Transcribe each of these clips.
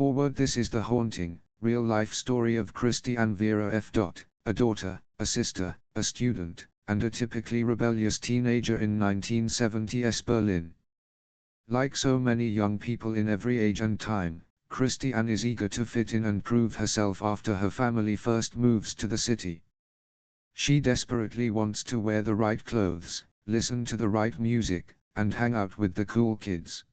Forward This is the haunting, real-life story of Christiane Vera F. A daughter, a sister, a student, and a typically rebellious teenager in 1970s Berlin. Like so many young people in every age and time, Christiane is eager to fit in and prove herself after her family first moves to the city. She desperately wants to wear the right clothes, listen to the right music, and hang out with the cool kids.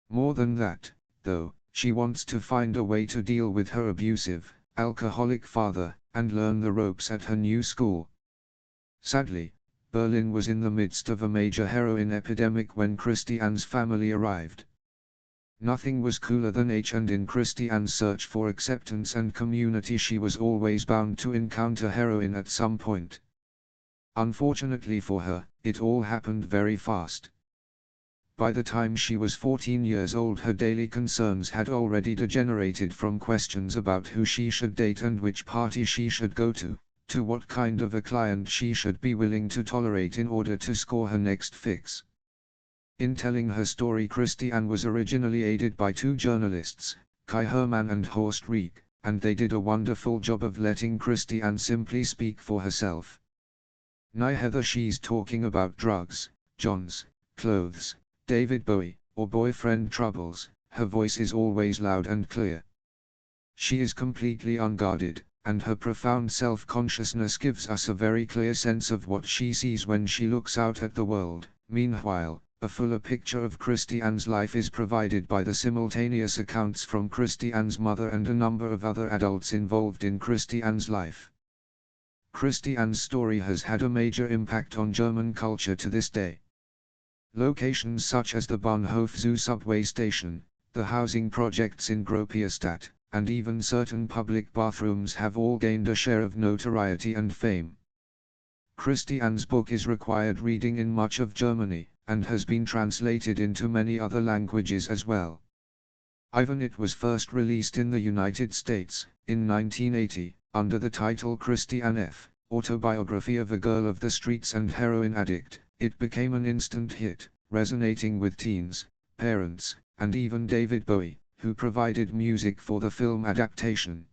More than that, though, she wants to find a way to deal with her abusive, alcoholic father, and learn the ropes at her new school. Sadly, Berlin was in the midst of a major heroin epidemic when Christiane's family arrived. Nothing was cooler than H, and in Christiane's search for acceptance and community she was always bound to encounter heroin at some point. Unfortunately for her, it all happened very fast. By the time she was 14 years old, her daily concerns had already degenerated from questions about who she should date and which party she should go to what kind of a client she should be willing to tolerate in order to score her next fix. In telling her story, Christiane was originally aided by two journalists, Kai Hermann and Horst Rieck, and they did a wonderful job of letting Christiane simply speak for herself. Neither she's talking about drugs, Johns, clothes, David Bowie, or boyfriend troubles, her voice is always loud and clear. She is completely unguarded, and her profound self-consciousness gives us a very clear sense of what she sees when she looks out at the world. Meanwhile, a fuller picture of Christiane's life is provided by the simultaneous accounts from Christiane's mother and a number of other adults involved in Christiane's life. Christiane's story has had a major impact on German culture to this day. Locations such as the Bahnhof Zoo subway station, the housing projects in Gropiusstadt, and even certain public bathrooms have all gained a share of notoriety and fame. Christiane's book is required reading in much of Germany, and has been translated into many other languages as well. Even it was first released in the United States, in 1980, under the title Christiane F., Autobiography of a Girl of the Streets and Heroin Addict. It became an instant hit, resonating with teens, parents, and even David Bowie, who provided music for the film adaptation.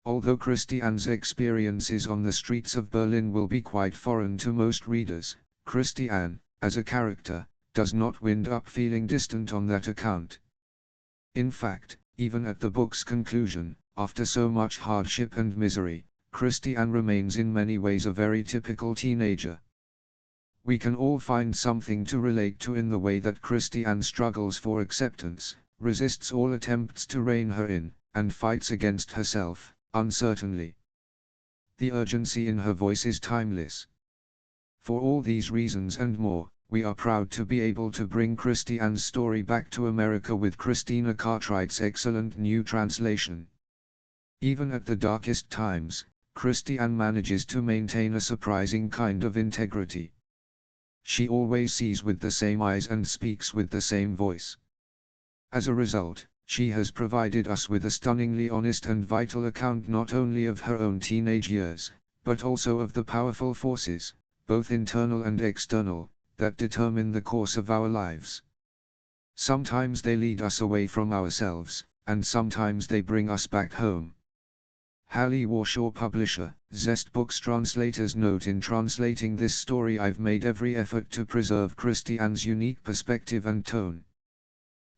Although Christiane's experiences on the streets of Berlin will be quite foreign to most readers, Christiane, as a character, does not wind up feeling distant on that account. In fact, even at the book's conclusion, after so much hardship and misery, Christiane remains in many ways a very typical teenager. We can all find something to relate to in the way that Christiane struggles for acceptance, resists all attempts to rein her in, and fights against herself, uncertainly. The urgency in her voice is timeless. For all these reasons and more, we are proud to be able to bring Christiane's story back to America with Christina Cartwright's excellent new translation. Even at the darkest times, Christiane manages to maintain a surprising kind of integrity. She always sees with the same eyes and speaks with the same voice. As a result, she has provided us with a stunningly honest and vital account not only of her own teenage years, but also of the powerful forces, both internal and external, that determine the course of our lives. Sometimes they lead us away from ourselves, and sometimes they bring us back home. Hallie Warshaw, publisher, Zest Books. Translator's note: in translating this story I've made every effort to preserve Christiane's unique perspective and tone.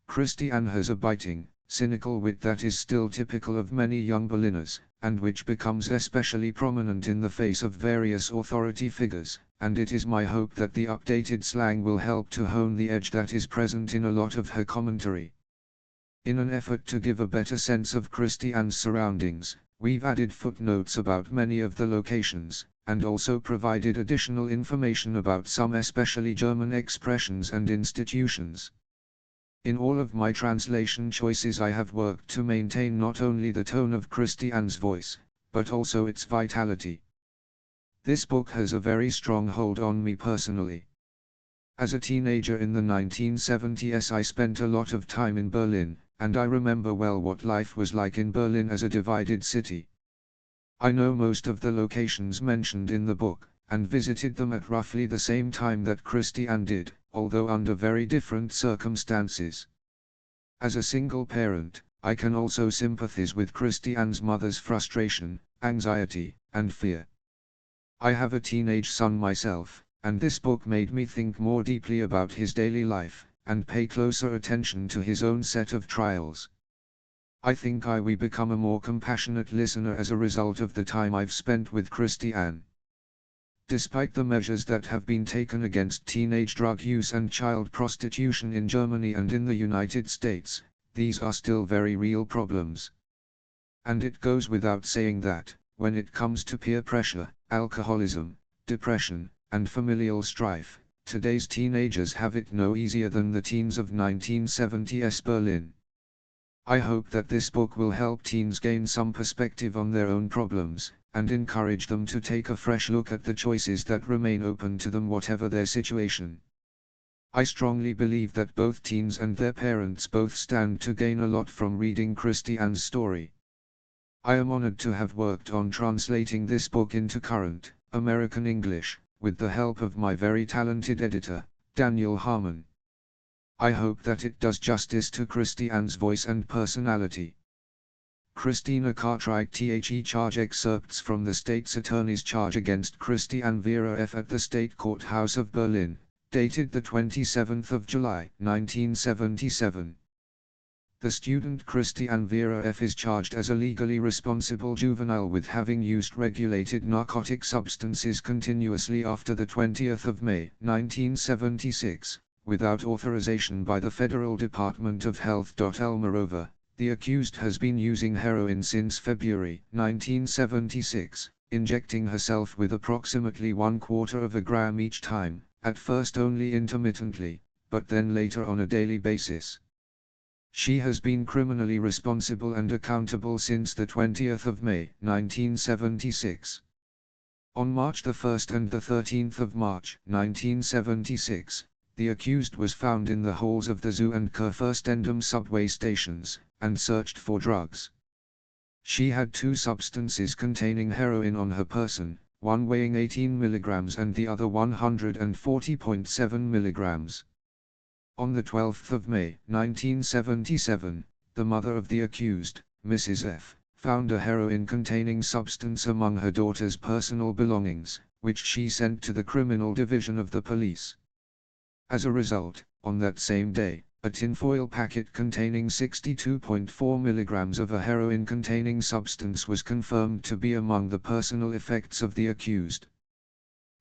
Christiane has a biting, cynical wit that is still typical of many young Berliners, and which becomes especially prominent in the face of various authority figures, and it is my hope that the updated slang will help to hone the edge that is present in a lot of her commentary. In an effort to give a better sense of Christiane's surroundings, we've added footnotes about many of the locations, and also provided additional information about some especially German expressions and institutions. In all of my translation choices I have worked to maintain not only the tone of Christiane's voice, but also its vitality. This book has a very strong hold on me personally. As a teenager in the 1970s I spent a lot of time in Berlin, and I remember well what life was like in Berlin as a divided city. I know most of the locations mentioned in the book, and visited them at roughly the same time that Christiane did, although under very different circumstances. As a single parent, I can also sympathize with Christiane's mother's frustration, anxiety, and fear. I have a teenage son myself, and this book made me think more deeply about his daily life, and pay closer attention to his own set of trials. I think I will become a more compassionate listener as a result of the time I've spent with Christiane. Despite the measures that have been taken against teenage drug use and child prostitution in Germany and in the United States, these are still very real problems. And it goes without saying that, when it comes to peer pressure, alcoholism, depression, and familial strife, today's teenagers have it no easier than the teens of 1970s Berlin. I hope that this book will help teens gain some perspective on their own problems, and encourage them to take a fresh look at the choices that remain open to them whatever their situation. I strongly believe that both teens and their parents both stand to gain a lot from reading Christiane's story. I am honored to have worked on translating this book into current, American English, with the help of my very talented editor, Daniel Harmon. I hope that it does justice to Christiane's voice and personality. Christina Cartwright The charge excerpts from the state's attorney's charge against Christiane Vera F. at the State Courthouse of Berlin, dated the 27th of July, 1977. The student Christiane Vera F. is charged as a legally responsible juvenile with having used regulated narcotic substances continuously after the 20th of May, 1976, without authorization by the Federal Department of Health. Moreover, the accused has been using heroin since February 1976, injecting herself with approximately 1/4 of a gram each time, at first only intermittently, but then later on a daily basis. She has been criminally responsible and accountable since the 20th of May 1976. On March 1 and the 13th of March 1976, the accused was found in the halls of the Zoo and Kurfürstendamm subway stations, and searched for drugs. She had 2 substances containing heroin on her person, one weighing 18 milligrams and the other 140.7 milligrams. On the 12th of May, 1977, the mother of the accused, Mrs. F., found a heroin-containing substance among her daughter's personal belongings, which she sent to the criminal division of the police. As a result, on that same day, a tinfoil packet containing 62.4 milligrams of a heroin-containing substance was confirmed to be among the personal effects of the accused.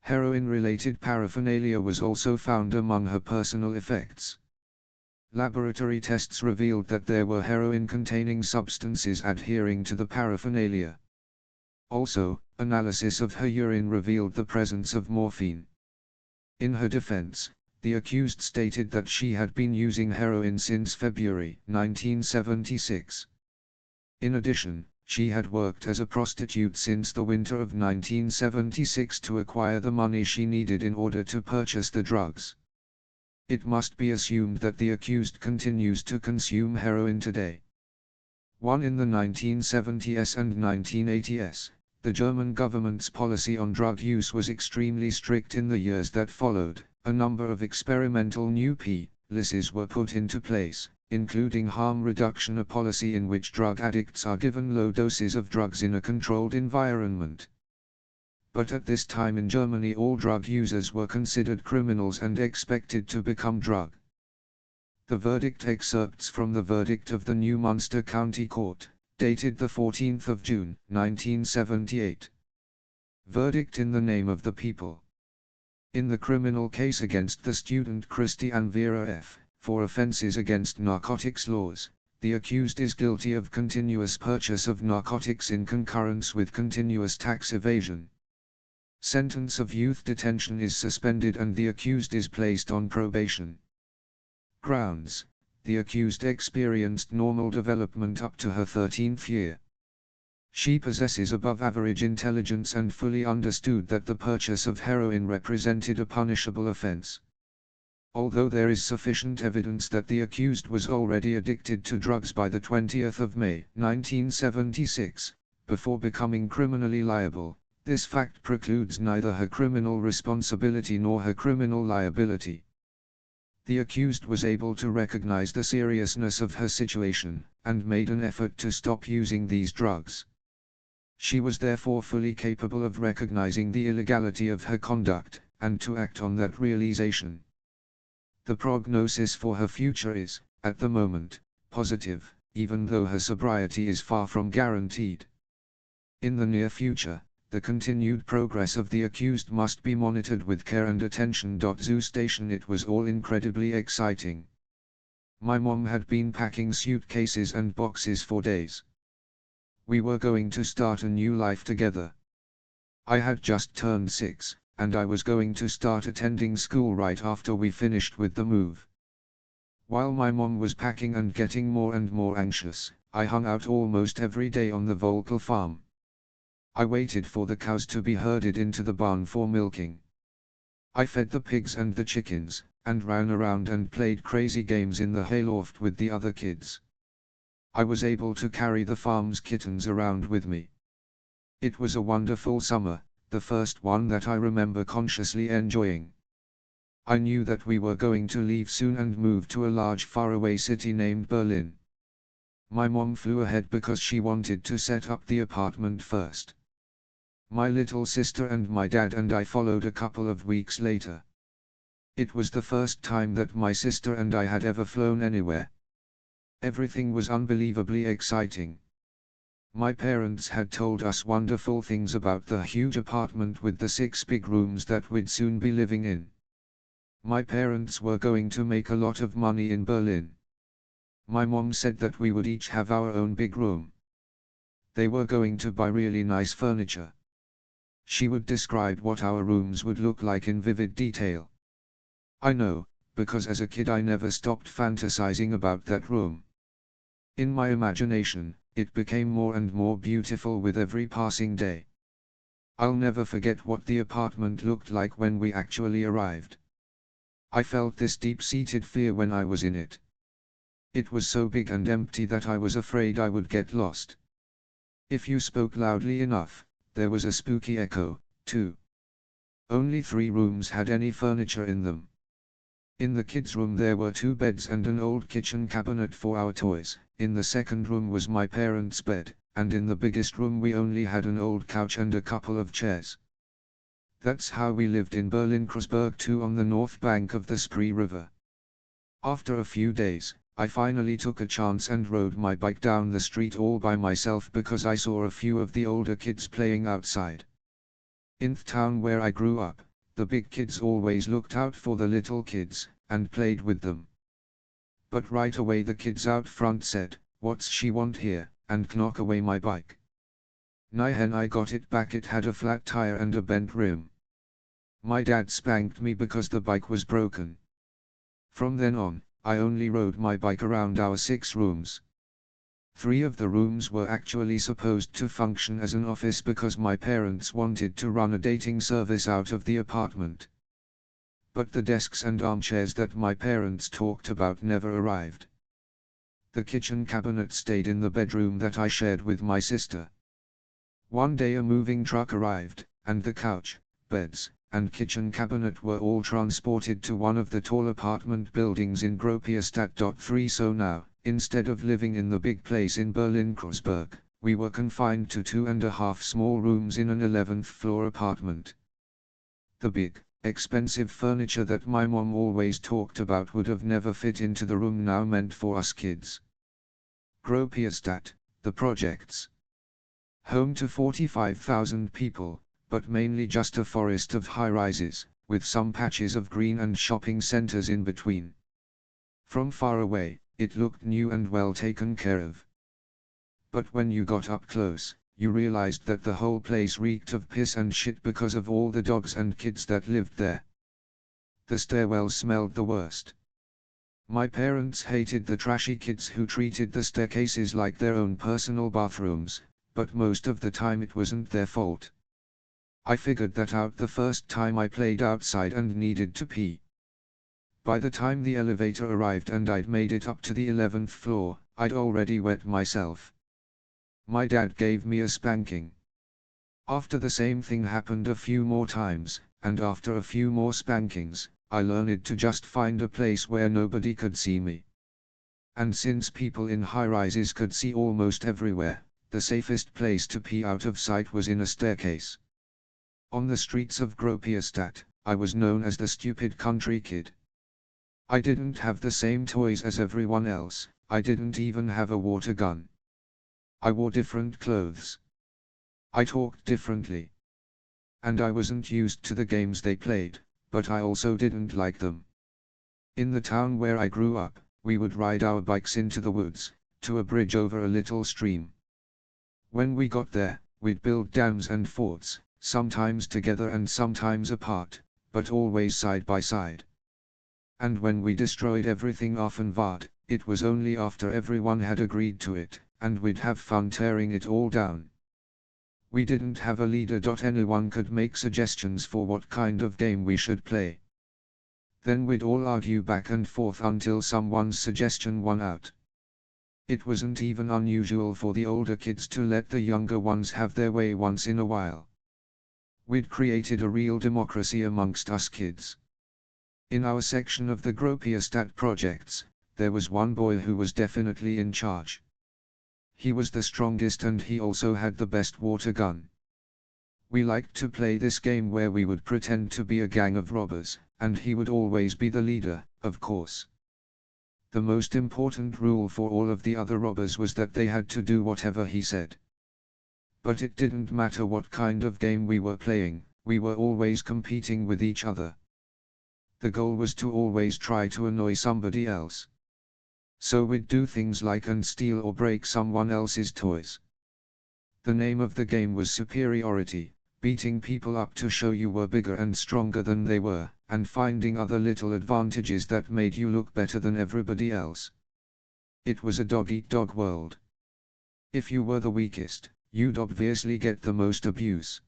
Heroin-related paraphernalia was also found among her personal effects. Laboratory tests revealed that there were heroin-containing substances adhering to the paraphernalia. Also, analysis of her urine revealed the presence of morphine. In her defense, the accused stated that she had been using heroin since February 1976. In addition, she had worked as a prostitute since the winter of 1976 to acquire the money she needed in order to purchase the drugs. It must be assumed that the accused continues to consume heroin today. In the 1970s and 1980s, the German government's policy on drug use was extremely strict. In the years that followed, a number of experimental new policies were put into place, including harm reduction, a policy in which drug addicts are given low doses of drugs in a controlled environment. But at this time in Germany all drug users were considered criminals and expected to become drug. The verdict excerpts from the verdict of the New Munster County Court, dated the 14th of June, 1978. Verdict in the name of the people. In the criminal case against the student Christiane Vera F., for offenses against narcotics laws, the accused is guilty of continuous purchase of narcotics in concurrence with continuous tax evasion. Sentence of youth detention is suspended and the accused is placed on probation. Grounds: the accused experienced normal development up to her 13th year. She possesses above-average intelligence and fully understood that the purchase of heroin represented a punishable offense. Although there is sufficient evidence that the accused was already addicted to drugs by the 20th of May, 1976, before becoming criminally liable, this fact precludes neither her criminal responsibility nor her criminal liability. The accused was able to recognize the seriousness of her situation, and made an effort to stop using these drugs. She was therefore fully capable of recognizing the illegality of her conduct, and to act on that realization. The prognosis for her future is, at the moment, positive, even though her sobriety is far from guaranteed. In the near future, the continued progress of the accused must be monitored with care and attention. Zoo station. It was all incredibly exciting. My mom had been packing suitcases and boxes for days. We were going to start a new life together. I had just turned 6, and I was going to start attending school right after we finished with the move. While my mom was packing and getting more and more anxious, I hung out almost every day on the Volkel farm. I waited for the cows to be herded into the barn for milking. I fed the pigs and the chickens, and ran around and played crazy games in the hayloft with the other kids. I was able to carry the farm's kittens around with me. It was a wonderful summer, the first one that I remember consciously enjoying. I knew that we were going to leave soon and move to a large faraway city named Berlin. My mom flew ahead because she wanted to set up the apartment first. My little sister and my dad and I followed a couple of weeks later. It was the first time that my sister and I had ever flown anywhere. Everything was unbelievably exciting. My parents had told us wonderful things about the huge apartment with the 6 big rooms that we'd soon be living in. My parents were going to make a lot of money in Berlin. My mom said that we would each have our own big room. They were going to buy really nice furniture. She would describe what our rooms would look like in vivid detail. I know, because as a kid I never stopped fantasizing about that room. In my imagination, it became more and more beautiful with every passing day. I'll never forget what the apartment looked like when we actually arrived. I felt this deep-seated fear when I was in it. It was so big and empty that I was afraid I would get lost. If you spoke loudly enough, there was a spooky echo, too. Only 3 rooms had any furniture in them. In the kids' room there were 2 beds and an old kitchen cabinet for our toys. In the second room was my parents' bed, and in the biggest room we only had an old couch and a couple of chairs. That's how we lived in Berlin-Kreuzberg 2 on the north bank of the Spree River. After a few days, I finally took a chance and rode my bike down the street all by myself because I saw a few of the older kids playing outside. In the town where I grew up, the big kids always looked out for the little kids, and played with them. But right away the kids out front said, "What's she want here?" and knock away my bike. When I got it back it had a flat tire and a bent rim. My dad spanked me because the bike was broken. From then on, I only rode my bike around our 6 rooms. 3 of the rooms were actually supposed to function as an office because my parents wanted to run a dating service out of the apartment. But the desks and armchairs that my parents talked about never arrived. The kitchen cabinet stayed in the bedroom that I shared with my sister. One day a moving truck arrived, and the couch, beds, and kitchen cabinet were all transported to one of the tall apartment buildings in Gropiusstadt. 3 So now, instead of living in the big place in Berlin-Kreuzberg, we were confined to 2.5 small rooms in an 11th floor apartment. The big, expensive furniture that my mom always talked about would have never fit into the room now meant for us kids. Gropiusstadt, the projects. Home to 45,000 people, but mainly just a forest of high-rises, with some patches of green and shopping centers in between. From far away, it looked new and well taken care of. But when you got up close, you realized that the whole place reeked of piss and shit because of all the dogs and kids that lived there. The stairwell smelled the worst. My parents hated the trashy kids who treated the staircases like their own personal bathrooms, but most of the time it wasn't their fault. I figured that out the first time I played outside and needed to pee. By the time the elevator arrived and I'd made it up to the 11th floor, I'd already wet myself. My dad gave me a spanking. After the same thing happened a few more times, and after a few more spankings, I learned to just find a place where nobody could see me. And since people in high-rises could see almost everywhere, the safest place to pee out of sight was in a staircase. On the streets of Gropiusstadt, I was known as the stupid country kid. I didn't have the same toys as everyone else, I didn't even have a water gun. I wore different clothes. I talked differently. And I wasn't used to the games they played, but I also didn't like them. In the town where I grew up, we would ride our bikes into the woods, to a bridge over a little stream. When we got there, we'd build dams and forts, sometimes together and sometimes apart, but always side by side. And when we destroyed everything offenbart, it was only after everyone had agreed to it, and we'd have fun tearing it all down. We didn't have a leader. Anyone could make suggestions for what kind of game we should play. Then we'd all argue back and forth until someone's suggestion won out. It wasn't even unusual for the older kids to let the younger ones have their way once in a while. We'd created a real democracy amongst us kids. In our section of the Gropiusstadt projects, there was one boy who was definitely in charge. He was the strongest and he also had the best water gun. We liked to play this game where we would pretend to be a gang of robbers, and he would always be the leader, of course. The most important rule for all of the other robbers was that they had to do whatever he said. But it didn't matter what kind of game we were playing, we were always competing with each other. The goal was to always try to annoy somebody else. So we'd do things like steal or break someone else's toys. The name of the game was superiority, beating people up to show you were bigger and stronger than they were, and finding other little advantages that made you look better than everybody else. It was a dog-eat-dog world. If you were the weakest, you'd obviously get the most abuse.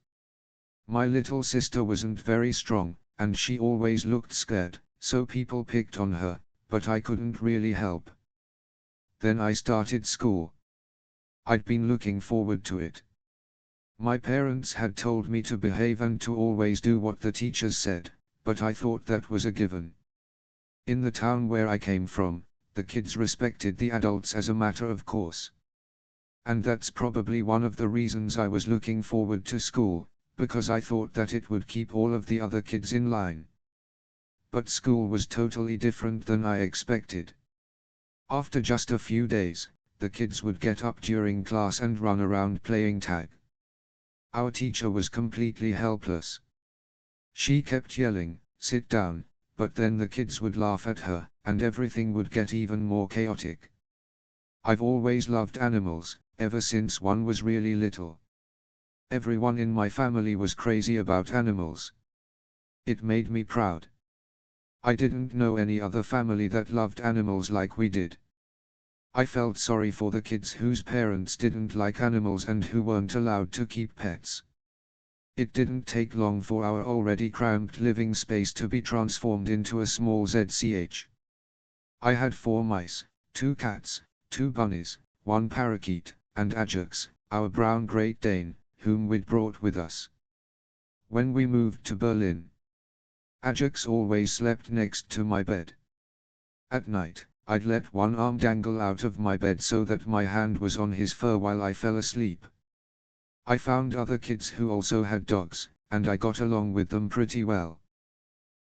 My little sister wasn't very strong, and she always looked scared, so people picked on her, but I couldn't really help. Then I started school. I'd been looking forward to it. My parents had told me to behave and to always do what the teachers said, but I thought that was a given. In the town where I came from, the kids respected the adults as a matter of course. And that's probably one of the reasons I was looking forward to school, because I thought that it would keep all of the other kids in line. But school was totally different than I expected. After just a few days, the kids would get up during class and run around playing tag. Our teacher was completely helpless. She kept yelling, "Sit down," but then the kids would laugh at her, and everything would get even more chaotic. I've always loved animals, ever since one was really little. Everyone in my family was crazy about animals. It made me proud. I didn't know any other family that loved animals like we did. I felt sorry for the kids whose parents didn't like animals and who weren't allowed to keep pets. It didn't take long for our already cramped living space to be transformed into a small ZCH. I had 4 mice, 2 cats, 2 bunnies, 1 parakeet, and Ajax, our brown Great Dane, whom we'd brought with us. When we moved to Berlin, Ajax always slept next to my bed. At night, I'd let one arm dangle out of my bed so that my hand was on his fur while I fell asleep. I found other kids who also had dogs, and I got along with them pretty well.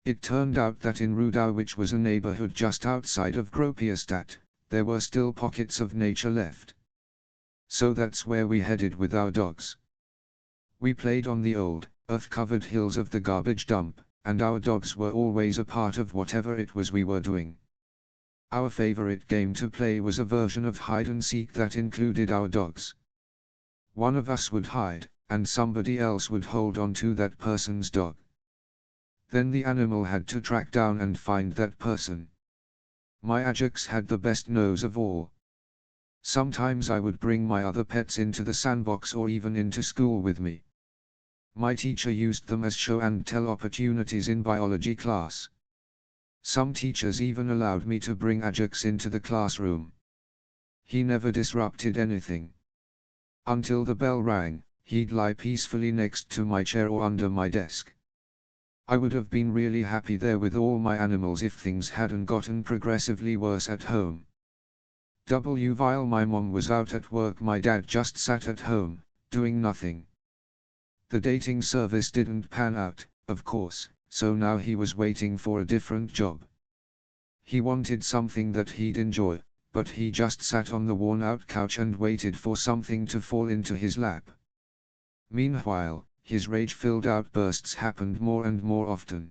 It turned out that in Rudau, which was a neighborhood just outside of Gropiusstadt, there were still pockets of nature left. So that's where we headed with our dogs. We played on the old, earth-covered hills of the garbage dump, and our dogs were always a part of whatever it was we were doing. Our favorite game to play was a version of hide-and-seek that included our dogs. One of us would hide, and somebody else would hold on to that person's dog. Then the animal had to track down and find that person. My Ajax had the best nose of all. Sometimes I would bring my other pets into the sandbox or even into school with me. My teacher used them as show-and-tell opportunities in biology class. Some teachers even allowed me to bring Ajax into the classroom. He never disrupted anything. Until the bell rang, he'd lie peacefully next to my chair or under my desk. I would have been really happy there with all my animals if things hadn't gotten progressively worse at home. While my mom was out at work, my dad just sat at home, doing nothing. The dating service didn't pan out, of course, so now he was waiting for a different job. He wanted something that he'd enjoy, but he just sat on the worn-out couch and waited for something to fall into his lap. Meanwhile, his rage-filled outbursts happened more and more often.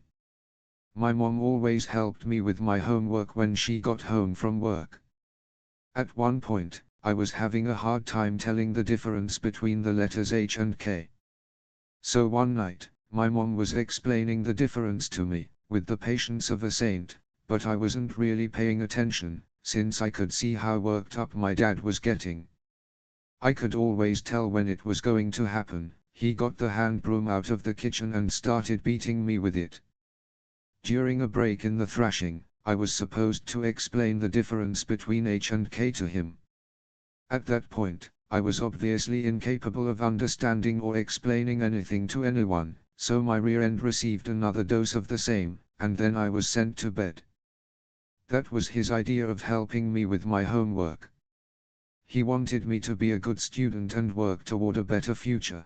My mom always helped me with my homework when she got home from work. At one point, I was having a hard time telling the difference between the letters H and K. So one night, my mom was explaining the difference to me, with the patience of a saint, but I wasn't really paying attention, since I could see how worked up my dad was getting. I could always tell when it was going to happen. He got the hand broom out of the kitchen and started beating me with it. During a break in the thrashing, I was supposed to explain the difference between H and K to him. At that point, I was obviously incapable of understanding or explaining anything to anyone, so my rear end received another dose of the same, and then I was sent to bed. That was his idea of helping me with my homework. He wanted me to be a good student and work toward a better future.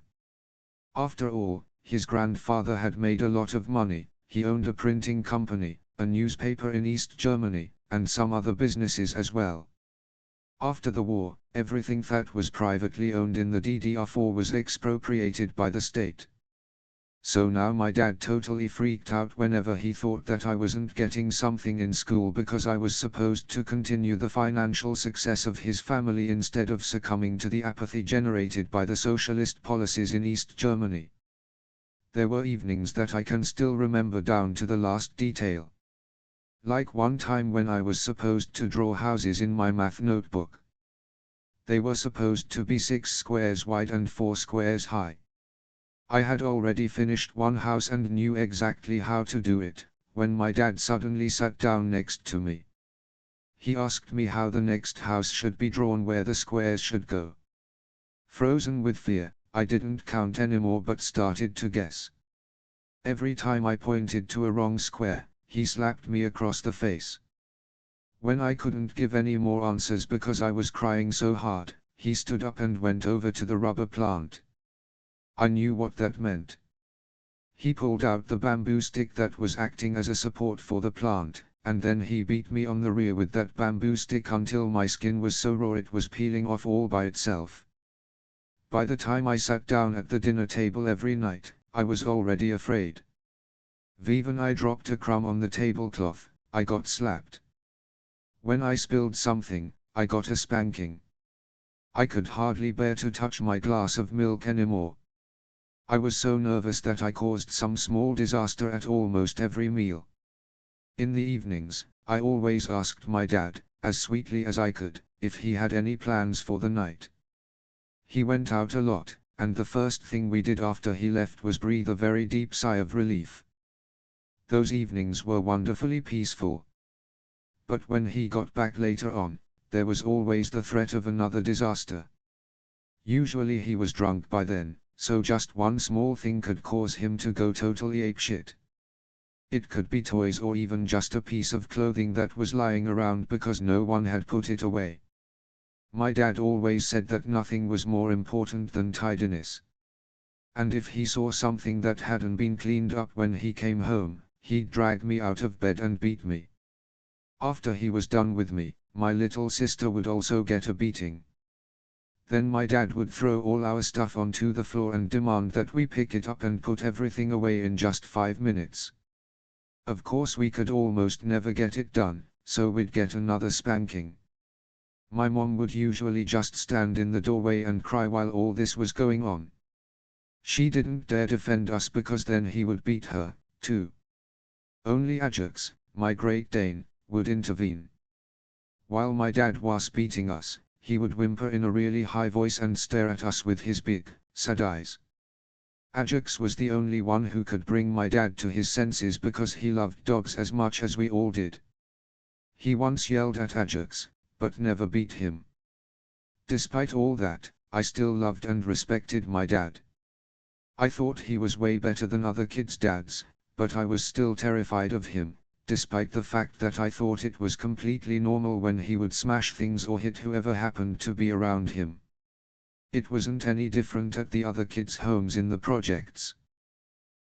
After all, his grandfather had made a lot of money. He owned a printing company, a newspaper in East Germany, and some other businesses as well. After the war, everything that was privately owned in the DDR4 was expropriated by the state. So now my dad totally freaked out whenever he thought that I wasn't getting something in school because I was supposed to continue the financial success of his family instead of succumbing to the apathy generated by the socialist policies in East Germany. There were evenings that I can still remember down to the last detail. Like one time when I was supposed to draw houses in my math notebook. They were supposed to be 6 squares wide and 4 squares high. I had already finished one house and knew exactly how to do it, when my dad suddenly sat down next to me. He asked me how the next house should be drawn, where the squares should go. Frozen with fear, I didn't count anymore but started to guess. Every time I pointed to a wrong square, he slapped me across the face. When I couldn't give any more answers because I was crying so hard, he stood up and went over to the rubber plant. I knew what that meant. He pulled out the bamboo stick that was acting as a support for the plant, and then he beat me on the rear with that bamboo stick until my skin was so raw it was peeling off all by itself. By the time I sat down at the dinner table every night, I was already afraid. Even I dropped a crumb on the tablecloth, I got slapped. When I spilled something, I got a spanking. I could hardly bear to touch my glass of milk anymore. I was so nervous that I caused some small disaster at almost every meal. In the evenings, I always asked my dad, as sweetly as I could, if he had any plans for the night. He went out a lot, and the first thing we did after he left was breathe a very deep sigh of relief. Those evenings were wonderfully peaceful. But when he got back later on, there was always the threat of another disaster. Usually he was drunk by then, so just one small thing could cause him to go totally apeshit. It could be toys or even just a piece of clothing that was lying around because no one had put it away. My dad always said that nothing was more important than tidiness. And if he saw something that hadn't been cleaned up when he came home, he'd drag me out of bed and beat me. After he was done with me, my little sister would also get a beating. Then my dad would throw all our stuff onto the floor and demand that we pick it up and put everything away in just 5 minutes. Of course we could almost never get it done, so we'd get another spanking. My mom would usually just stand in the doorway and cry while all this was going on. She didn't dare defend us because then he would beat her, too. Only Ajax, my Great Dane, would intervene. While my dad was beating us, he would whimper in a really high voice and stare at us with his big, sad eyes. Ajax was the only one who could bring my dad to his senses because he loved dogs as much as we all did. He once yelled at Ajax, but never beat him. Despite all that, I still loved and respected my dad. I thought he was way better than other kids' dads, but I was still terrified of him, despite the fact that I thought it was completely normal when he would smash things or hit whoever happened to be around him. It wasn't any different at the other kids' homes in the projects.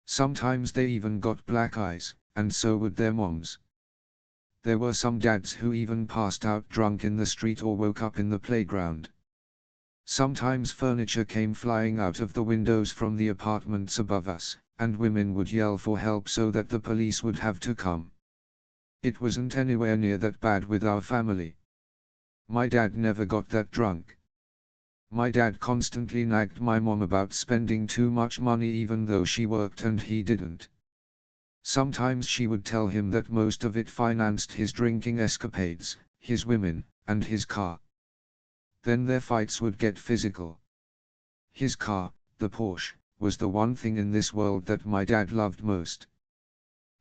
Sometimes they even got black eyes, and so would their moms. There were some dads who even passed out drunk in the street or woke up in the playground. Sometimes furniture came flying out of the windows from the apartments above us, and women would yell for help so that the police would have to come. It wasn't anywhere near that bad with our family. My dad never got that drunk. My dad constantly nagged my mom about spending too much money even though she worked and he didn't. Sometimes she would tell him that most of it financed his drinking escapades, his women, and his car. Then their fights would get physical. His car, the Porsche, was the one thing in this world that my dad loved most.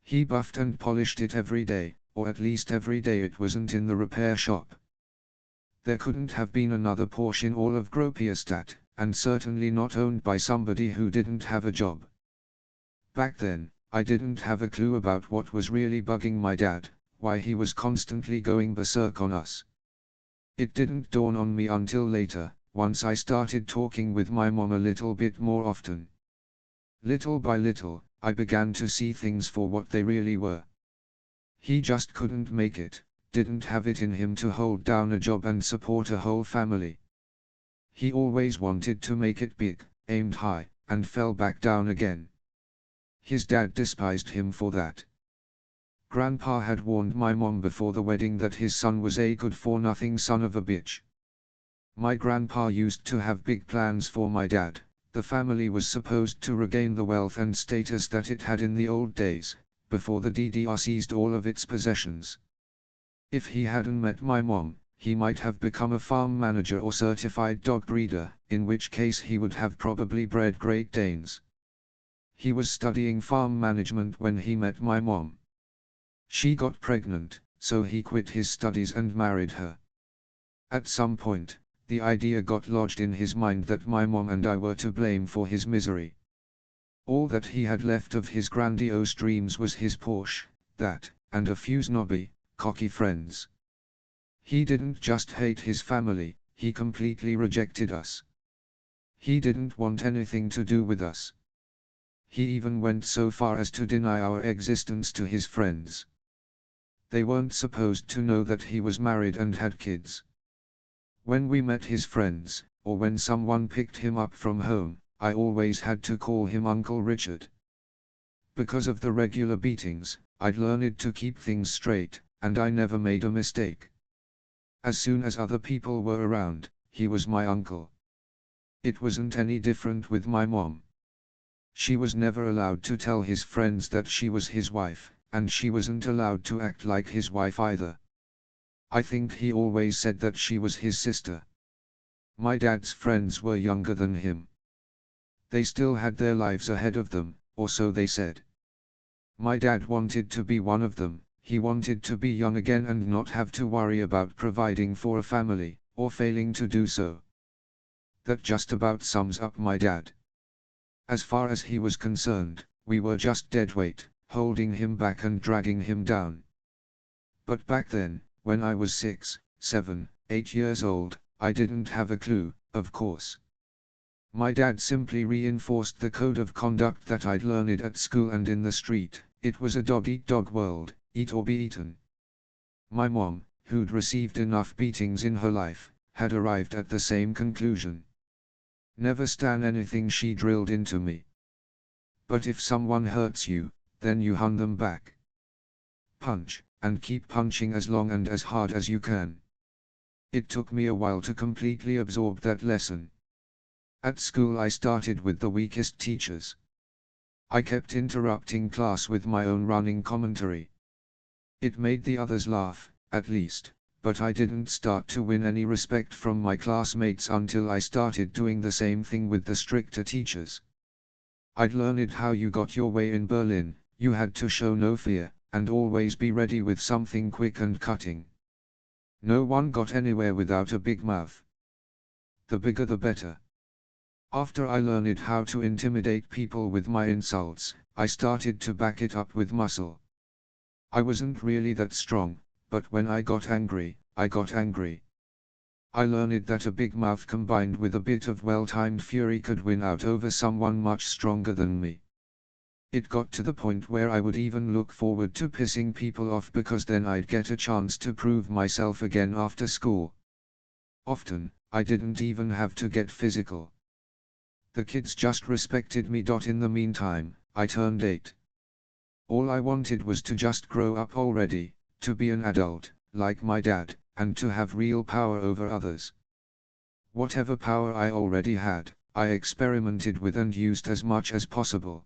He buffed and polished it every day, or at least every day it wasn't in the repair shop. There couldn't have been another Porsche in all of Gropiusstadt, and certainly not owned by somebody who didn't have a job. Back then, I didn't have a clue about what was really bugging my dad, why he was constantly going berserk on us. It didn't dawn on me until later, once I started talking with my mom a little bit more often. Little by little, I began to see things for what they really were. He just couldn't make it, didn't have it in him to hold down a job and support a whole family. He always wanted to make it big, aimed high, and fell back down again. His dad despised him for that. Grandpa had warned my mom before the wedding that his son was a good-for-nothing son of a bitch. My grandpa used to have big plans for my dad. The family was supposed to regain the wealth and status that it had in the old days, before the DDR seized all of its possessions. If he hadn't met my mom, he might have become a farm manager or certified dog breeder, in which case he would have probably bred Great Danes. He was studying farm management when he met my mom. She got pregnant, so he quit his studies and married her. At some point, the idea got lodged in his mind that my mom and I were to blame for his misery. All that he had left of his grandiose dreams was his Porsche, that, and a few snobby, cocky friends. He didn't just hate his family, he completely rejected us. He didn't want anything to do with us. He even went so far as to deny our existence to his friends. They weren't supposed to know that he was married and had kids. When we met his friends, or when someone picked him up from home, I always had to call him Uncle Richard. Because of the regular beatings, I'd learned to keep things straight, and I never made a mistake. As soon as other people were around, he was my uncle. It wasn't any different with my mom. She was never allowed to tell his friends that she was his wife, and she wasn't allowed to act like his wife either. I think he always said that she was his sister. My dad's friends were younger than him. They still had their lives ahead of them, or so they said. My dad wanted to be one of them. He wanted to be young again and not have to worry about providing for a family, or failing to do so. That just about sums up my dad. As far as he was concerned, we were just deadweight, holding him back and dragging him down. But back then, when I was 6, 7, 8 years old, I didn't have a clue, of course. My dad simply reinforced the code of conduct that I'd learned at school and in the street. It was a dog-eat-dog world, eat or be eaten. My mom, who'd received enough beatings in her life, had arrived at the same conclusion. Never stand anything, she drilled into me. But if someone hurts you, then you hunt them back. Punch, and keep punching as long and as hard as you can. It took me a while to completely absorb that lesson. At school I started with the weakest teachers. I kept interrupting class with my own running commentary. It made the others laugh, at least, but I didn't start to win any respect from my classmates until I started doing the same thing with the stricter teachers. I'd learned how you got your way in Berlin. You had to show no fear, and always be ready with something quick and cutting. No one got anywhere without a big mouth. The bigger the better. After I learned how to intimidate people with my insults, I started to back it up with muscle. I wasn't really that strong, but when I got angry, I got angry. I learned that a big mouth combined with a bit of well-timed fury could win out over someone much stronger than me. It got to the point where I would even look forward to pissing people off because then I'd get a chance to prove myself again after school. Often, I didn't even have to get physical. The kids just respected me. In the meantime, I turned 8. All I wanted was to just grow up already, to be an adult, like my dad, and to have real power over others. Whatever power I already had, I experimented with and used as much as possible.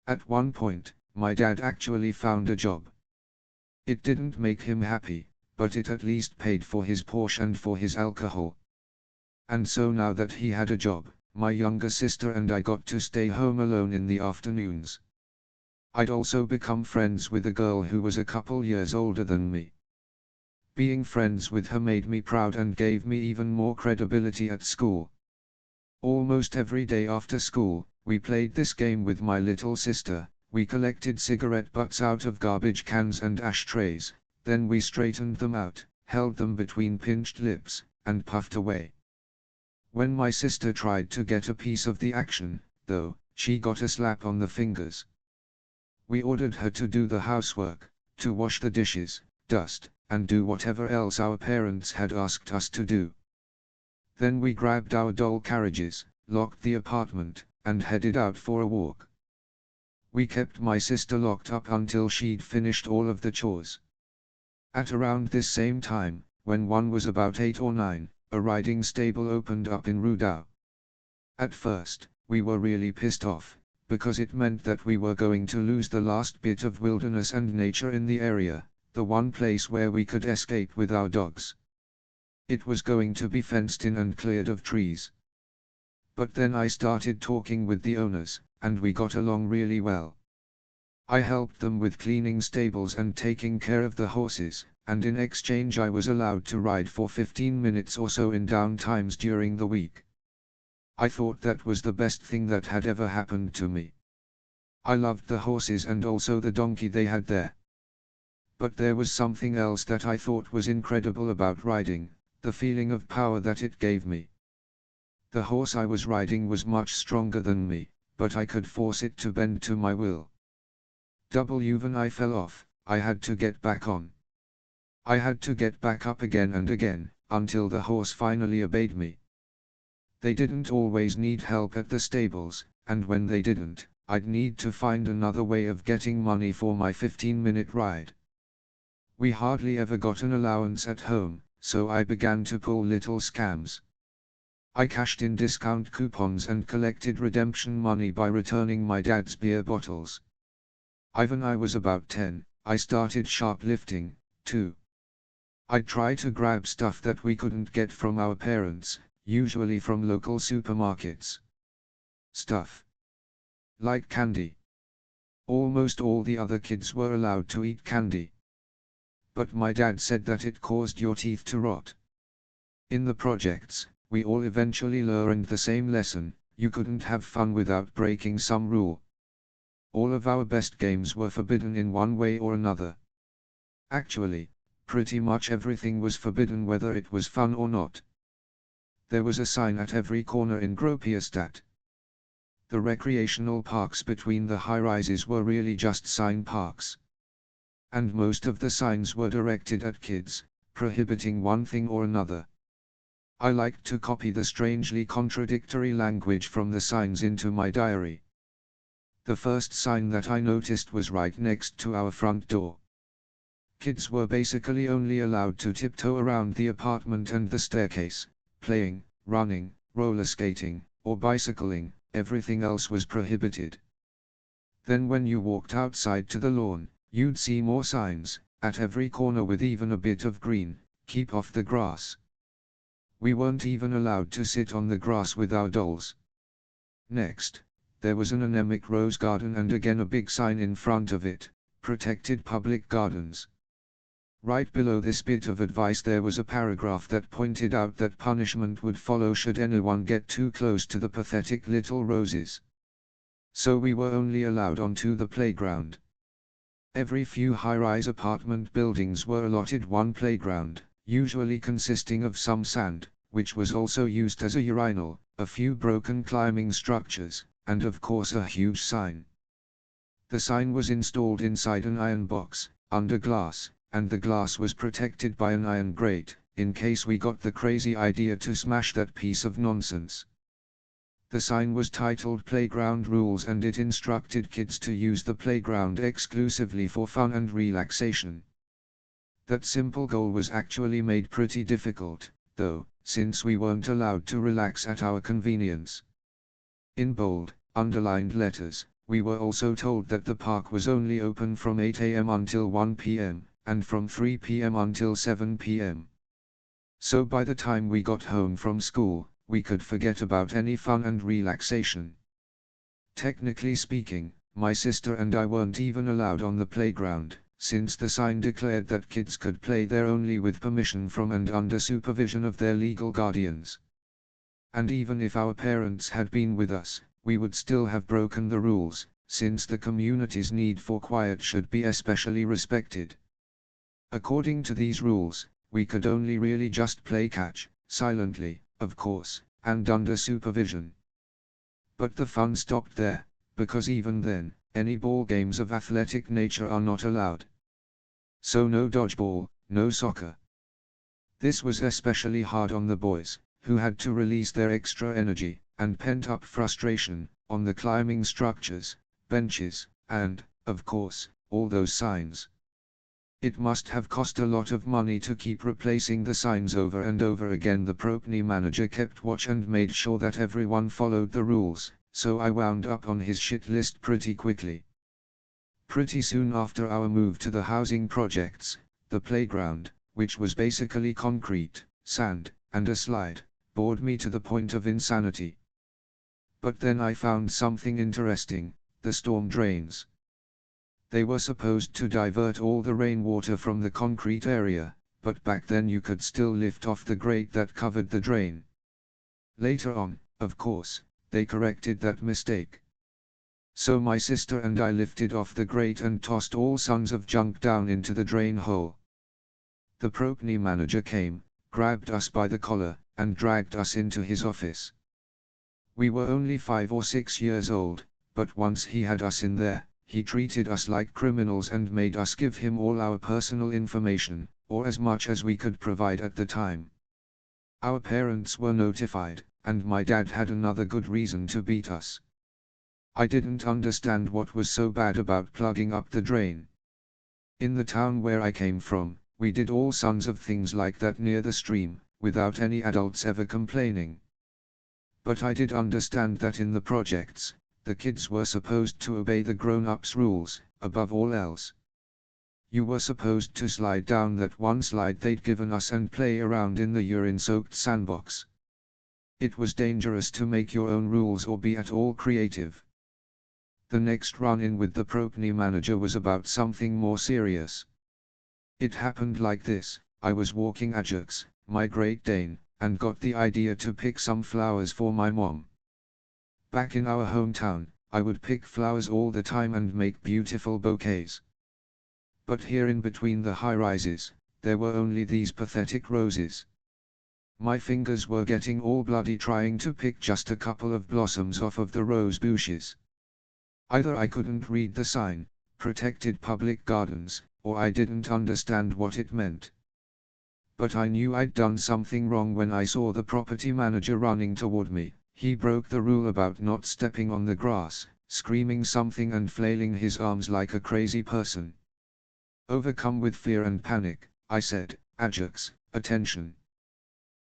At one point, my dad actually found a job. It didn't make him happy, but it at least paid for his Porsche and for his alcohol. And so now that he had a job, my younger sister and I got to stay home alone in the afternoons. I'd also become friends with a girl who was a couple years older than me. Being friends with her made me proud and gave me even more credibility at school. Almost every day after school, we played this game with my little sister. We collected cigarette butts out of garbage cans and ashtrays, then we straightened them out, held them between pinched lips, and puffed away. When my sister tried to get a piece of the action, though, she got a slap on the fingers. We ordered her to do the housework, to wash the dishes, dust, and do whatever else our parents had asked us to do. Then we grabbed our doll carriages, locked the apartment, and headed out for a walk. We kept my sister locked up until she'd finished all of the chores. At around this same time, when one was about 8 or 9, a riding stable opened up in Rudau. At first, we were really pissed off, because it meant that we were going to lose the last bit of wilderness and nature in the area, the one place where we could escape with our dogs. It was going to be fenced in and cleared of trees. But then I started talking with the owners, and we got along really well. I helped them with cleaning stables and taking care of the horses, and in exchange I was allowed to ride for 15 minutes or so in down times during the week. I thought that was the best thing that had ever happened to me. I loved the horses and also the donkey they had there. But there was something else that I thought was incredible about riding, the feeling of power that it gave me. The horse I was riding was much stronger than me, but I could force it to bend to my will. When I fell off, I had to get back on. I had to get back up again and again, until the horse finally obeyed me. They didn't always need help at the stables, and when they didn't, I'd need to find another way of getting money for my 15-minute ride. We hardly ever got an allowance at home, so I began to pull little scams. I cashed in discount coupons and collected redemption money by returning my dad's beer bottles. When I was about 10, I started shoplifting, too. I'd try to grab stuff that we couldn't get from our parents, usually from local supermarkets. Stuff like candy. Almost all the other kids were allowed to eat candy. But my dad said that it caused your teeth to rot. In the projects, we all eventually learned the same lesson: you couldn't have fun without breaking some rule. All of our best games were forbidden in one way or another. Actually, pretty much everything was forbidden whether it was fun or not. There was a sign at every corner in Gropiusstadt. The recreational parks between the high-rises were really just sign parks. And most of the signs were directed at kids, prohibiting one thing or another. I liked to copy the strangely contradictory language from the signs into my diary. The first sign that I noticed was right next to our front door. Kids were basically only allowed to tiptoe around the apartment and the staircase, playing, running, roller skating, or bicycling. Everything else was prohibited. Then when you walked outside to the lawn, you'd see more signs, at every corner with even a bit of green: keep off the grass. We weren't even allowed to sit on the grass with our dolls. Next, there was an anemic rose garden and again a big sign in front of it: protected public gardens. Right below this bit of advice there was a paragraph that pointed out that punishment would follow should anyone get too close to the pathetic little roses. So we were only allowed onto the playground. Every few high-rise apartment buildings were allotted one playground, usually consisting of some sand, which was also used as a urinal, a few broken climbing structures, and of course a huge sign. The sign was installed inside an iron box, under glass, and the glass was protected by an iron grate, in case we got the crazy idea to smash that piece of nonsense. The sign was titled Playground Rules and it instructed kids to use the playground exclusively for fun and relaxation. That simple goal was actually made pretty difficult, though, since we weren't allowed to relax at our convenience. In bold, underlined letters, we were also told that the park was only open from 8 a.m. until 1 p.m., and from 3 p.m. until 7 p.m. So by the time we got home from school, we could forget about any fun and relaxation. Technically speaking, my sister and I weren't even allowed on the playground, since the sign declared that kids could play there only with permission from and under supervision of their legal guardians. And even if our parents had been with us, we would still have broken the rules, since the community's need for quiet should be especially respected. According to these rules, we could only really just play catch, silently, of course, and under supervision. But the fun stopped there, because even then, any ball games of athletic nature are not allowed. So no dodgeball, no soccer. This was especially hard on the boys, who had to release their extra energy, and pent-up frustration, on the climbing structures, benches, and, of course, all those signs. It must have cost a lot of money to keep replacing the signs over and over again. The property manager kept watch and made sure that everyone followed the rules, so I wound up on his shit list pretty quickly. Pretty soon after our move to the housing projects, the playground, which was basically concrete, sand, and a slide, bored me to the point of insanity. But then I found something interesting: the storm drains. They were supposed to divert all the rainwater from the concrete area, but back then you could still lift off the grate that covered the drain. Later on, of course, they corrected that mistake. So my sister and I lifted off the grate and tossed all sons of junk down into the drain hole. The property manager came, grabbed us by the collar, and dragged us into his office. We were only 5 or 6 years old, but once he had us in there, he treated us like criminals and made us give him all our personal information, or as much as we could provide at the time. Our parents were notified, and my dad had another good reason to beat us. I didn't understand what was so bad about plugging up the drain. In the town where I came from, we did all sorts of things like that near the stream, without any adults ever complaining. But I did understand that in the projects, the kids were supposed to obey the grown-ups' rules, above all else. You were supposed to slide down that one slide they'd given us and play around in the urine-soaked sandbox. It was dangerous to make your own rules or be at all creative. The next run-in with the property manager was about something more serious. It happened like this: I was walking Ajax, my Great Dane, and got the idea to pick some flowers for my mom. Back in our hometown, I would pick flowers all the time and make beautiful bouquets. But here in between the high-rises, there were only these pathetic roses. My fingers were getting all bloody trying to pick just a couple of blossoms off of the rose bushes. Either I couldn't read the sign, "Protected Public Gardens," or I didn't understand what it meant. But I knew I'd done something wrong when I saw the property manager running toward me. He broke the rule about not stepping on the grass, screaming something and flailing his arms like a crazy person. Overcome with fear and panic, I said, "Ajax, attention."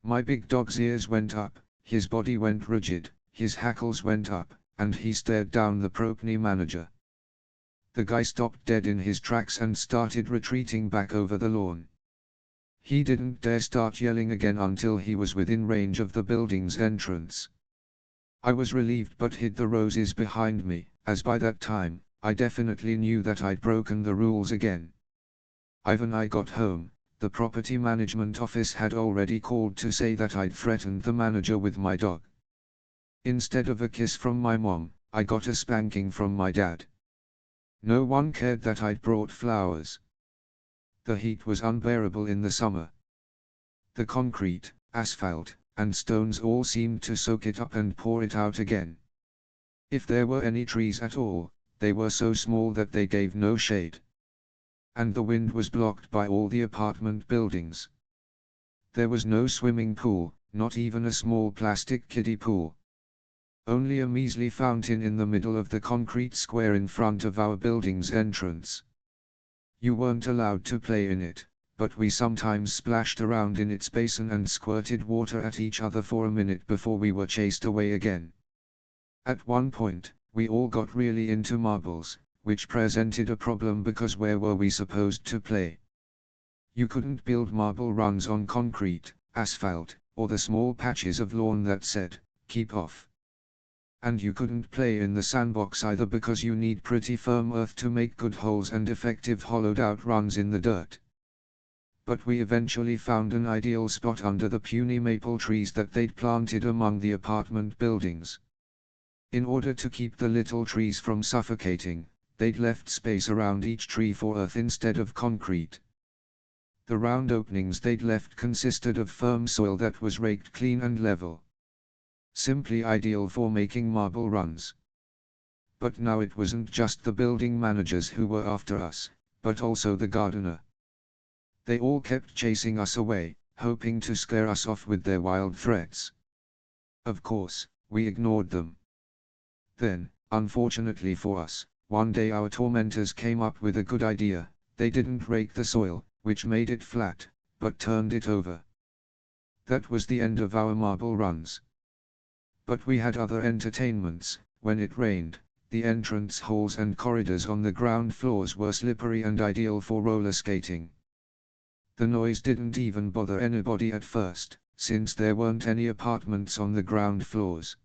My big dog's ears went up, his body went rigid, his hackles went up, and he stared down the property manager. The guy stopped dead in his tracks and started retreating back over the lawn. He didn't dare start yelling again until he was within range of the building's entrance. I was relieved but hid the roses behind me, as by that time, I definitely knew that I'd broken the rules again. When I got home, the property management office had already called to say that I'd threatened the manager with my dog. Instead of a kiss from my mom, I got a spanking from my dad. No one cared that I'd brought flowers. The heat was unbearable in the summer. The concrete, asphalt, and stones all seemed to soak it up and pour it out again. If there were any trees at all, they were so small that they gave no shade. And the wind was blocked by all the apartment buildings. There was no swimming pool, not even a small plastic kiddie pool. Only a measly fountain in the middle of the concrete square in front of our building's entrance. You weren't allowed to play in it, but we sometimes splashed around in its basin and squirted water at each other for a minute before we were chased away again. At one point, we all got really into marbles, which presented a problem because where were we supposed to play? You couldn't build marble runs on concrete, asphalt, or the small patches of lawn that said, "Keep off." And you couldn't play in the sandbox either because you need pretty firm earth to make good holes and effective hollowed-out runs in the dirt. But we eventually found an ideal spot under the puny maple trees that they'd planted among the apartment buildings. In order to keep the little trees from suffocating, they'd left space around each tree for earth instead of concrete. The round openings they'd left consisted of firm soil that was raked clean and level. Simply ideal for making marble runs. But now it wasn't just the building managers who were after us, but also the gardener. They all kept chasing us away, hoping to scare us off with their wild threats. Of course, we ignored them. Then, unfortunately for us, one day our tormentors came up with a good idea. They didn't rake the soil, which made it flat, but turned it over. That was the end of our marble runs. But we had other entertainments. When it rained, the entrance halls and corridors on the ground floors were slippery and ideal for roller skating. The noise didn't even bother anybody at first, since there weren't any apartments on the ground floors.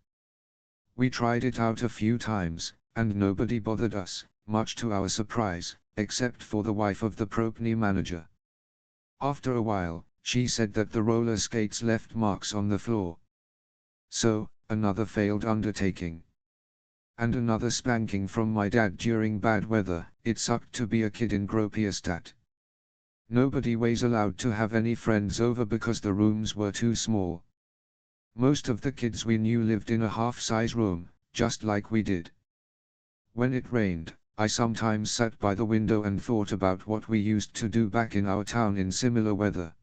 We tried it out a few times, and nobody bothered us, much to our surprise, except for the wife of the property manager. After a while, she said that the roller skates left marks on the floor. So, another failed undertaking. And another spanking from my dad during bad weather. It sucked to be a kid in Gropiusstadt. Nobody was allowed to have any friends over because the rooms were too small. Most of the kids we knew lived in a half-size room, just like we did. When it rained, I sometimes sat by the window and thought about what we used to do back in our town in similar weather.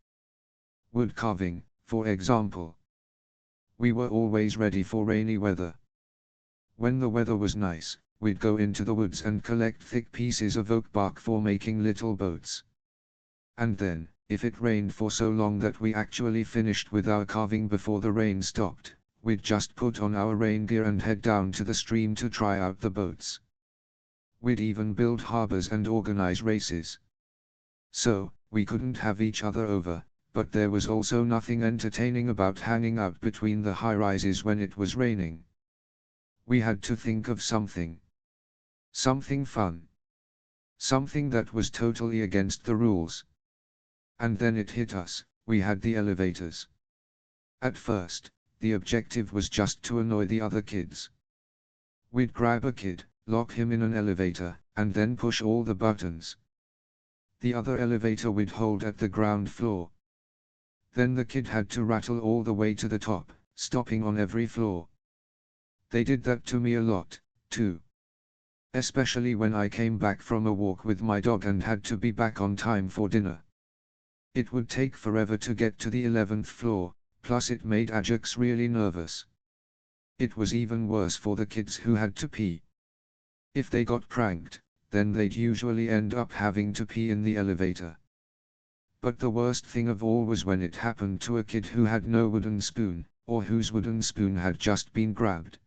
Wood carving, for example. We were always ready for rainy weather. When the weather was nice, we'd go into the woods and collect thick pieces of oak bark for making little boats. And then, if it rained for so long that we actually finished with our carving before the rain stopped, we'd just put on our rain gear and head down to the stream to try out the boats. We'd even build harbors and organize races. So, we couldn't have each other over, but there was also nothing entertaining about hanging out between the high-rises when it was raining. We had to think of something. Something fun. Something that was totally against the rules. And then it hit us, we had the elevators. At first, the objective was just to annoy the other kids. We'd grab a kid, lock him in an elevator, and then push all the buttons. The other elevator we'd hold at the ground floor. Then the kid had to rattle all the way to the top, stopping on every floor. They did that to me a lot, too. Especially when I came back from a walk with my dog and had to be back on time for dinner. It would take forever to get to the 11th floor, plus it made Ajax really nervous. It was even worse for the kids who had to pee. If they got pranked, then they'd usually end up having to pee in the elevator. But the worst thing of all was when it happened to a kid who had no wooden spoon, or whose wooden spoon had just been grabbed.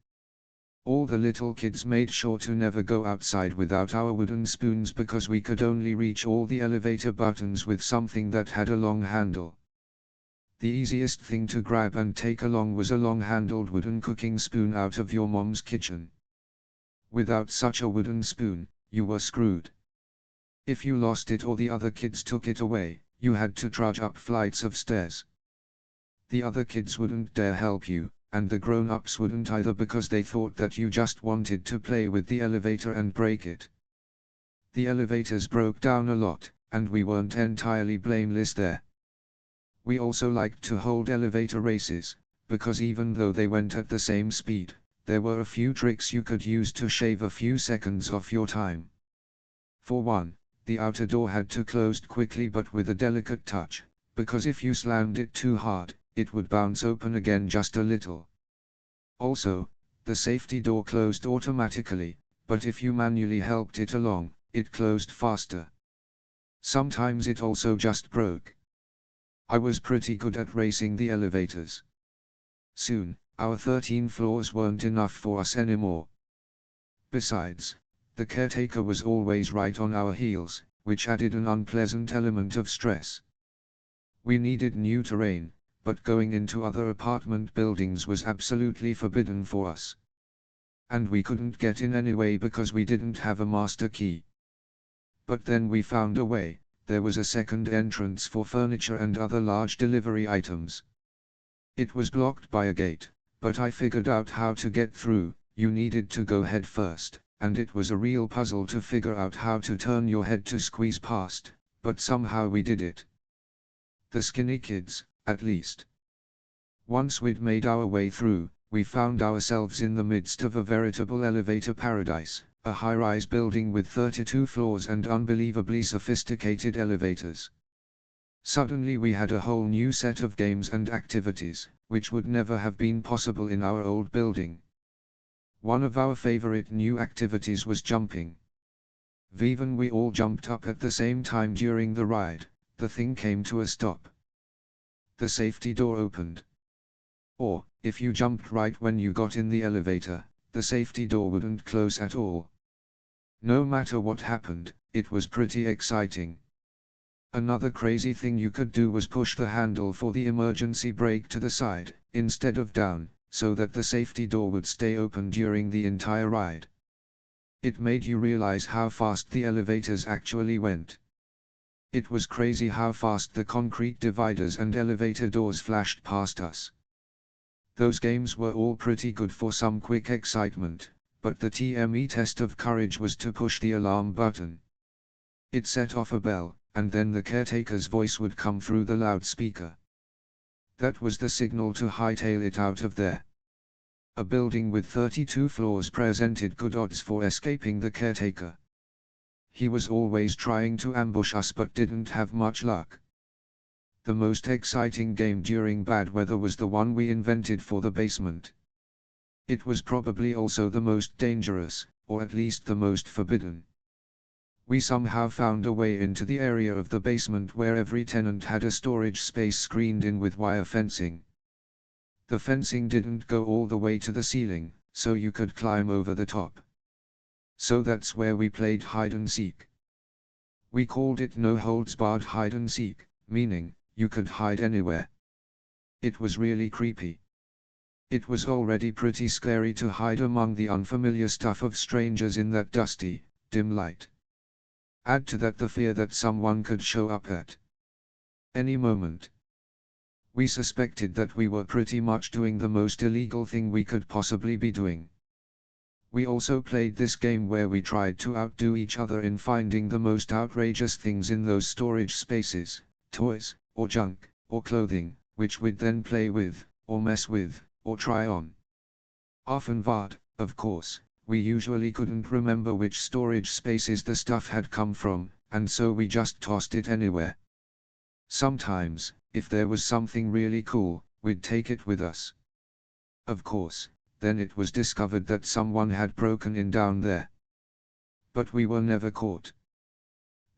All the little kids made sure to never go outside without our wooden spoons because we could only reach all the elevator buttons with something that had a long handle. The easiest thing to grab and take along was a long-handled wooden cooking spoon out of your mom's kitchen. Without such a wooden spoon, you were screwed. If you lost it or the other kids took it away, you had to trudge up flights of stairs. The other kids wouldn't dare help you, and the grown-ups wouldn't either because they thought that you just wanted to play with the elevator and break it. The elevators broke down a lot, and we weren't entirely blameless there. We also liked to hold elevator races, because even though they went at the same speed, there were a few tricks you could use to shave a few seconds off your time. For one, the outer door had to close quickly but with a delicate touch, because if you slammed it too hard, it would bounce open again just a little. Also, the safety door closed automatically, but if you manually helped it along, it closed faster. Sometimes it also just broke. I was pretty good at racing the elevators. Soon, our 13 floors weren't enough for us anymore. Besides, the caretaker was always right on our heels, which added an unpleasant element of stress. We needed new terrain, but going into other apartment buildings was absolutely forbidden for us. And we couldn't get in anyway because we didn't have a master key. But then we found a way. There was a second entrance for furniture and other large delivery items. It was blocked by a gate, but I figured out how to get through. You needed to go head first, and it was a real puzzle to figure out how to turn your head to squeeze past, but somehow we did it. The skinny kids, at least. Once we'd made our way through, we found ourselves in the midst of a veritable elevator paradise, a high-rise building with 32 floors and unbelievably sophisticated elevators. Suddenly we had a whole new set of games and activities, which would never have been possible in our old building. One of our favorite new activities was jumping. Even we all jumped up at the same time during the ride. The thing came to a stop. The safety door opened. Or, if you jumped right when you got in the elevator, the safety door wouldn't close at all. No matter what happened, it was pretty exciting. Another crazy thing you could do was push the handle for the emergency brake to the side, instead of down, so that the safety door would stay open during the entire ride. It made you realize how fast the elevators actually went. It was crazy how fast the concrete dividers and elevator doors flashed past us. Those games were all pretty good for some quick excitement, but the TME test of courage was to push the alarm button. It set off a bell, and then the caretaker's voice would come through the loudspeaker. That was the signal to hightail it out of there. A building with 32 floors presented good odds for escaping the caretaker. He was always trying to ambush us but didn't have much luck. The most exciting game during bad weather was the one we invented for the basement. It was probably also the most dangerous, or at least the most forbidden. We somehow found a way into the area of the basement where every tenant had a storage space screened in with wire fencing. The fencing didn't go all the way to the ceiling, so you could climb over the top. So that's where we played hide and seek. We called it no holds barred hide and seek, meaning, you could hide anywhere. It was really creepy. It was already pretty scary to hide among the unfamiliar stuff of strangers in that dusty, dim light. Add to that the fear that someone could show up at any moment. We suspected that we were pretty much doing the most illegal thing we could possibly be doing. We also played this game where we tried to outdo each other in finding the most outrageous things in those storage spaces, toys, or junk, or clothing, which we'd then play with, or mess with, or try on. Offenbart, of course, we usually couldn't remember which storage spaces the stuff had come from, and so we just tossed it anywhere. Sometimes, if there was something really cool, we'd take it with us. Of course, then it was discovered that someone had broken in down there. But we were never caught.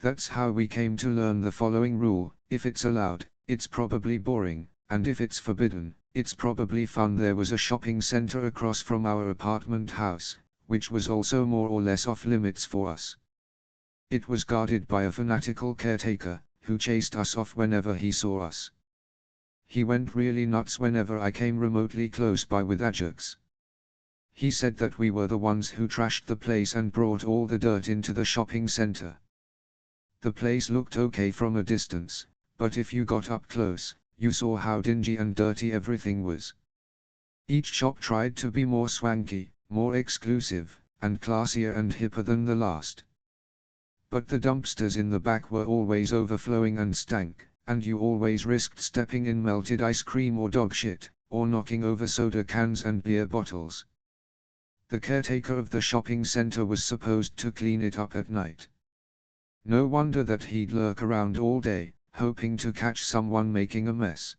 That's how we came to learn the following rule: if it's allowed, it's probably boring, and if it's forbidden, it's probably fun. There was a shopping center across from our apartment house, which was also more or less off limits for us. It was guarded by a fanatical caretaker, who chased us off whenever he saw us. He went really nuts whenever I came remotely close by with adjects. He said that we were the ones who trashed the place and brought all the dirt into the shopping center. The place looked okay from a distance, but if you got up close, you saw how dingy and dirty everything was. Each shop tried to be more swanky, more exclusive, and classier and hipper than the last. But the dumpsters in the back were always overflowing and stank, and you always risked stepping in melted ice cream or dog shit, or knocking over soda cans and beer bottles. The caretaker of the shopping center was supposed to clean it up at night. No wonder that he'd lurk around all day, hoping to catch someone making a mess.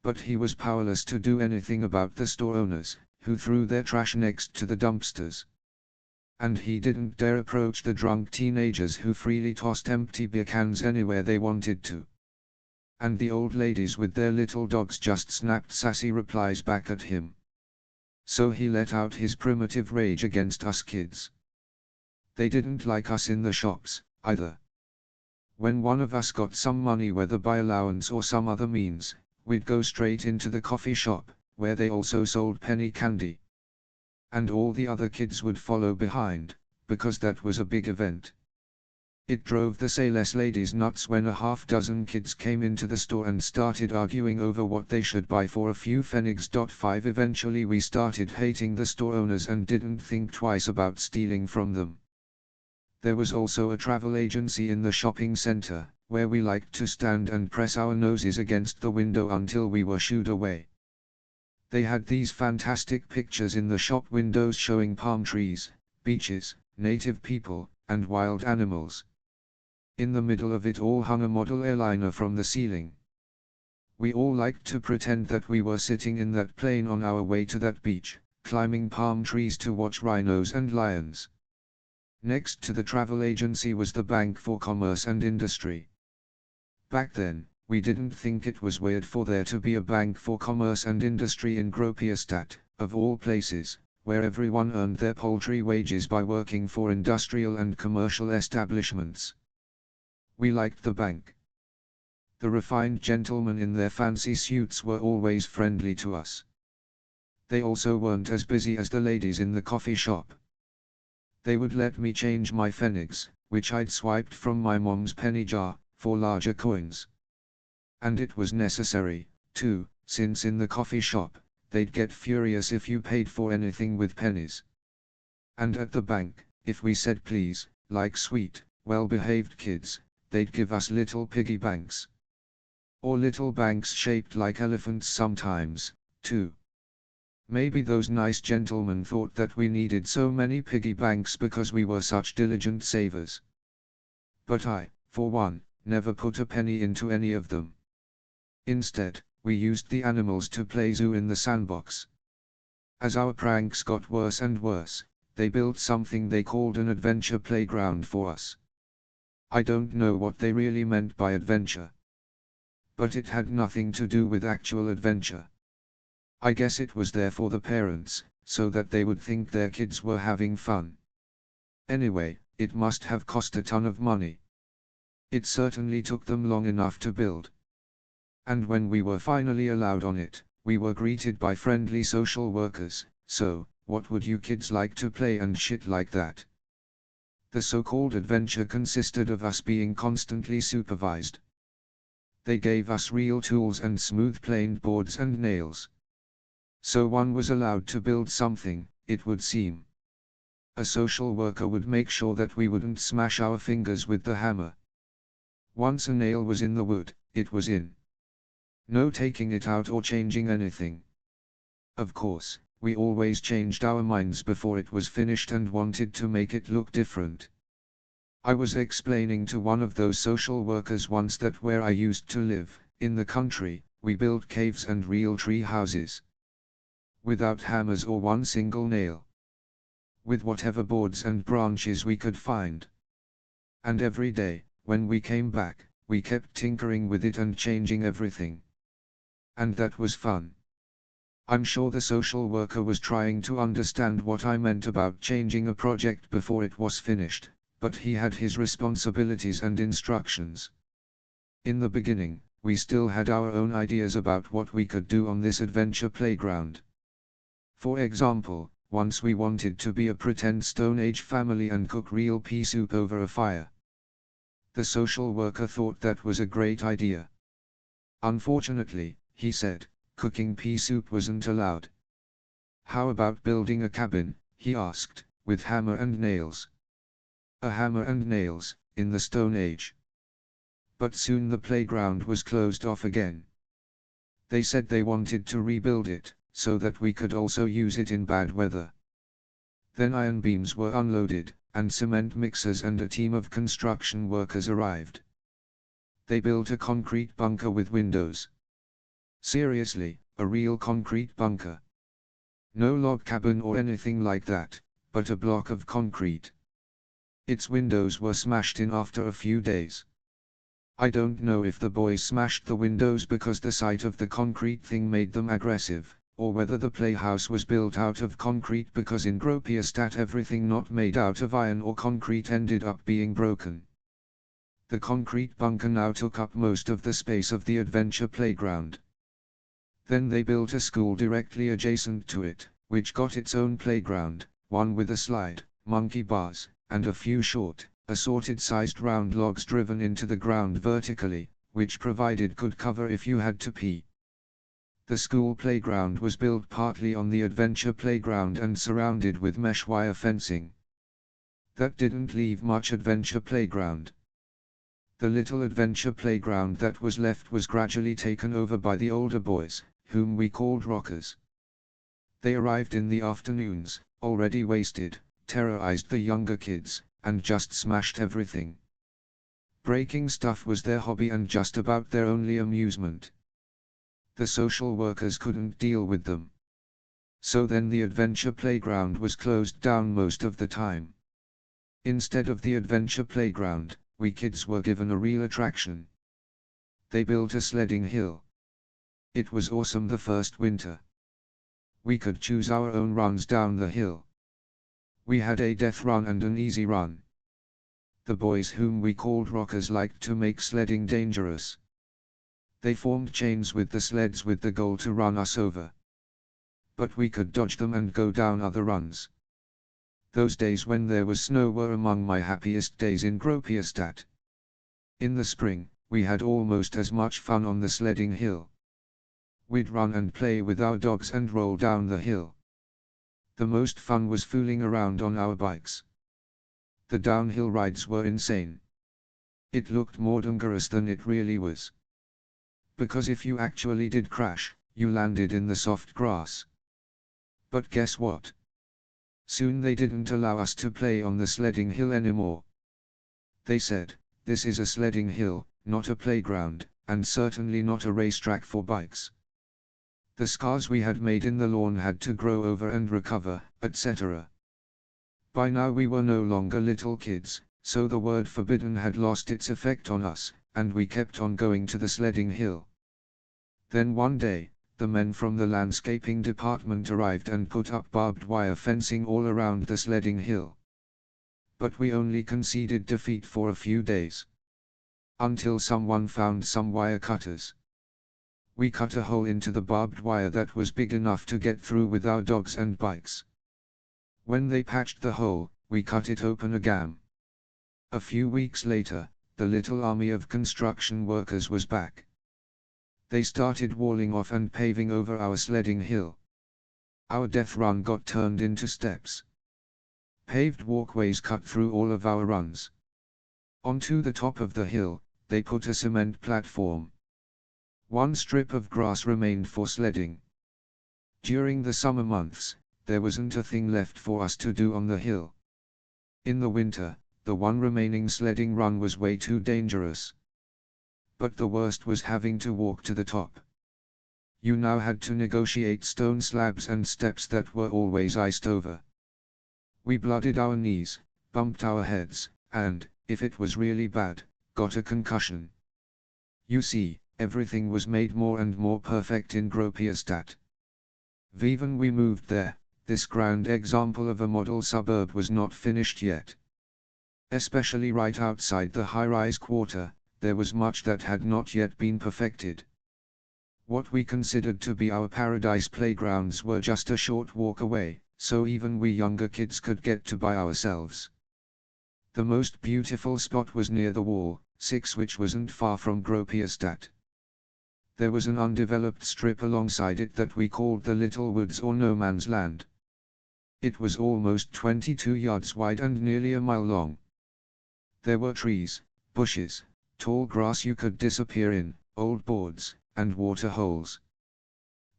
But he was powerless to do anything about the store owners, who threw their trash next to the dumpsters. And he didn't dare approach the drunk teenagers who freely tossed empty beer cans anywhere they wanted to. And the old ladies with their little dogs just snapped sassy replies back at him. So he let out his primitive rage against us kids. They didn't like us in the shops, either. When one of us got some money, whether by allowance or some other means, we'd go straight into the coffee shop, where they also sold penny candy. And all the other kids would follow behind, because that was a big event. It drove the say less ladies nuts when a half-dozen kids came into the store and started arguing over what they should buy for a few pfennigs. 5 Eventually we started hating the store owners and didn't think twice about stealing from them. There was also a travel agency in the shopping center, where we liked to stand and press our noses against the window until we were shooed away. They had these fantastic pictures in the shop windows showing palm trees, beaches, native people, and wild animals. In the middle of it all hung a model airliner from the ceiling. We all liked to pretend that we were sitting in that plane on our way to that beach, climbing palm trees to watch rhinos and lions. Next to the travel agency was the Bank for Commerce and Industry. Back then, we didn't think it was weird for there to be a Bank for Commerce and Industry in Gropiusstadt, of all places, where everyone earned their paltry wages by working for industrial and commercial establishments. We liked the bank. The refined gentlemen in their fancy suits were always friendly to us. They also weren't as busy as the ladies in the coffee shop. They would let me change my pfennigs, which I'd swiped from my mom's penny jar, for larger coins. And it was necessary, too, since in the coffee shop, they'd get furious if you paid for anything with pennies. And at the bank, if we said please, like sweet, well-behaved kids, they'd give us little piggy banks. Or little banks shaped like elephants sometimes, too. Maybe those nice gentlemen thought that we needed so many piggy banks because we were such diligent savers. But I, for one, never put a penny into any of them. Instead, we used the animals to play zoo in the sandbox. As our pranks got worse and worse, they built something they called an adventure playground for us. I don't know what they really meant by adventure. But it had nothing to do with actual adventure. I guess it was there for the parents, so that they would think their kids were having fun. Anyway, it must have cost a ton of money. It certainly took them long enough to build. And when we were finally allowed on it, we were greeted by friendly social workers. So, what would you kids like to play and shit like that? The so-called adventure consisted of us being constantly supervised. They gave us real tools and smooth planed boards and nails. So one was allowed to build something, it would seem. A social worker would make sure that we wouldn't smash our fingers with the hammer. Once a nail was in the wood, it was in. No taking it out or changing anything. Of course, we always changed our minds before it was finished and wanted to make it look different. I was explaining to one of those social workers once that where I used to live, in the country, we built caves and real tree houses. Without hammers or one single nail. With whatever boards and branches we could find. And every day, when we came back, we kept tinkering with it and changing everything. And that was fun. I'm sure the social worker was trying to understand what I meant about changing a project before it was finished, but he had his responsibilities and instructions. In the beginning, we still had our own ideas about what we could do on this adventure playground. For example, once we wanted to be a pretend Stone Age family and cook real pea soup over a fire. The social worker thought that was a great idea. Unfortunately, he said, cooking pea soup wasn't allowed. How about building a cabin, he asked, with hammer and nails. A hammer and nails, in the Stone Age. But soon the playground was closed off again. They said they wanted to rebuild it, so that we could also use it in bad weather. Then iron beams were unloaded, and cement mixers and a team of construction workers arrived. They built a concrete bunker with windows. Seriously, a real concrete bunker. No log cabin or anything like that, but a block of concrete. Its windows were smashed in after a few days. I don't know if the boys smashed the windows because the sight of the concrete thing made them aggressive, or whether the playhouse was built out of concrete because in Gropiusstadt everything not made out of iron or concrete ended up being broken. The concrete bunker now took up most of the space of the adventure playground. Then they built a school directly adjacent to it, which got its own playground, one with a slide, monkey bars, and a few short, assorted-sized round logs driven into the ground vertically, which provided good cover if you had to pee. The school playground was built partly on the adventure playground and surrounded with mesh wire fencing. That didn't leave much adventure playground. The little adventure playground that was left was gradually taken over by the older boys, whom we called rockers. They arrived in the afternoons, already wasted, terrorized the younger kids, and just smashed everything. Breaking stuff was their hobby and just about their only amusement. The social workers couldn't deal with them. So then the adventure playground was closed down most of the time. Instead of the adventure playground, we kids were given a real attraction. They built a sledding hill. It was awesome the first winter. We could choose our own runs down the hill. We had a death run and an easy run. The boys whom we called rockers liked to make sledding dangerous. They formed chains with the sleds with the goal to run us over. But we could dodge them and go down other runs. Those days when there was snow were among my happiest days in Gropiusstadt. In the spring, we had almost as much fun on the sledding hill. We'd run and play with our dogs and roll down the hill. The most fun was fooling around on our bikes. The downhill rides were insane. It looked more dangerous than it really was. Because if you actually did crash, you landed in the soft grass. But guess what? Soon they didn't allow us to play on the sledding hill anymore. They said, "This is a sledding hill, not a playground, and certainly not a racetrack for bikes." The scars we had made in the lawn had to grow over and recover, etc. By now we were no longer little kids, so the word forbidden had lost its effect on us, and we kept on going to the sledding hill. Then one day, the men from the landscaping department arrived and put up barbed wire fencing all around the sledding hill. But we only conceded defeat for a few days. Until someone found some wire cutters. We cut a hole into the barbed wire that was big enough to get through with our dogs and bikes. When they patched the hole, we cut it open again. A few weeks later, the little army of construction workers was back. They started walling off and paving over our sledding hill. Our death run got turned into steps. Paved walkways cut through all of our runs. Onto the top of the hill, they put a cement platform. One strip of grass remained for sledding. During the summer months, there wasn't a thing left for us to do on the hill. In the winter, the one remaining sledding run was way too dangerous. But the worst was having to walk to the top. You now had to negotiate stone slabs and steps that were always iced over. We blooded our knees, bumped our heads, and, if it was really bad, got a concussion. You see, everything was made more and more perfect in Gropiusstadt. Even we moved there, this grand example of a model suburb was not finished yet. Especially right outside the high-rise quarter, there was much that had not yet been perfected. What we considered to be our paradise playgrounds were just a short walk away, so even we younger kids could get to by ourselves. The most beautiful spot was near the wall, 6 which wasn't far from Gropiusstadt. There was an undeveloped strip alongside it that we called the Little Woods or No Man's Land. It was almost 22 yards wide and nearly a mile long. There were trees, bushes, tall grass you could disappear in, old boards, and water holes.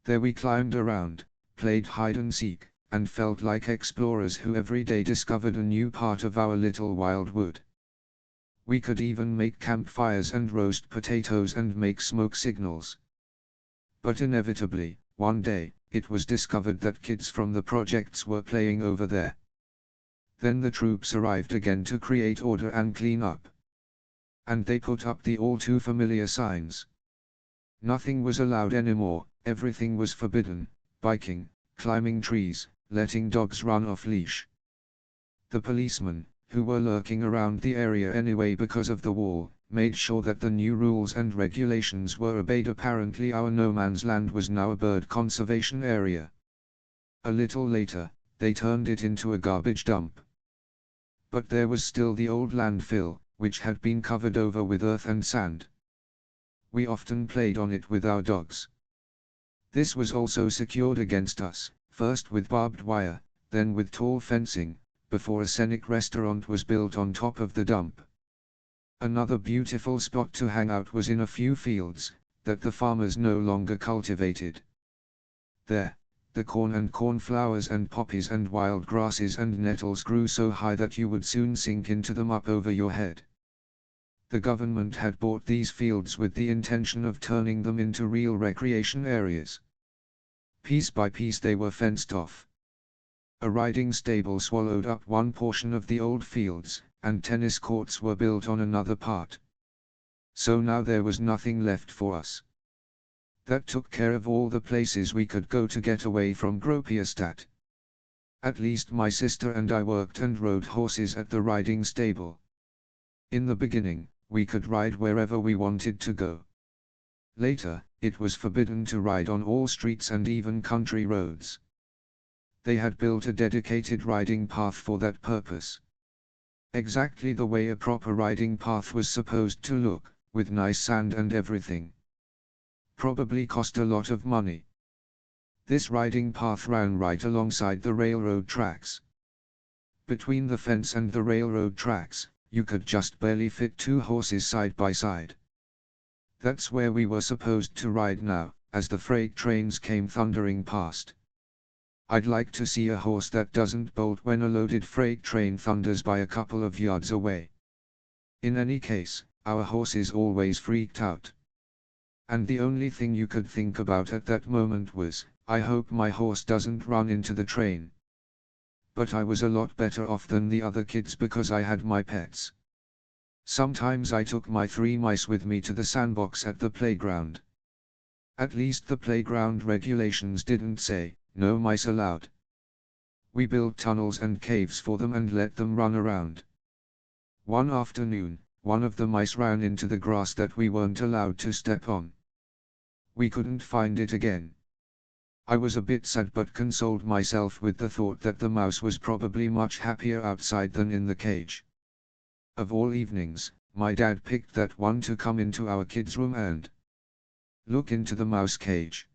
There we climbed around, played hide and seek, and felt like explorers who every day discovered a new part of our little wild wood. We could even make campfires and roast potatoes and make smoke signals. But inevitably, one day, it was discovered that kids from the projects were playing over there. Then the troops arrived again to create order and clean up. And they put up the all too familiar signs. Nothing was allowed anymore, everything was forbidden: biking, climbing trees, letting dogs run off leash. The policemen, who were lurking around the area anyway because of the wall, made sure that the new rules and regulations were obeyed. Apparently our no man's land was now a bird conservation area. A little later, they turned it into a garbage dump. But there was still the old landfill, which had been covered over with earth and sand. We often played on it with our dogs. This was also secured against us, first with barbed wire, then with tall fencing, before a scenic restaurant was built on top of the dump. Another beautiful spot to hang out was in a few fields that the farmers no longer cultivated. There, the corn and cornflowers and poppies and wild grasses and nettles grew so high that you would soon sink into them up over your head. The government had bought these fields with the intention of turning them into real recreation areas. Piece by piece they were fenced off. A riding stable swallowed up one portion of the old fields, and tennis courts were built on another part. So now there was nothing left for us. That took care of all the places we could go to get away from Gropiusstadt. At least my sister and I worked and rode horses at the riding stable. In the beginning, we could ride wherever we wanted to go. Later, it was forbidden to ride on all streets and even country roads. They had built a dedicated riding path for that purpose. Exactly the way a proper riding path was supposed to look, with nice sand and everything. Probably cost a lot of money. This riding path ran right alongside the railroad tracks. Between the fence and the railroad tracks, you could just barely fit 2 horses side by side. That's where we were supposed to ride now, as the freight trains came thundering past. I'd like to see a horse that doesn't bolt when a loaded freight train thunders by a couple of yards away. In any case, our horses always freaked out. And the only thing you could think about at that moment was, I hope my horse doesn't run into the train. But I was a lot better off than the other kids because I had my pets. Sometimes I took my 3 mice with me to the sandbox at the playground. At least the playground regulations didn't say, no mice allowed. We built tunnels and caves for them and let them run around. One afternoon, one of the mice ran into the grass that we weren't allowed to step on. We couldn't find it again. I was a bit sad but consoled myself with the thought that the mouse was probably much happier outside than in the cage. Of all evenings, my dad picked that one to come into our kids' room and look into the mouse cage.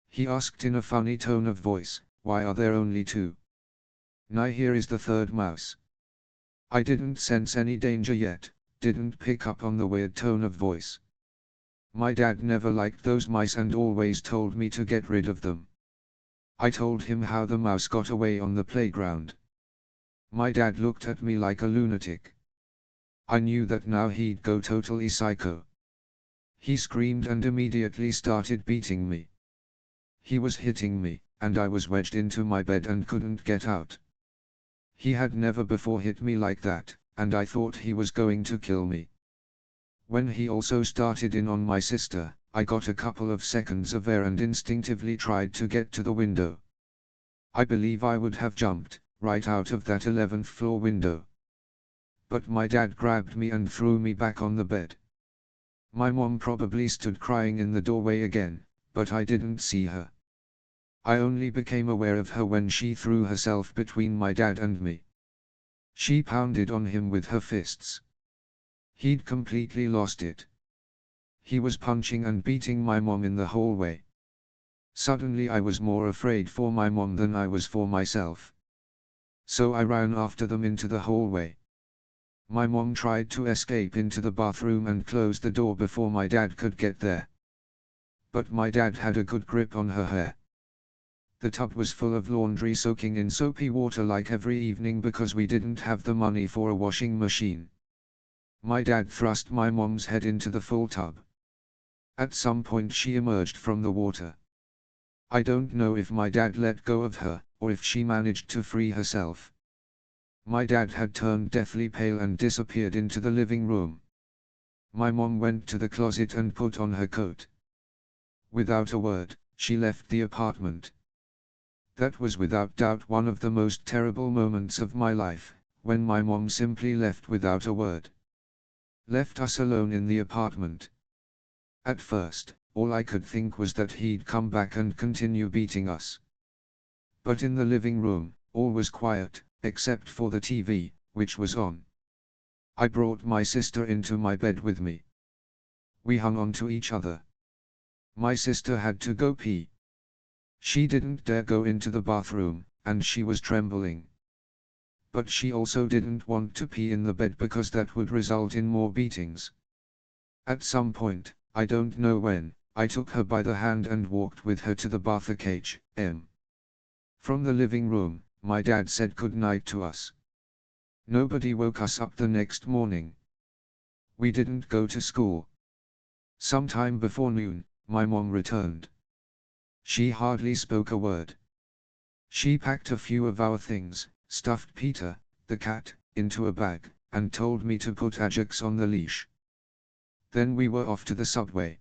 He asked in a funny tone of voice, "Why are there only 2? Now here is the 3rd mouse." I didn't sense any danger yet, didn't pick up on the weird tone of voice. My dad never liked those mice and always told me to get rid of them. I told him how the mouse got away on the playground. My dad looked at me like a lunatic. I knew that now he'd go totally psycho. He screamed and immediately started beating me. He was hitting me, and I was wedged into my bed and couldn't get out. He had never before hit me like that, and I thought he was going to kill me. When he also started in on my sister, I got a couple of seconds of air and instinctively tried to get to the window. I believe I would have jumped right out of that 11th floor window. But my dad grabbed me and threw me back on the bed. My mom probably stood crying in the doorway again, but I didn't see her. I only became aware of her when she threw herself between my dad and me. She pounded on him with her fists. He'd completely lost it. He was punching and beating my mom in the hallway. Suddenly I was more afraid for my mom than I was for myself. So I ran after them into the hallway. My mom tried to escape into the bathroom and close the door before my dad could get there. But my dad had a good grip on her hair. The tub was full of laundry soaking in soapy water like every evening because we didn't have the money for a washing machine. My dad thrust my mom's head into the full tub. At some point she emerged from the water. I don't know if my dad let go of her, or if she managed to free herself. My dad had turned deathly pale and disappeared into the living room. My mom went to the closet and put on her coat. Without a word, she left the apartment. That was without doubt one of the most terrible moments of my life, when my mom simply left without a word. Left us alone in the apartment. At first, all I could think was that he'd come back and continue beating us. But in the living room, all was quiet, except for the TV, which was on. I brought my sister into my bed with me. We hung on to each other. My sister had to go pee. She didn't dare go into the bathroom, and she was trembling. But she also didn't want to pee in the bed because that would result in more beatings. At some point, I don't know when, I took her by the hand and walked with her to the bath cage. From the living room, my dad said good night to us. Nobody woke us up the next morning. We didn't go to school. Sometime before noon, my mom returned. She hardly spoke a word. She packed a few of our things, stuffed Peter, the cat, into a bag, and told me to put Ajax on the leash. Then we were off to the subway.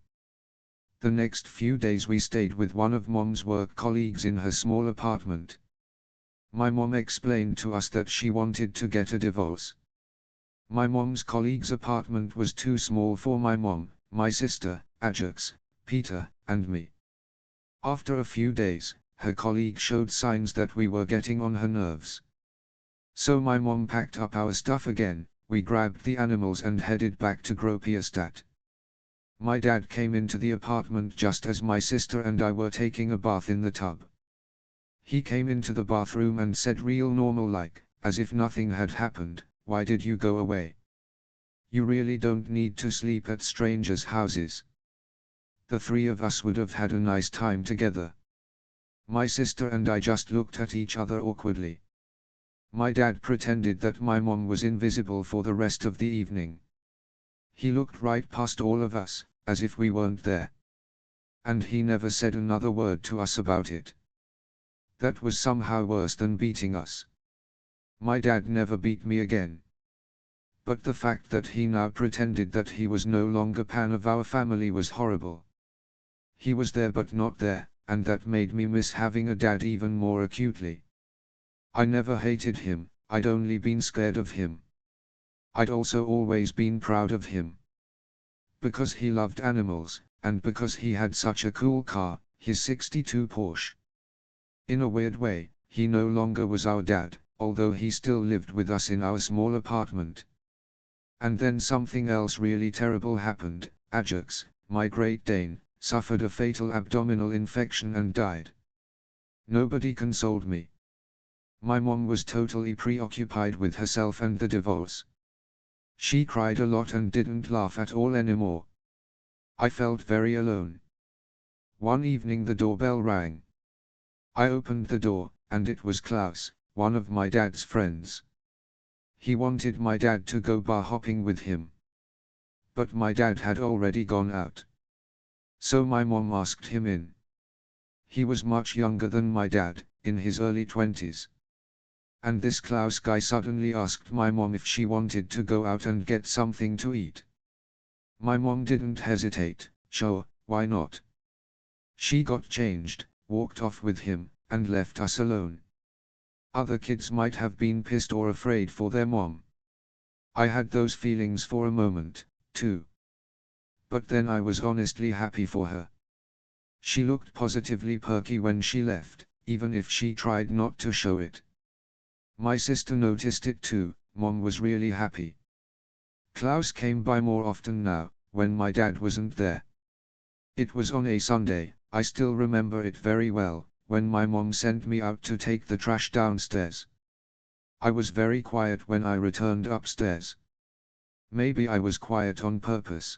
The next few days we stayed with one of Mom's work colleagues in her small apartment. My mom explained to us that she wanted to get a divorce. My mom's colleague's apartment was too small for my mom, my sister, Ajax, Peter, and me. After a few days, her colleague showed signs that we were getting on her nerves. So my mom packed up our stuff again, we grabbed the animals and headed back to Gropiusstadt. My dad came into the apartment just as my sister and I were taking a bath in the tub. He came into the bathroom and said real normal like, as if nothing had happened, "Why did you go away? You really don't need to sleep at strangers' houses. The three of us would have had a nice time together." My sister and I just looked at each other awkwardly. My dad pretended that my mom was invisible for the rest of the evening. He looked right past all of us, as if we weren't there. And he never said another word to us about it. That was somehow worse than beating us. My dad never beat me again. But the fact that he now pretended that he was no longer part of our family was horrible. He was there but not there, and that made me miss having a dad even more acutely. I never hated him, I'd only been scared of him. I'd also always been proud of him. Because he loved animals, and because he had such a cool car, his '62 Porsche. In a weird way, he no longer was our dad, although he still lived with us in our small apartment. And then something else really terrible happened. Ajax, my Great Dane, suffered a fatal abdominal infection and died. Nobody consoled me. My mom was totally preoccupied with herself and the divorce. She cried a lot and didn't laugh at all anymore. I felt very alone. One evening the doorbell rang. I opened the door, and it was Klaus, one of my dad's friends. He wanted my dad to go bar hopping with him. But my dad had already gone out. So my mom asked him in. He was much younger than my dad, in his early 20s. And this Klaus guy suddenly asked my mom if she wanted to go out and get something to eat. My mom didn't hesitate. Sure, why not? She got changed, walked off with him, and left us alone. Other kids might have been pissed or afraid for their mom. I had those feelings for a moment, too. But then I was honestly happy for her. She looked positively perky when she left, even if she tried not to show it. My sister noticed it too. Mom was really happy. Klaus came by more often now, when my dad wasn't there. It was on a Sunday, I still remember it very well, when my mom sent me out to take the trash downstairs. I was very quiet when I returned upstairs. Maybe I was quiet on purpose.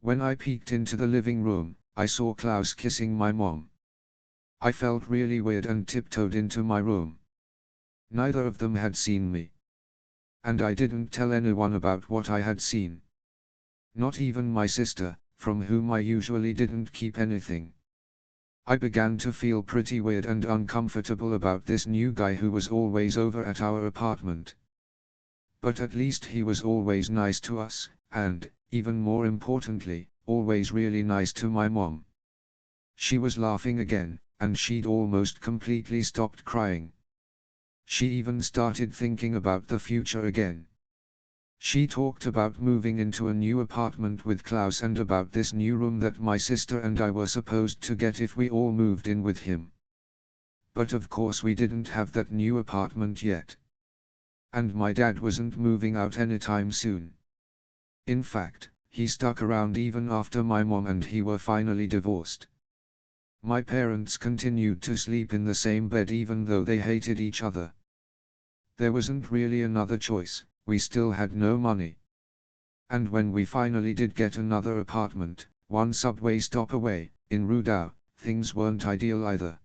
When I peeked into the living room, I saw Klaus kissing my mom. I felt really weird and tiptoed into my room. Neither of them had seen me. And I didn't tell anyone about what I had seen. Not even my sister, from whom I usually didn't keep anything. I began to feel pretty weird and uncomfortable about this new guy who was always over at our apartment. But at least he was always nice to us, and, even more importantly, always really nice to my mom. She was laughing again, and she'd almost completely stopped crying. She even started thinking about the future again. She talked about moving into a new apartment with Klaus and about this new room that my sister and I were supposed to get if we all moved in with him. But of course we didn't have that new apartment yet. And my dad wasn't moving out anytime soon. In fact, he stuck around even after my mom and he were finally divorced. My parents continued to sleep in the same bed even though they hated each other. There wasn't really another choice, we still had no money. And when we finally did get another apartment, one subway stop away, in Rudau, things weren't ideal either.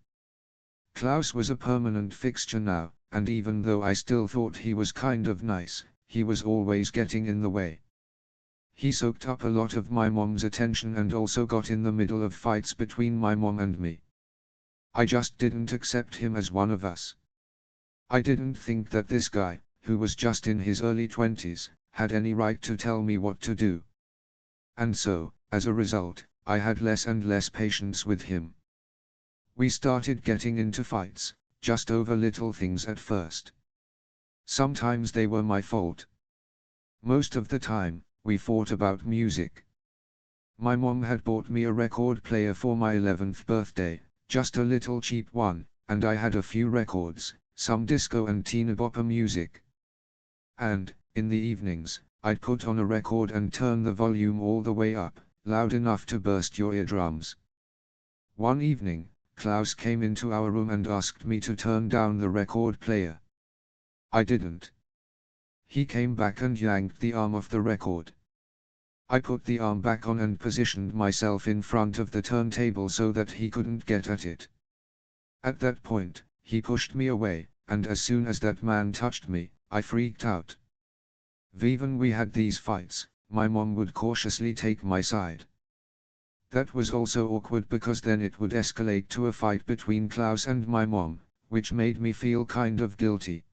Klaus was a permanent fixture now, and even though I still thought he was kind of nice, he was always getting in the way. He soaked up a lot of my mom's attention and also got in the middle of fights between my mom and me. I just didn't accept him as one of us. I didn't think that this guy, who was just in his early 20s, had any right to tell me what to do. And so, as a result, I had less and less patience with him. We started getting into fights, just over little things at first. Sometimes they were my fault. Most of the time, we fought about music. My mom had bought me a record player for my 11th birthday, just a little cheap one, and I had a few records, some disco and teen bopper music. And, in the evenings, I'd put on a record and turn the volume all the way up, loud enough to burst your eardrums. One evening, Klaus came into our room and asked me to turn down the record player. I didn't. He came back and yanked the arm off the record. I put the arm back on and positioned myself in front of the turntable so that he couldn't get at it. At that point, he pushed me away, and as soon as that man touched me, I freaked out. Even we had these fights, my mom would cautiously take my side. That was also awkward because then it would escalate to a fight between Klaus and my mom, which made me feel kind of guilty.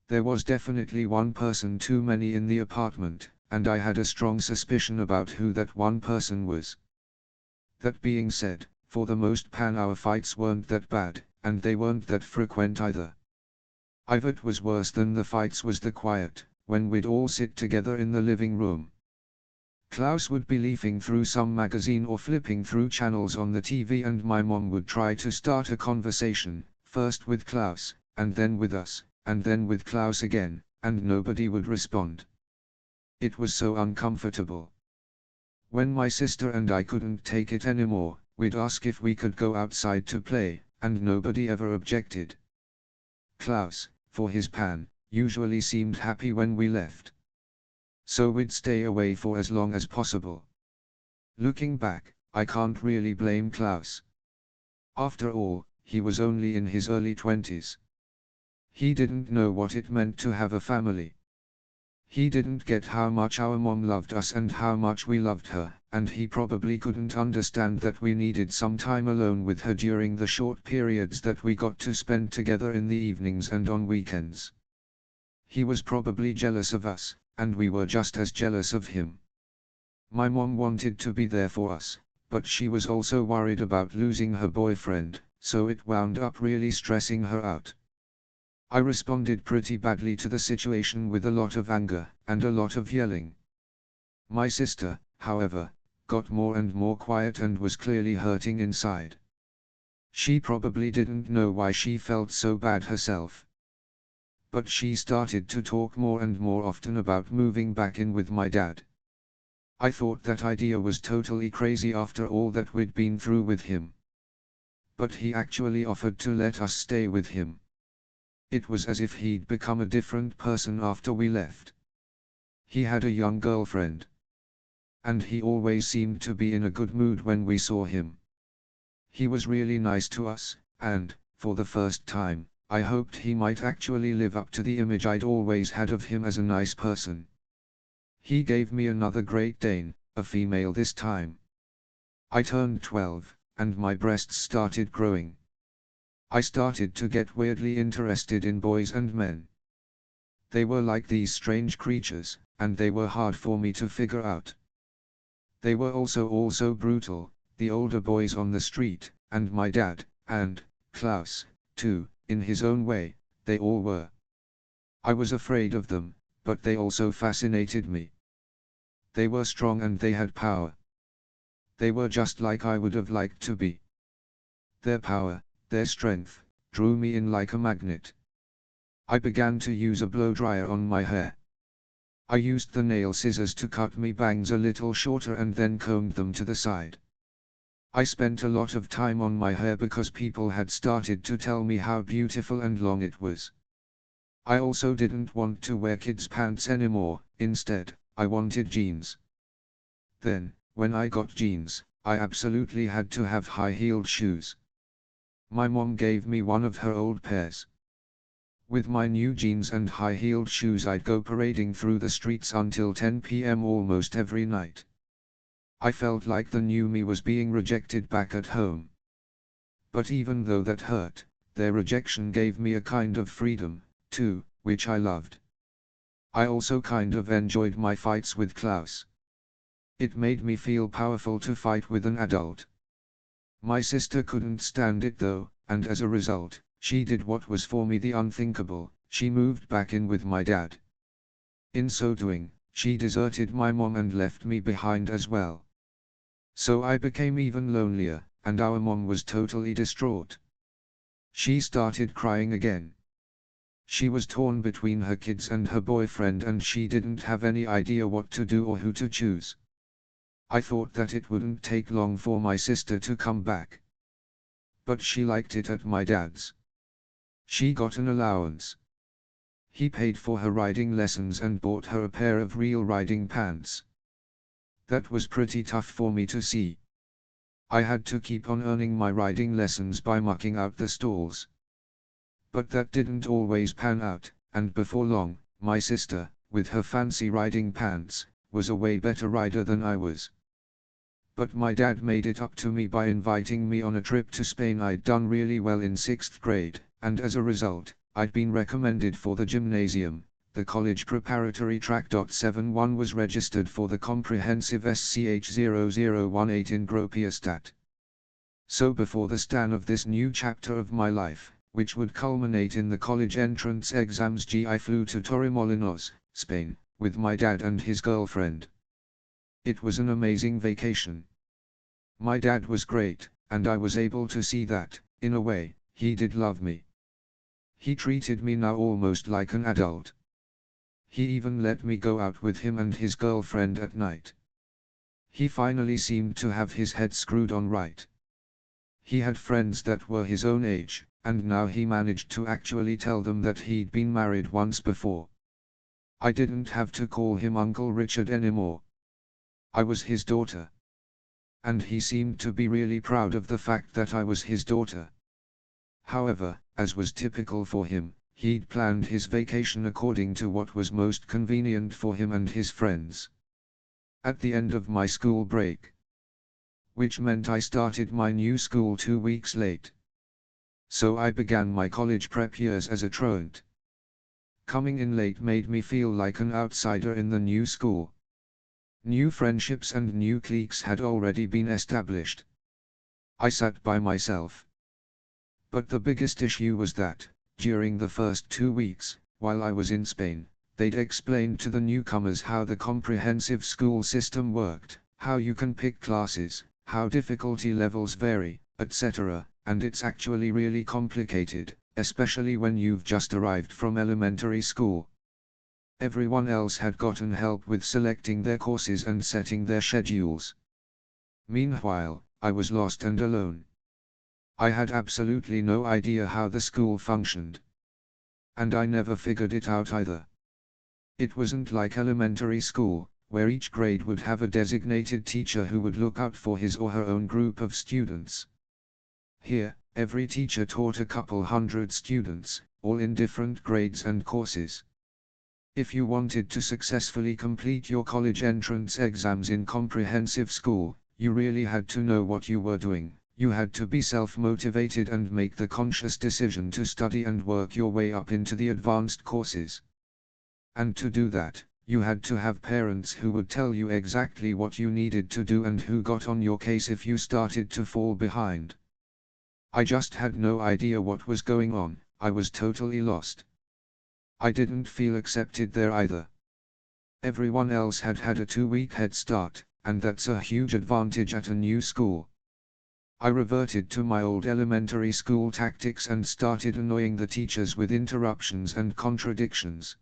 There was definitely one person too many in the apartment, and I had a strong suspicion about who that one person was. That being said, for the most part our fights weren't that bad, and they weren't that frequent either. What was worse than the fights was the quiet, when we'd all sit together in the living room. Klaus would be leafing through some magazine or flipping through channels on the TV and my mom would try to start a conversation, first with Klaus, and then with us, and then with Klaus again, and nobody would respond. It was so uncomfortable. When my sister and I couldn't take it anymore, we'd ask if we could go outside to play, and nobody ever objected. Klaus, for his part, usually seemed happy when we left. So we'd stay away for as long as possible. Looking back, I can't really blame Klaus. After all, he was only in his early 20s. He didn't know what it meant to have a family. He didn't get how much our mom loved us and how much we loved her, and he probably couldn't understand that we needed some time alone with her during the short periods that we got to spend together in the evenings and on weekends. He was probably jealous of us, and we were just as jealous of him. My mom wanted to be there for us, but she was also worried about losing her boyfriend, so it wound up really stressing her out. I responded pretty badly to the situation with a lot of anger, and a lot of yelling. My sister, however, got more and more quiet and was clearly hurting inside. She probably didn't know why she felt so bad herself. But she started to talk more and more often about moving back in with my dad. I thought that idea was totally crazy after all that we'd been through with him. But he actually offered to let us stay with him. It was as if he'd become a different person after we left. He had a young girlfriend. And he always seemed to be in a good mood when we saw him. He was really nice to us, and, for the first time, I hoped he might actually live up to the image I'd always had of him as a nice person. He gave me another Great Dane, a female this time. I turned 12, and my breasts started growing. I started to get weirdly interested in boys and men. They were like these strange creatures, and they were hard for me to figure out. They were also brutal, the older boys on the street, and my dad, and Klaus, too, in his own way, they all were. I was afraid of them, but they also fascinated me. They were strong and they had power. They were just like I would have liked to be. Their power, their strength, drew me in like a magnet. I began to use a blow dryer on my hair. I used the nail scissors to cut me bangs a little shorter and then combed them to the side. I spent a lot of time on my hair because people had started to tell me how beautiful and long it was. I also didn't want to wear kids' pants anymore, instead, I wanted jeans. Then, when I got jeans, I absolutely had to have high-heeled shoes. My mom gave me one of her old pairs. With my new jeans and high-heeled shoes I'd go parading through the streets until 10 p.m. almost every night. I felt like the new me was being rejected back at home. But even though that hurt, their rejection gave me a kind of freedom, too, which I loved. I also kind of enjoyed my fights with Klaus. It made me feel powerful to fight with an adult. My sister couldn't stand it though, and as a result, she did what was for me the unthinkable, she moved back in with my dad. In so doing, she deserted my mom and left me behind as well. So I became even lonelier, and our mom was totally distraught. She started crying again. She was torn between her kids and her boyfriend and she didn't have any idea what to do or who to choose. I thought that it wouldn't take long for my sister to come back. But she liked it at my dad's. She got an allowance. He paid for her riding lessons and bought her a pair of real riding pants. That was pretty tough for me to see. I had to keep on earning my riding lessons by mucking out the stalls. But that didn't always pan out, and before long, my sister, with her fancy riding pants, was a way better rider than I was. But my dad made it up to me by inviting me on a trip to Spain. I'd done really well in 6th grade, and as a result, I'd been recommended for the gymnasium. The college preparatory track. 71 was registered for the comprehensive SCH0018 in Gropiusstadt. So before the start of this new chapter of my life, which would culminate in the college entrance exams, I flew to Torremolinos, Spain, with my dad and his girlfriend. It was an amazing vacation. My dad was great, and I was able to see that, in a way, he did love me. He treated me now almost like an adult. He even let me go out with him and his girlfriend at night. He finally seemed to have his head screwed on right. He had friends that were his own age, and now he managed to actually tell them that he'd been married once before. I didn't have to call him Uncle Richard anymore. I was his daughter. And he seemed to be really proud of the fact that I was his daughter. However, as was typical for him, he'd planned his vacation according to what was most convenient for him and his friends. At the end of my school break, which meant I started my new school 2 weeks late. So I began my college prep years as a truant. Coming in late made me feel like an outsider in the new school. New friendships and new cliques had already been established. I sat by myself. But the biggest issue was that, during the first 2 weeks, while I was in Spain, they'd explained to the newcomers how the comprehensive school system worked, how you can pick classes, how difficulty levels vary, etc., and it's actually really complicated, especially when you've just arrived from elementary school. Everyone else had gotten help with selecting their courses and setting their schedules. Meanwhile, I was lost and alone. I had absolutely no idea how the school functioned. And I never figured it out either. It wasn't like elementary school, where each grade would have a designated teacher who would look out for his or her own group of students. Here, every teacher taught a couple hundred students, all in different grades and courses. If you wanted to successfully complete your college entrance exams in comprehensive school, you really had to know what you were doing. You had to be self-motivated and make the conscious decision to study and work your way up into the advanced courses. And to do that, you had to have parents who would tell you exactly what you needed to do and who got on your case if you started to fall behind. I just had no idea what was going on. I was totally lost. I didn't feel accepted there either. Everyone else had had a 2-week head start, and that's a huge advantage at a new school. I reverted to my old elementary school tactics and started annoying the teachers with interruptions and contradictions.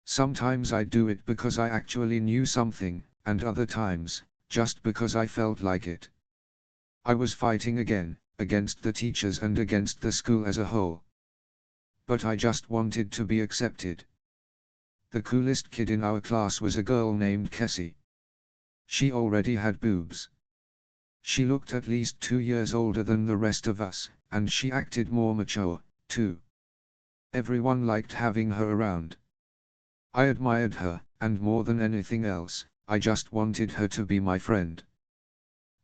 Sometimes I'd do it because I actually knew something, and other times, just because I felt like it. I was fighting again, against the teachers and against the school as a whole. But I just wanted to be accepted. The coolest kid in our class was a girl named Cassie. She already had boobs. She looked at least 2 years older than the rest of us, and she acted more mature, too. Everyone liked having her around. I admired her, and more than anything else, I just wanted her to be my friend.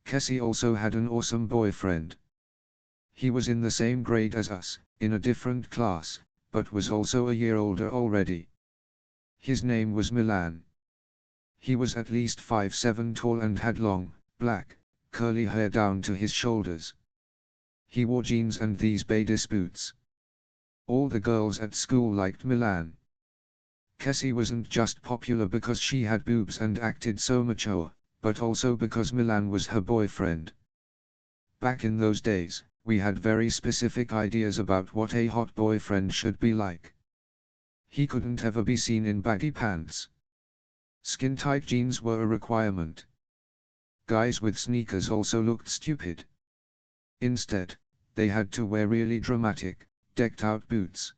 Cassie also had an awesome boyfriend. He was in the same grade as us, in a different class, but was also a year older already. His name was Milan. He was at least 5'7" tall and had long, black, curly hair down to his shoulders. He wore jeans and these Badis boots. All the girls at school liked Milan. Cassie wasn't just popular because she had boobs and acted so mature, but also because Milan was her boyfriend. Back in those days, we had very specific ideas about what a hot boyfriend should be like. He couldn't ever be seen in baggy pants. Skin-tight jeans were a requirement. Guys with sneakers also looked stupid. Instead, they had to wear really dramatic, decked-out boots.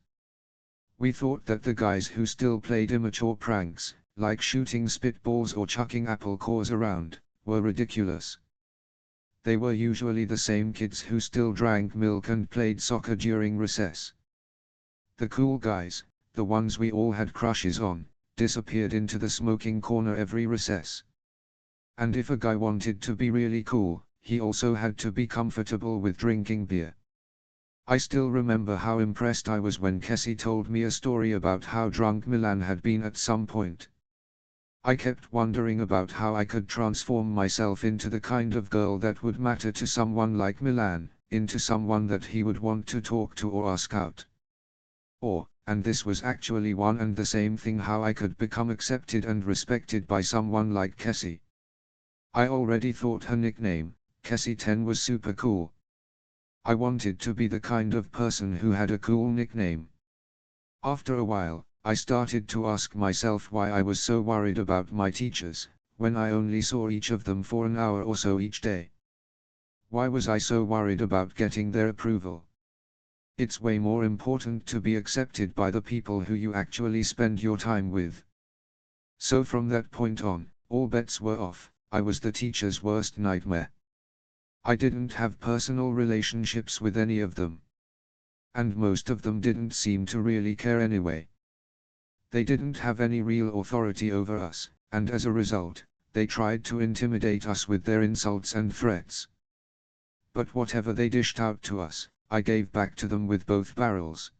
We thought that the guys who still played immature pranks, like shooting spitballs or chucking apple cores around, were ridiculous. They were usually the same kids who still drank milk and played soccer during recess. The cool guys, the ones we all had crushes on, disappeared into the smoking corner every recess. And if a guy wanted to be really cool, he also had to be comfortable with drinking beer. I still remember how impressed I was when Cassie told me a story about how drunk Milan had been at some point. I kept wondering about how I could transform myself into the kind of girl that would matter to someone like Milan, into someone that he would want to talk to or ask out. Or, and this was actually one and the same thing, how I could become accepted and respected by someone like Cassie. I already thought her nickname, Cassie 10, was super cool. I wanted to be the kind of person who had a cool nickname. After a while, I started to ask myself why I was so worried about my teachers, when I only saw each of them for an hour or so each day. Why was I so worried about getting their approval? It's way more important to be accepted by the people who you actually spend your time with. So from that point on, all bets were off. I was the teacher's worst nightmare. I didn't have personal relationships with any of them. And most of them didn't seem to really care anyway. They didn't have any real authority over us, and as a result, they tried to intimidate us with their insults and threats. But whatever they dished out to us, I gave back to them with both barrels.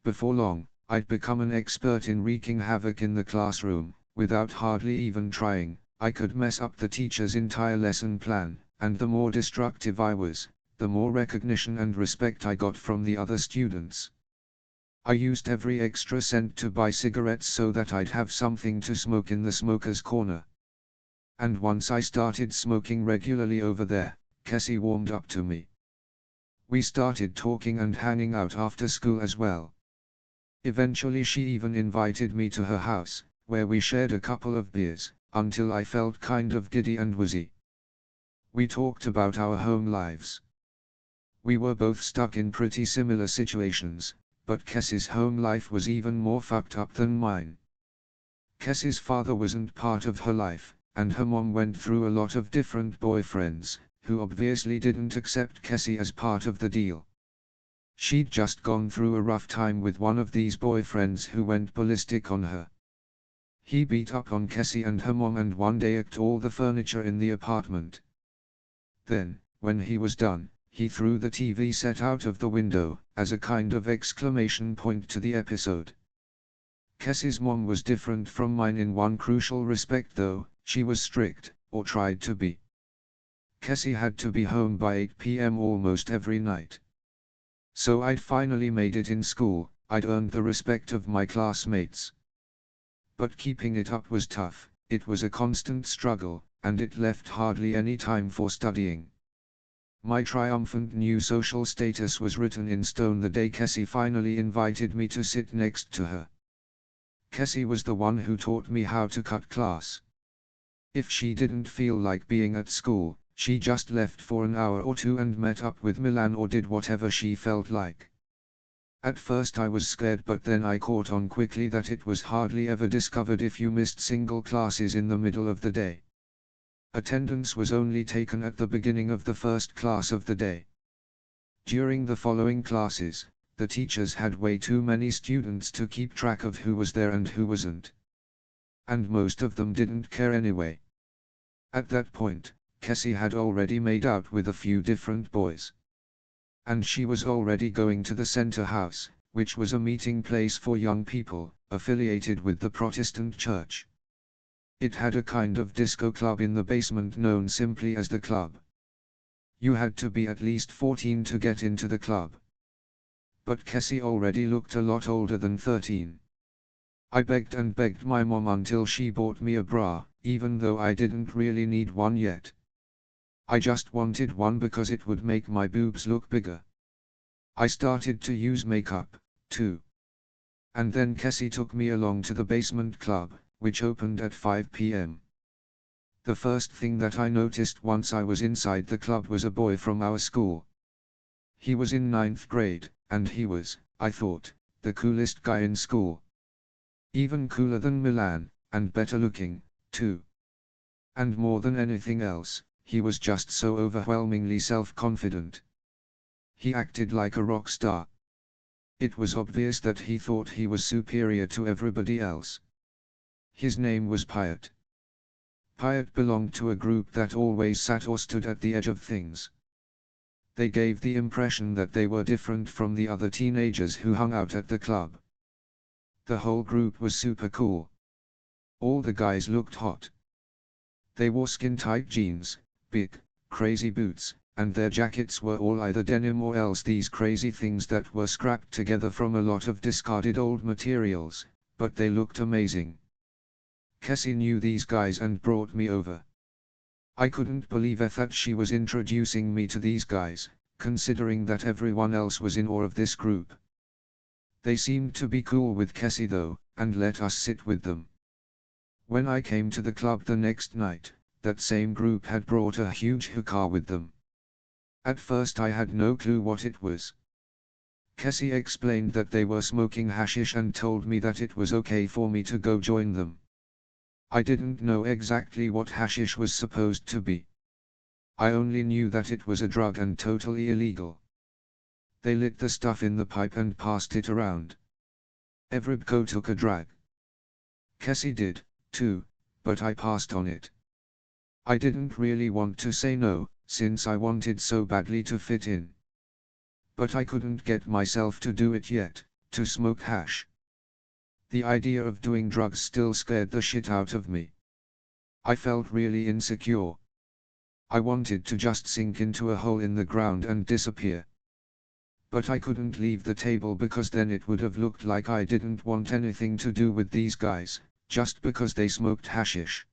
Before long, I'd become an expert in wreaking havoc in the classroom. Without hardly even trying, I could mess up the teacher's entire lesson plan, and the more destructive I was, the more recognition and respect I got from the other students. I used every extra cent to buy cigarettes so that I'd have something to smoke in the smoker's corner. And once I started smoking regularly over there, Cassie warmed up to me. We started talking and hanging out after school as well. Eventually she even invited me to her house, where we shared a couple of beers, until I felt kind of giddy and woozy. We talked about our home lives. We were both stuck in pretty similar situations, but Kessie's home life was even more fucked up than mine. Kessie's father wasn't part of her life, and her mom went through a lot of different boyfriends, who obviously didn't accept Kessie as part of the deal. She'd just gone through a rough time with one of these boyfriends who went ballistic on her. He beat up on Kessie and her mom and one day ate all the furniture in the apartment. Then, when he was done, he threw the TV set out of the window, as a kind of exclamation point to the episode. Kessie's mom was different from mine in one crucial respect though, she was strict, or tried to be. Kessie had to be home by 8 p.m. almost every night. So I'd finally made it in school, I'd earned the respect of my classmates. But keeping it up was tough, it was a constant struggle, and it left hardly any time for studying. My triumphant new social status was written in stone the day Kessie finally invited me to sit next to her. Kessie was the one who taught me how to cut class. If she didn't feel like being at school, she just left for an hour or two and met up with Milan or did whatever she felt like. At first I was scared, but then I caught on quickly that it was hardly ever discovered if you missed single classes in the middle of the day. Attendance was only taken at the beginning of the first class of the day. During the following classes, the teachers had way too many students to keep track of who was there and who wasn't. And most of them didn't care anyway. At that point, Kessie had already made out with a few different boys. And she was already going to the center house, which was a meeting place for young people, affiliated with the Protestant church. It had a kind of disco club in the basement known simply as the club. You had to be at least 14 to get into the club. But Kessie already looked a lot older than 13. I begged and begged my mom until she bought me a bra, even though I didn't really need one yet. I just wanted one because it would make my boobs look bigger. I started to use makeup, too. And then Kessie took me along to the basement club, which opened at 5 p.m. The first thing that I noticed once I was inside the club was a boy from our school. He was in 9th grade, and he was, I thought, the coolest guy in school. Even cooler than Milan, and better looking, too. And more than anything else, he was just so overwhelmingly self-confident. He acted like a rock star. It was obvious that he thought he was superior to everybody else. His name was Pyatt. Pyatt belonged to a group that always sat or stood at the edge of things. They gave the impression that they were different from the other teenagers who hung out at the club. The whole group was super cool. All the guys looked hot. They wore skin-tight jeans, big, crazy boots, and their jackets were all either denim or else these crazy things that were scrapped together from a lot of discarded old materials, but they looked amazing. Kessie knew these guys and brought me over. I couldn't believe it that she was introducing me to these guys, considering that everyone else was in awe of this group. They seemed to be cool with Kessie though, and let us sit with them. When I came to the club the next night, that same group had brought a huge hookah with them. At first I had no clue what it was. Kessie explained that they were smoking hashish and told me that it was okay for me to go join them. I didn't know exactly what hashish was supposed to be. I only knew that it was a drug and totally illegal. They lit the stuff in the pipe and passed it around. Everybody took a drag. Kessie did, too, but I passed on it. I didn't really want to say no, since I wanted so badly to fit in. But I couldn't get myself to do it yet, to smoke hash. The idea of doing drugs still scared the shit out of me. I felt really insecure. I wanted to just sink into a hole in the ground and disappear. But I couldn't leave the table because then it would have looked like I didn't want anything to do with these guys, just because they smoked hashish.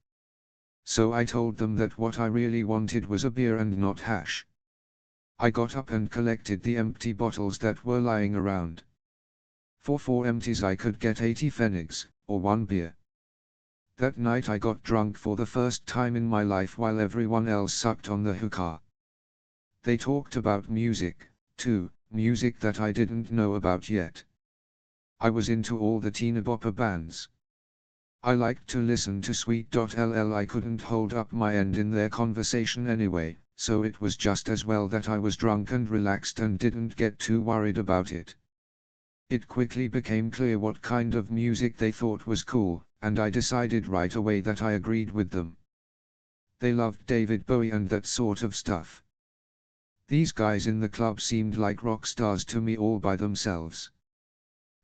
So I told them that what I really wanted was a beer and not hash. I got up and collected the empty bottles that were lying around. For 4 empties I could get 80 pfennigs, or 1 beer. That night I got drunk for the first time in my life while everyone else sucked on the hookah. They talked about music, too, music that I didn't know about yet. I was into all the teen bopper bands. I liked to listen to Sweet.ll. I couldn't hold up my end in their conversation anyway, so it was just as well that I was drunk and relaxed and didn't get too worried about it. It quickly became clear what kind of music they thought was cool, and I decided right away that I agreed with them. They loved David Bowie and that sort of stuff. These guys in the club seemed like rock stars to me all by themselves.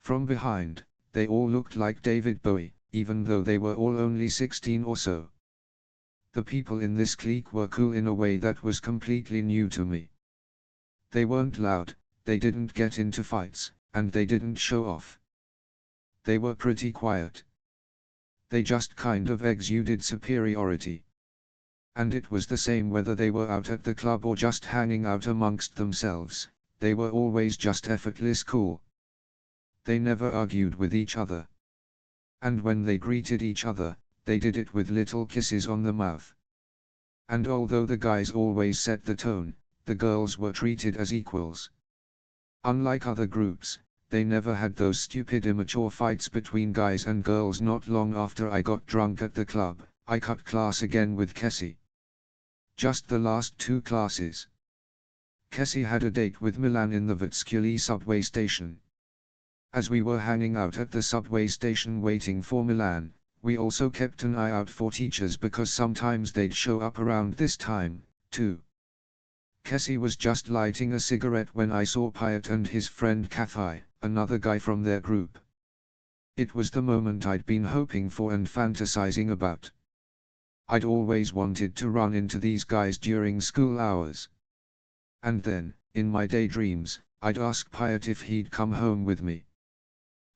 From behind, they all looked like David Bowie, even though they were all only 16 or so. The people in this clique were cool in a way that was completely new to me. They weren't loud, they didn't get into fights, and they didn't show off. They were pretty quiet. They just kind of exuded superiority. And it was the same whether they were out at the club or just hanging out amongst themselves, they were always just effortless cool. They never argued with each other. And when they greeted each other, they did it with little kisses on the mouth. And although the guys always set the tone, the girls were treated as equals. Unlike other groups, they never had those stupid immature fights between guys and girls. Not long after I got drunk at the club, I cut class again with Kessie. Just the last 2 classes. Kessie had a date with Milan in the Vitsculi subway station. As we were hanging out at the subway station waiting for Milan, we also kept an eye out for teachers because sometimes they'd show up around this time, too. Kessie was just lighting a cigarette when I saw Pyatt and his friend Kathai, another guy from their group. It was the moment I'd been hoping for and fantasizing about. I'd always wanted to run into these guys during school hours. And then, in my daydreams, I'd ask Pyatt if he'd come home with me.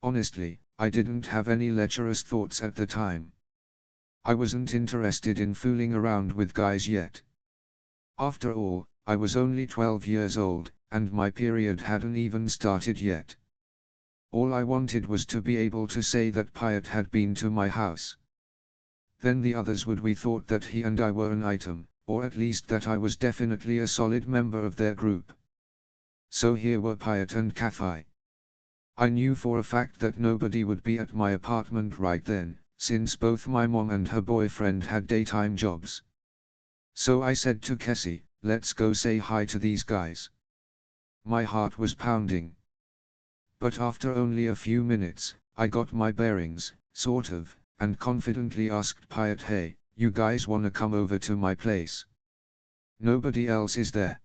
Honestly, I didn't have any lecherous thoughts at the time. I wasn't interested in fooling around with guys yet. After all, I was only 12 years old, and my period hadn't even started yet. All I wanted was to be able to say that Pyatt had been to my house. Then the others we thought that he and I were an item, or at least that I was definitely a solid member of their group. So here were Pyatt and Kathai. I knew for a fact that nobody would be at my apartment right then, since both my mom and her boyfriend had daytime jobs. So I said to Kessie, let's go say hi to these guys. My heart was pounding. But after only a few minutes, I got my bearings, sort of, and confidently asked Pyatt, hey, you guys wanna come over to my place? Nobody else is there.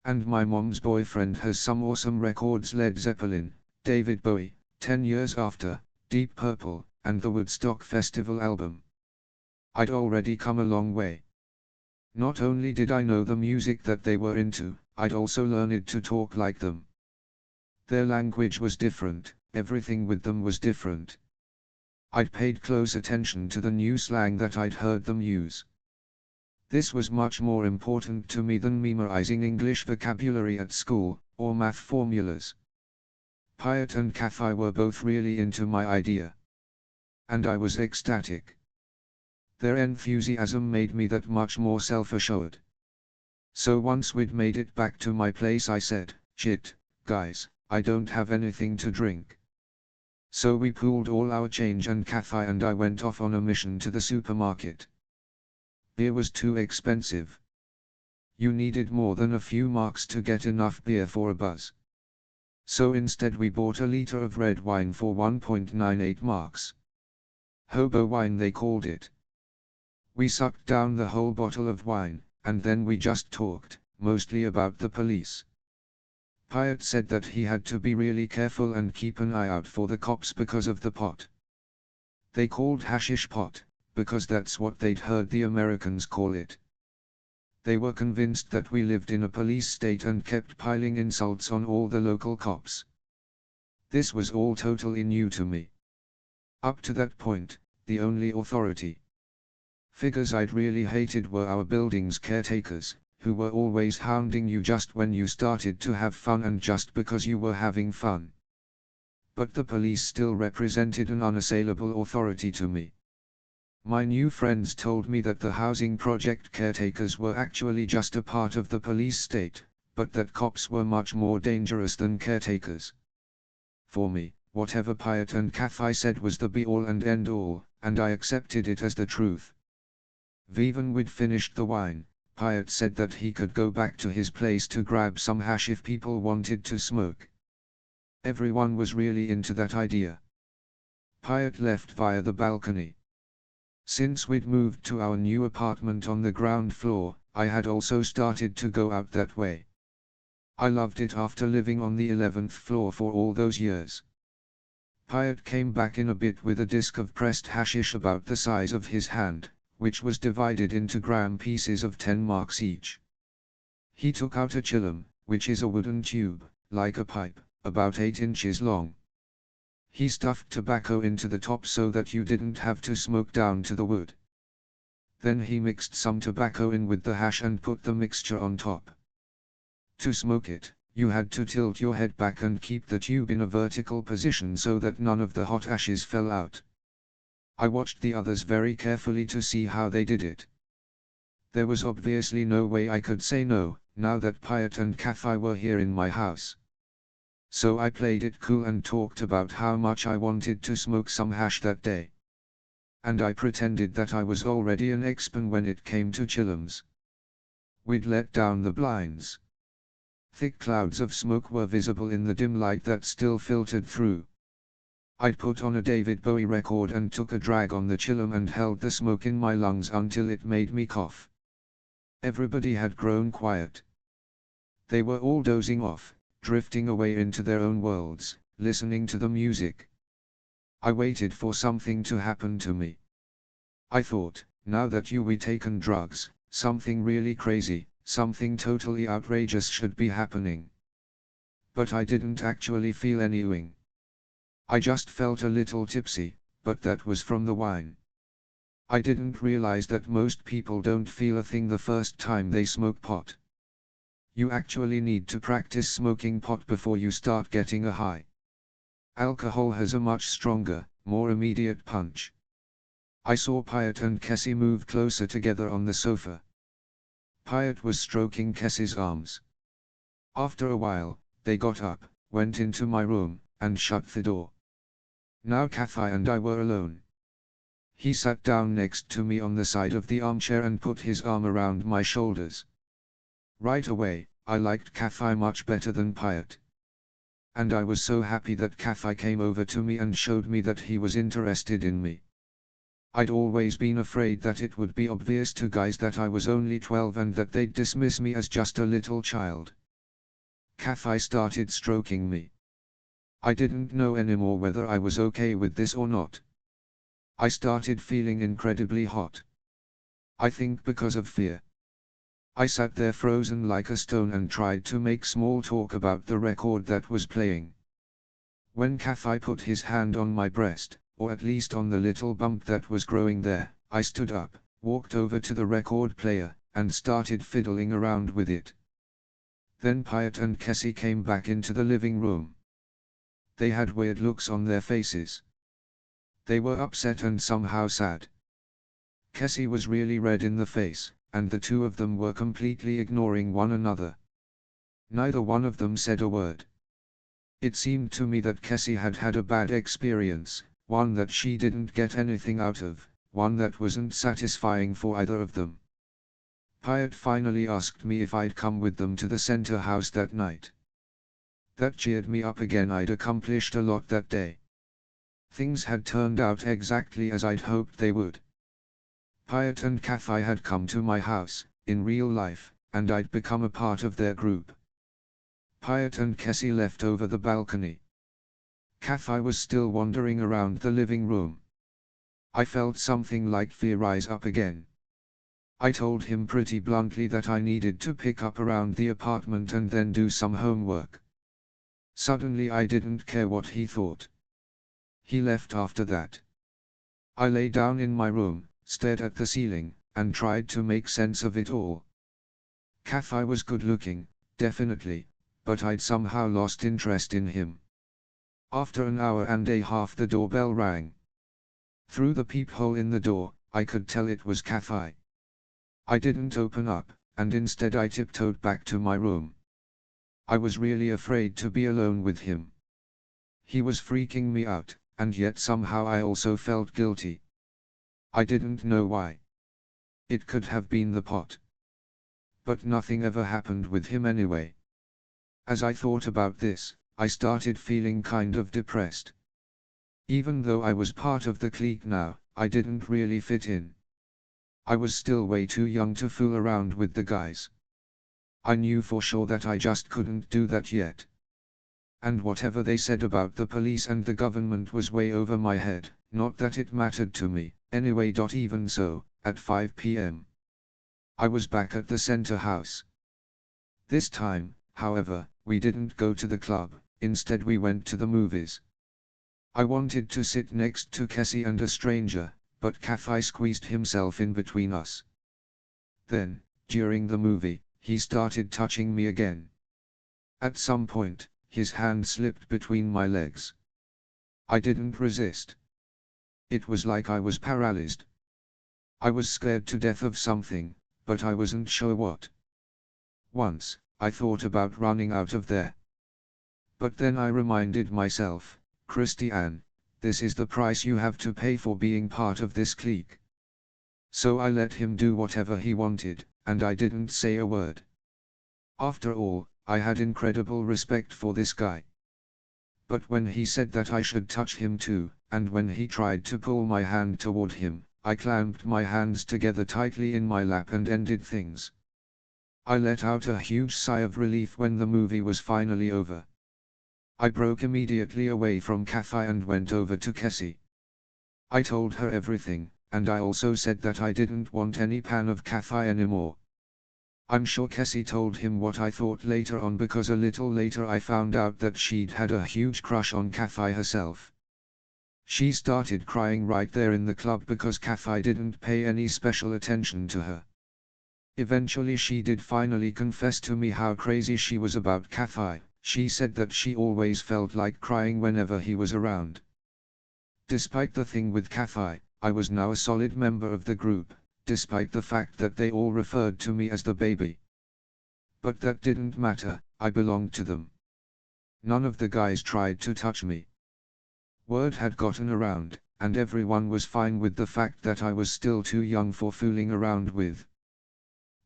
And my mom's boyfriend has some awesome records: Led Zeppelin, David Bowie, 10 Years After, Deep Purple, and the Woodstock Festival album. I'd already come a long way. Not only did I know the music that they were into, I'd also learned to talk like them. Their language was different, everything with them was different. I'd paid close attention to the new slang that I'd heard them use. This was much more important to me than memorizing English vocabulary at school, or math formulas. Pyatt and Kathai were both really into my idea. And I was ecstatic. Their enthusiasm made me that much more self-assured. So once we'd made it back to my place, I said, shit, guys, I don't have anything to drink. So we pooled all our change and Kathai and I went off on a mission to the supermarket. Beer was too expensive. You needed more than a few marks to get enough beer for a buzz. So instead we bought a liter of red wine for 1.98 marks. Hobo wine they called it. We sucked down the whole bottle of wine, and then we just talked, mostly about the police. Pyatt said that he had to be really careful and keep an eye out for the cops because of the pot. They called hashish pot, because that's what they'd heard the Americans call it. They were convinced that we lived in a police state and kept piling insults on all the local cops. This was all totally new to me. Up to that point, the only authority figures I'd really hated were our building's caretakers, who were always hounding you just when you started to have fun and just because you were having fun. But the police still represented an unassailable authority to me. My new friends told me that the housing project caretakers were actually just a part of the police state, but that cops were much more dangerous than caretakers. For me, whatever Pyatt and Kathy said was the be-all and end-all, and I accepted it as the truth. Even we'd finished the wine, Pyatt said that he could go back to his place to grab some hash if people wanted to smoke. Everyone was really into that idea. Pyatt left via the balcony. Since we'd moved to our new apartment on the ground floor, I had also started to go out that way. I loved it after living on the 11th floor for all those years. Pyatt came back in a bit with a disc of pressed hashish about the size of his hand, which was divided into gram pieces of 10 marks each. He took out a chillum, which is a wooden tube, like a pipe, about 8 inches long. He stuffed tobacco into the top so that you didn't have to smoke down to the wood. Then he mixed some tobacco in with the hash and put the mixture on top. To smoke it, you had to tilt your head back and keep the tube in a vertical position so that none of the hot ashes fell out. I watched the others very carefully to see how they did it. There was obviously no way I could say no, now that Pyatt and Kathy were here in my house. So I played it cool and talked about how much I wanted to smoke some hash that day. And I pretended that I was already an expert when it came to chillums. We'd let down the blinds. Thick clouds of smoke were visible in the dim light that still filtered through. I'd put on a David Bowie record and took a drag on the chillum and held the smoke in my lungs until it made me cough. Everybody had grown quiet. They were all dozing off, drifting away into their own worlds, listening to the music. I waited for something to happen to me. I thought, now that we'd taken drugs, something really crazy, something totally outrageous should be happening. But I didn't actually feel anything. I just felt a little tipsy, but that was from the wine. I didn't realize that most people don't feel a thing the first time they smoke pot. You actually need to practice smoking pot before you start getting a high. Alcohol has a much stronger, more immediate punch. I saw Pyatt and Cassie move closer together on the sofa. Pyatt was stroking Cassie's arms. After a while, they got up, went into my room, and shut the door. Now Kathy and I were alone. He sat down next to me on the side of the armchair and put his arm around my shoulders. Right away, I liked Kathy much better than Pyatt. And I was so happy that Kathy came over to me and showed me that he was interested in me. I'd always been afraid that it would be obvious to guys that I was only 12 and that they'd dismiss me as just a little child. Kathy started stroking me. I didn't know anymore whether I was okay with this or not. I started feeling incredibly hot. I think because of fear. I sat there frozen like a stone and tried to make small talk about the record that was playing. When Kathy put his hand on my breast, or at least on the little bump that was growing there, I stood up, walked over to the record player, and started fiddling around with it. Then Pyatt and Cassie came back into the living room. They had weird looks on their faces. They were upset and somehow sad. Cassie was really red in the face, and the two of them were completely ignoring one another. Neither one of them said a word. It seemed to me that Cassie had had a bad experience, one that she didn't get anything out of, one that wasn't satisfying for either of them. Pyatt finally asked me if I'd come with them to the center house that night. That cheered me up again. I'd accomplished a lot that day. Things had turned out exactly as I'd hoped they would. Pyatt and Kathy had come to my house, in real life, and I'd become a part of their group. Pyatt and Cassie left over the balcony. Kathy was still wandering around the living room. I felt something like fear rise up again. I told him pretty bluntly that I needed to pick up around the apartment and then do some homework. Suddenly I didn't care what he thought. He left after that. I lay down in my room, stared at the ceiling, and tried to make sense of it all. Kafai was good looking, definitely, but I'd somehow lost interest in him. After an hour and a half the doorbell rang. Through the peephole in the door, I could tell it was Kafai. I didn't open up, and instead I tiptoed back to my room. I was really afraid to be alone with him. He was freaking me out, and yet somehow I also felt guilty. I didn't know why. It could have been the pot. But nothing ever happened with him anyway. As I thought about this, I started feeling kind of depressed. Even though I was part of the clique now, I didn't really fit in. I was still way too young to fool around with the guys. I knew for sure that I just couldn't do that yet. And whatever they said about the police and the government was way over my head, not that it mattered to me, anyway. Even so, at 5 p.m. I was back at the center house. This time, however, we didn't go to the club, instead we went to the movies. I wanted to sit next to Cassie and a stranger, but Kafai squeezed himself in between us. Then, during the movie, he started touching me again. At some point, his hand slipped between my legs. I didn't resist. It was like I was paralyzed. I was scared to death of something, but I wasn't sure what. Once, I thought about running out of there. But then I reminded myself, Christiane, this is the price you have to pay for being part of this clique. So I let him do whatever he wanted, and I didn't say a word. After all, I had incredible respect for this guy. But when he said that I should touch him too, and when he tried to pull my hand toward him, I clamped my hands together tightly in my lap and ended things. I let out a huge sigh of relief when the movie was finally over. I broke immediately away from Kafai and went over to Cassie. I told her everything, and I also said that I didn't want any pan of Kafai anymore. I'm sure Cassie told him what I thought later on, because a little later I found out that she'd had a huge crush on Kafai herself. She started crying right there in the club because Kafai didn't pay any special attention to her. Eventually she did finally confess to me how crazy she was about Kafai. She said that she always felt like crying whenever he was around. Despite the thing with Kafai, I was now a solid member of the group, despite the fact that they all referred to me as the baby. But that didn't matter, I belonged to them. None of the guys tried to touch me. Word had gotten around, and everyone was fine with the fact that I was still too young for fooling around with.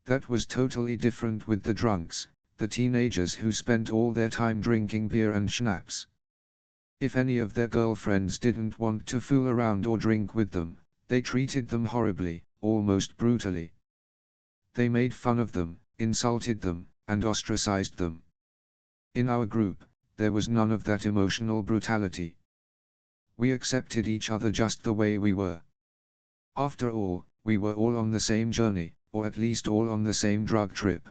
That was totally different with the drunks, the teenagers who spent all their time drinking beer and schnapps. If any of their girlfriends didn't want to fool around or drink with them, they treated them horribly, almost brutally. They made fun of them, insulted them, and ostracized them. In our group, there was none of that emotional brutality. We accepted each other just the way we were. After all, we were all on the same journey, or at least all on the same drug trip.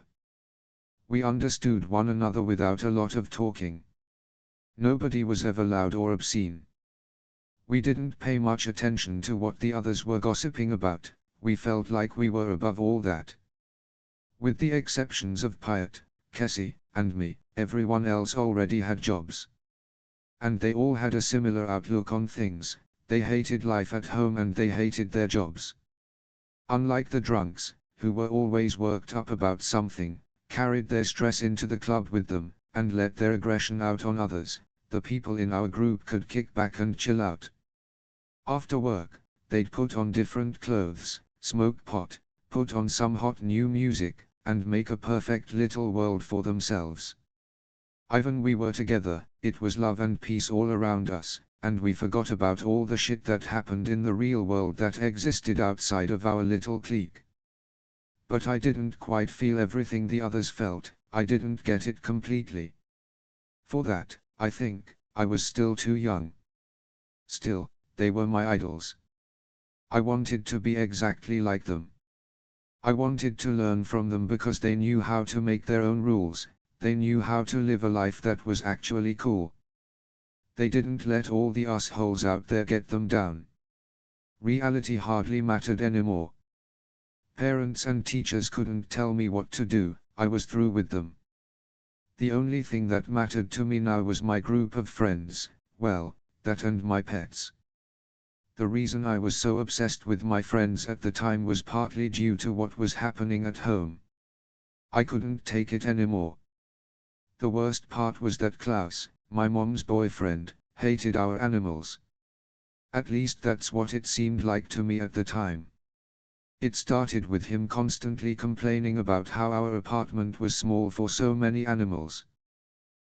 We understood one another without a lot of talking. Nobody was ever loud or obscene. We didn't pay much attention to what the others were gossiping about, we felt like we were above all that. With the exceptions of Pyatt, Cassie, and me, everyone else already had jobs. And they all had a similar outlook on things. They hated life at home and they hated their jobs. Unlike the drunks, who were always worked up about something, carried their stress into the club with them, and let their aggression out on others, the people in our group could kick back and chill out. After work, they'd put on different clothes, smoke pot, put on some hot new music, and make a perfect little world for themselves. When we were together, it was love and peace all around us, and we forgot about all the shit that happened in the real world that existed outside of our little clique. But I didn't quite feel everything the others felt, I didn't get it completely. For that, I think, I was still too young. Still, they were my idols. I wanted to be exactly like them. I wanted to learn from them because they knew how to make their own rules, they knew how to live a life that was actually cool. They didn't let all the assholes out there get them down. Reality hardly mattered anymore. Parents and teachers couldn't tell me what to do, I was through with them. The only thing that mattered to me now was my group of friends, well, that and my pets. The reason I was so obsessed with my friends at the time was partly due to what was happening at home. I couldn't take it anymore. The worst part was that Klaus, my mom's boyfriend, hated our animals. At least that's what it seemed like to me at the time. It started with him constantly complaining about how our apartment was small for so many animals.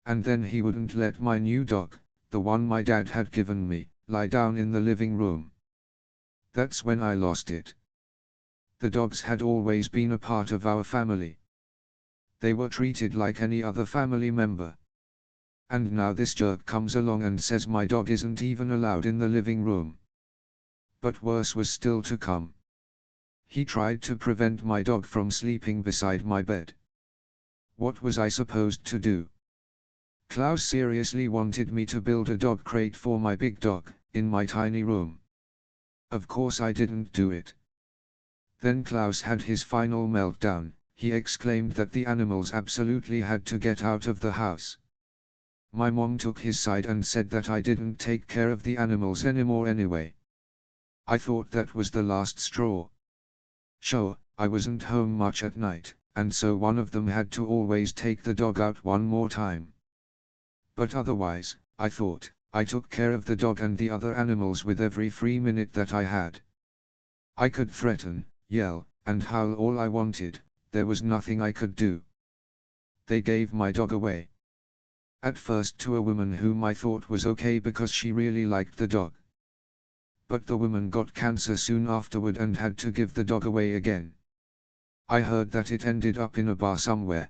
And then he wouldn't let my new dog, the one my dad had given me, lie down in the living room. That's when I lost it. The dogs had always been a part of our family. They were treated like any other family member. And now this jerk comes along and says my dog isn't even allowed in the living room. But worse was still to come. He tried to prevent my dog from sleeping beside my bed. What was I supposed to do? Klaus seriously wanted me to build a dog crate for my big dog, in my tiny room. Of course I didn't do it. Then Klaus had his final meltdown. He exclaimed that the animals absolutely had to get out of the house. My mom took his side and said that I didn't take care of the animals anymore anyway. I thought that was the last straw. Sure, I wasn't home much at night, and so one of them had to always take the dog out one more time. But otherwise, I thought, I took care of the dog and the other animals with every free minute that I had. I could threaten, yell, and howl all I wanted. There was nothing I could do. They gave my dog away. At first to a woman whom I thought was okay because she really liked the dog. But the woman got cancer soon afterward and had to give the dog away again. I heard that it ended up in a bar somewhere.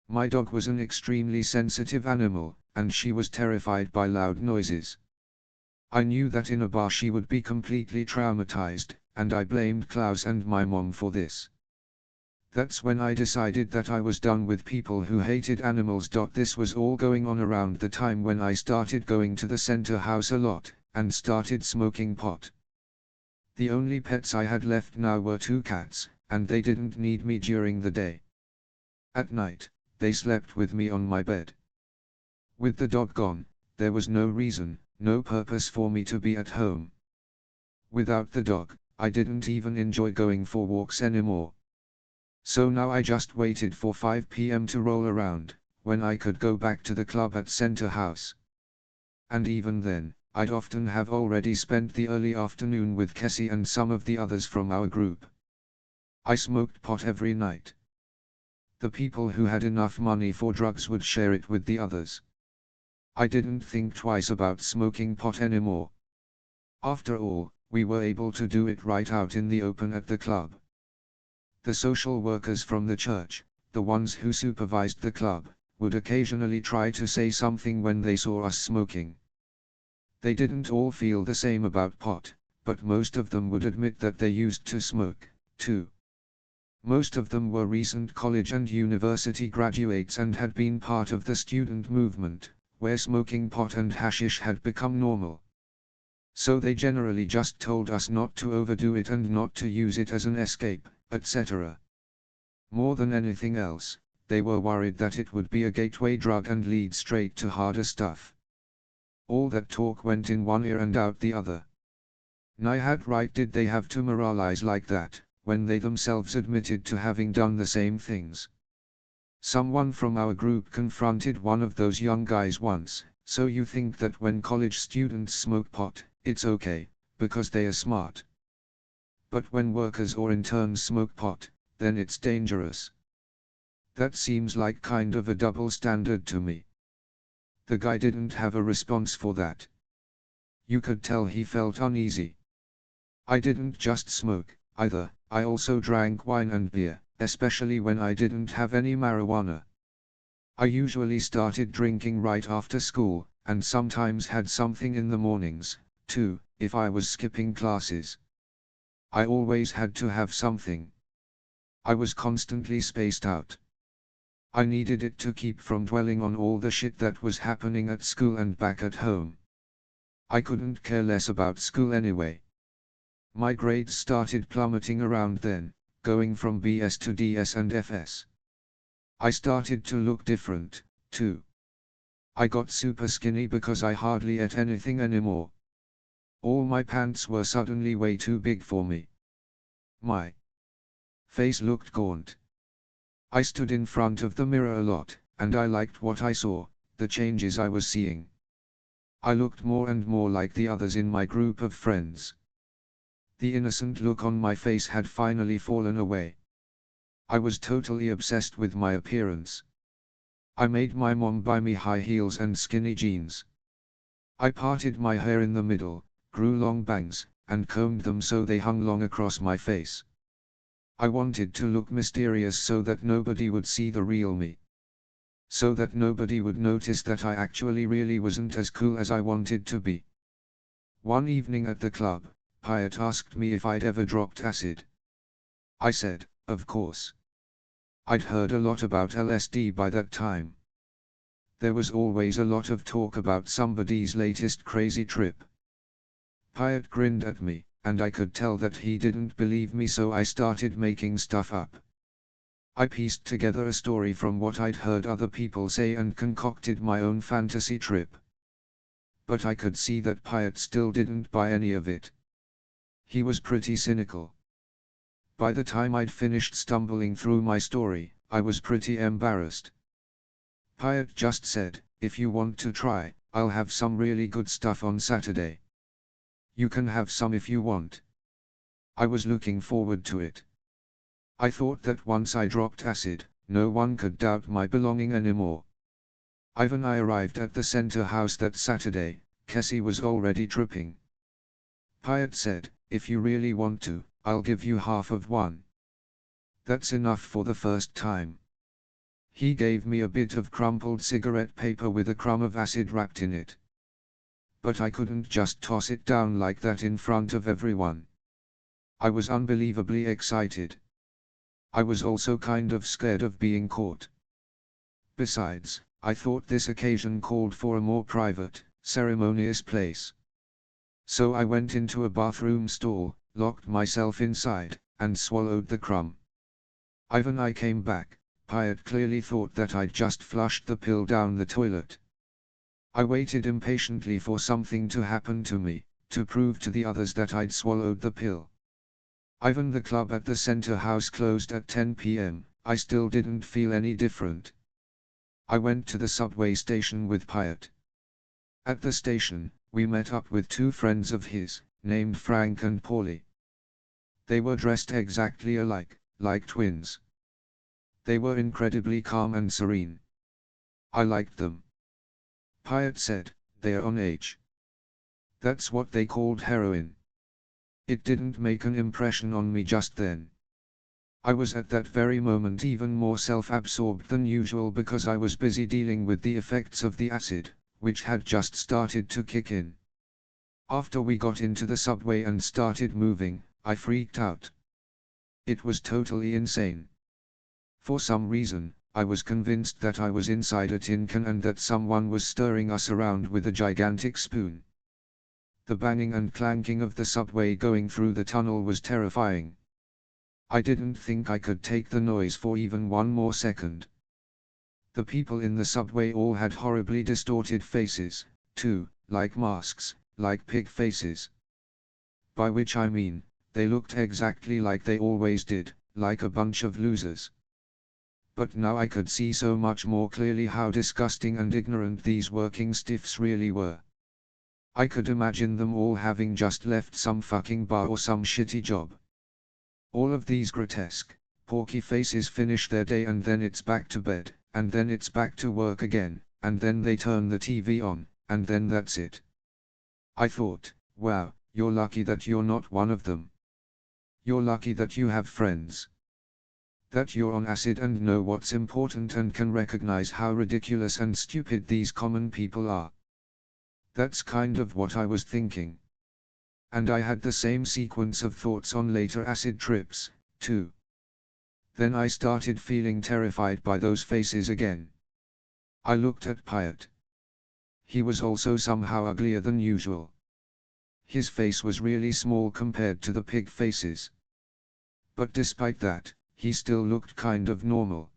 My dog was an extremely sensitive animal, and she was terrified by loud noises. I knew that in a bar she would be completely traumatized, and I blamed Klaus and my mom for this. That's when I decided that I was done with people who hated animals. This was all going on around the time when I started going to the center house a lot, and started smoking pot. The only pets I had left now were 2 cats, and they didn't need me during the day. At night, they slept with me on my bed. With the dog gone, there was no reason, no purpose for me to be at home. Without the dog, I didn't even enjoy going for walks anymore. So now I just waited for 5 p.m. to roll around, when I could go back to the club at Center House. And even then, I'd often have already spent the early afternoon with Kessie and some of the others from our group. I smoked pot every night. The people who had enough money for drugs would share it with the others. I didn't think twice about smoking pot anymore. After all, we were able to do it right out in the open at the club. The social workers from the church, the ones who supervised the club, would occasionally try to say something when they saw us smoking. They didn't all feel the same about pot, but most of them would admit that they used to smoke, too. Most of them were recent college and university graduates and had been part of the student movement, where smoking pot and hashish had become normal. So they generally just told us not to overdo it and not to use it as an escape, etc. More than anything else, they were worried that it would be a gateway drug and lead straight to harder stuff. All that talk went in one ear and out the other. Nihad right did they have to moralize like that, when they themselves admitted to having done the same things. Someone from our group confronted one of those young guys once, so you think that when college students smoke pot, it's okay, because they are smart. But when workers or interns smoke pot, then it's dangerous. That seems like kind of a double standard to me. The guy didn't have a response for that. You could tell he felt uneasy. I didn't just smoke, either, I also drank wine and beer, especially when I didn't have any marijuana. I usually started drinking right after school, and sometimes had something in the mornings, too, if I was skipping classes. I always had to have something. I was constantly spaced out. I needed it to keep from dwelling on all the shit that was happening at school and back at home. I couldn't care less about school anyway. My grades started plummeting around then, going from BS to DS and FS. I started to look different, too. I got super skinny because I hardly ate anything anymore. All my pants were suddenly way too big for me. My face looked gaunt. I stood in front of the mirror a lot, and I liked what I saw, the changes I was seeing. I looked more and more like the others in my group of friends. The innocent look on my face had finally fallen away. I was totally obsessed with my appearance. I made my mom buy me high heels and skinny jeans. I parted my hair in the middle, grew long bangs, and combed them so they hung long across my face. I wanted to look mysterious so that nobody would see the real me. So that nobody would notice that I actually really wasn't as cool as I wanted to be. One evening at the club, Pyatt asked me if I'd ever dropped acid. I said, of course. I'd heard a lot about LSD by that time. There was always a lot of talk about somebody's latest crazy trip. Pyatt grinned at me, and I could tell that he didn't believe me, so I started making stuff up. I pieced together a story from what I'd heard other people say and concocted my own fantasy trip. But I could see that Pyatt still didn't buy any of it. He was pretty cynical. By the time I'd finished stumbling through my story, I was pretty embarrassed. Pyatt just said, if you want to try, I'll have some really good stuff on Saturday. You can have some if you want. I was looking forward to it. I thought that once I dropped acid, no one could doubt my belonging anymore. When I arrived at the center house that Saturday, Cassie was already tripping. Pyatt said, if you really want to, I'll give you half of one. That's enough for the first time. He gave me a bit of crumpled cigarette paper with a crumb of acid wrapped in it. But I couldn't just toss it down like that in front of everyone. I was unbelievably excited. I was also kind of scared of being caught. Besides, I thought this occasion called for a more private, ceremonious place. So I went into a bathroom stall, locked myself inside, and swallowed the crumb. When I came back, Pyatt clearly thought that I'd just flushed the pill down the toilet. I waited impatiently for something to happen to me, to prove to the others that I'd swallowed the pill. When the club at the center house closed at 10 p.m., I still didn't feel any different. I went to the subway station with Pyatt. At the station, we met up with two friends of his, named Frank and Paulie. They were dressed exactly alike, like twins. They were incredibly calm and serene. I liked them. Pyatt said, they're on H. That's what they called heroin. It didn't make an impression on me just then. I was at that very moment even more self-absorbed than usual because I was busy dealing with the effects of the acid, which had just started to kick in. After we got into the subway and started moving, I freaked out. It was totally insane. For some reason, I was convinced that I was inside a tin can and that someone was stirring us around with a gigantic spoon. The banging and clanking of the subway going through the tunnel was terrifying. I didn't think I could take the noise for even one more second. The people in the subway all had horribly distorted faces, too, like masks, like pig faces. By which I mean, they looked exactly like they always did, like a bunch of losers. But now I could see so much more clearly how disgusting and ignorant these working stiffs really were. I could imagine them all having just left some fucking bar or some shitty job. All of these grotesque, porky faces finish their day and then it's back to bed, and then it's back to work again, and then they turn the TV on, and then that's it. I thought, wow, you're lucky that you're not one of them. You're lucky that you have friends. That you're on acid and know what's important and can recognize how ridiculous and stupid these common people are. That's kind of what I was thinking. And I had the same sequence of thoughts on later acid trips, too. Then I started feeling terrified by those faces again. I looked at Pyatt. He was also somehow uglier than usual. His face was really small compared to the pig faces. But despite that, he still looked kind of normal.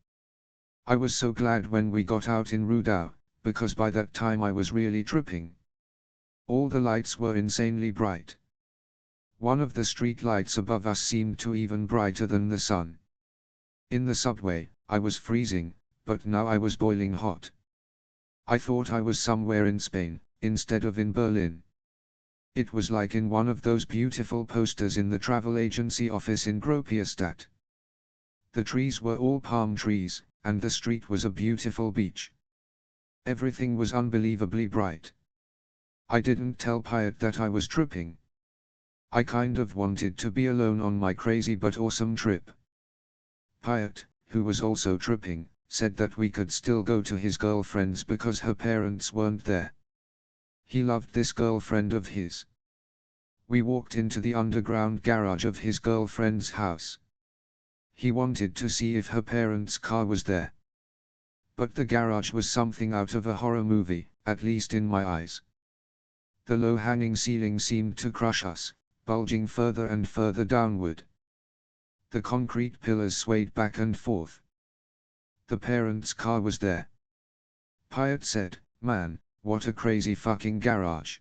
I was so glad when we got out in Rudao, because by that time I was really tripping. All the lights were insanely bright. One of the street lights above us seemed to even brighter than the sun. In the subway, I was freezing, but now I was boiling hot. I thought I was somewhere in Spain, instead of in Berlin. It was like in one of those beautiful posters in the travel agency office in Gropiusstadt. The trees were all palm trees, and the street was a beautiful beach. Everything was unbelievably bright. I didn't tell Pyatt that I was tripping. I kind of wanted to be alone on my crazy but awesome trip. Pyatt, who was also tripping, said that we could still go to his girlfriend's because her parents weren't there. He loved this girlfriend of his. We walked into the underground garage of his girlfriend's house. He wanted to see if her parents' car was there. But the garage was something out of a horror movie, at least in my eyes. The low-hanging ceiling seemed to crush us, bulging further and further downward. The concrete pillars swayed back and forth. The parents' car was there. Pyatt said, "Man, what a crazy fucking garage."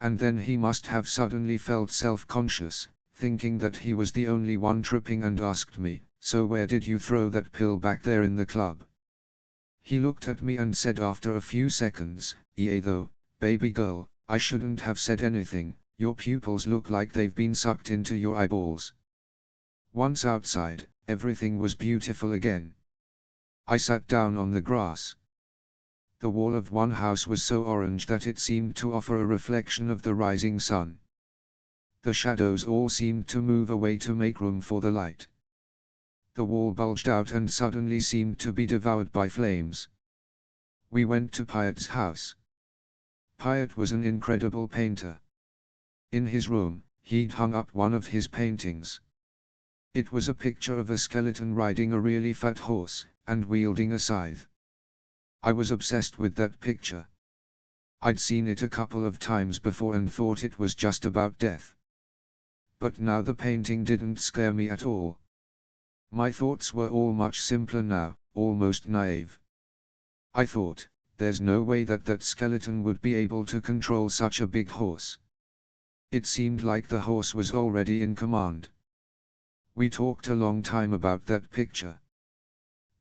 And then he must have suddenly felt self-conscious, thinking that he was the only one tripping, and asked me, "So where did you throw that pill back there in the club?" He looked at me and said after a few seconds, "Yeah though, baby girl, I shouldn't have said anything, your pupils look like they've been sucked into your eyeballs." Once outside, everything was beautiful again. I sat down on the grass. The wall of one house was so orange that it seemed to offer a reflection of the rising sun. The shadows all seemed to move away to make room for the light. The wall bulged out and suddenly seemed to be devoured by flames. We went to Pyatt's house. Pyatt was an incredible painter. In his room, he'd hung up one of his paintings. It was a picture of a skeleton riding a really fat horse, and wielding a scythe. I was obsessed with that picture. I'd seen it a couple of times before and thought it was just about death. But now the painting didn't scare me at all. My thoughts were all much simpler now, almost naive. I thought, there's no way that that skeleton would be able to control such a big horse. It seemed like the horse was already in command. We talked a long time about that picture.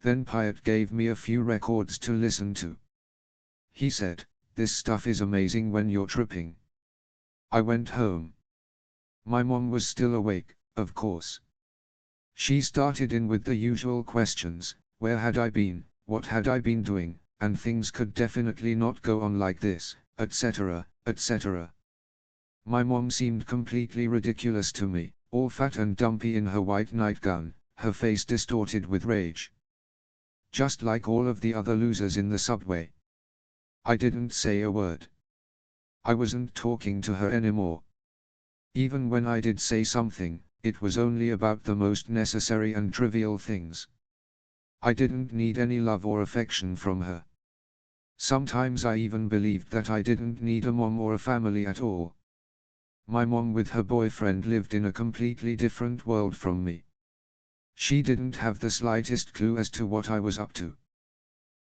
Then Pyatt gave me a few records to listen to. He said, "This stuff is amazing when you're tripping." I went home. My mom was still awake, of course. She started in with the usual questions: where had I been, what had I been doing, and things could definitely not go on like this, etc., etc. My mom seemed completely ridiculous to me, all fat and dumpy in her white nightgown, her face distorted with rage. Just like all of the other losers in the subway. I didn't say a word. I wasn't talking to her anymore. Even when I did say something, it was only about the most necessary and trivial things. I didn't need any love or affection from her. Sometimes I even believed that I didn't need a mom or a family at all. My mom with her boyfriend lived in a completely different world from me. She didn't have the slightest clue as to what I was up to.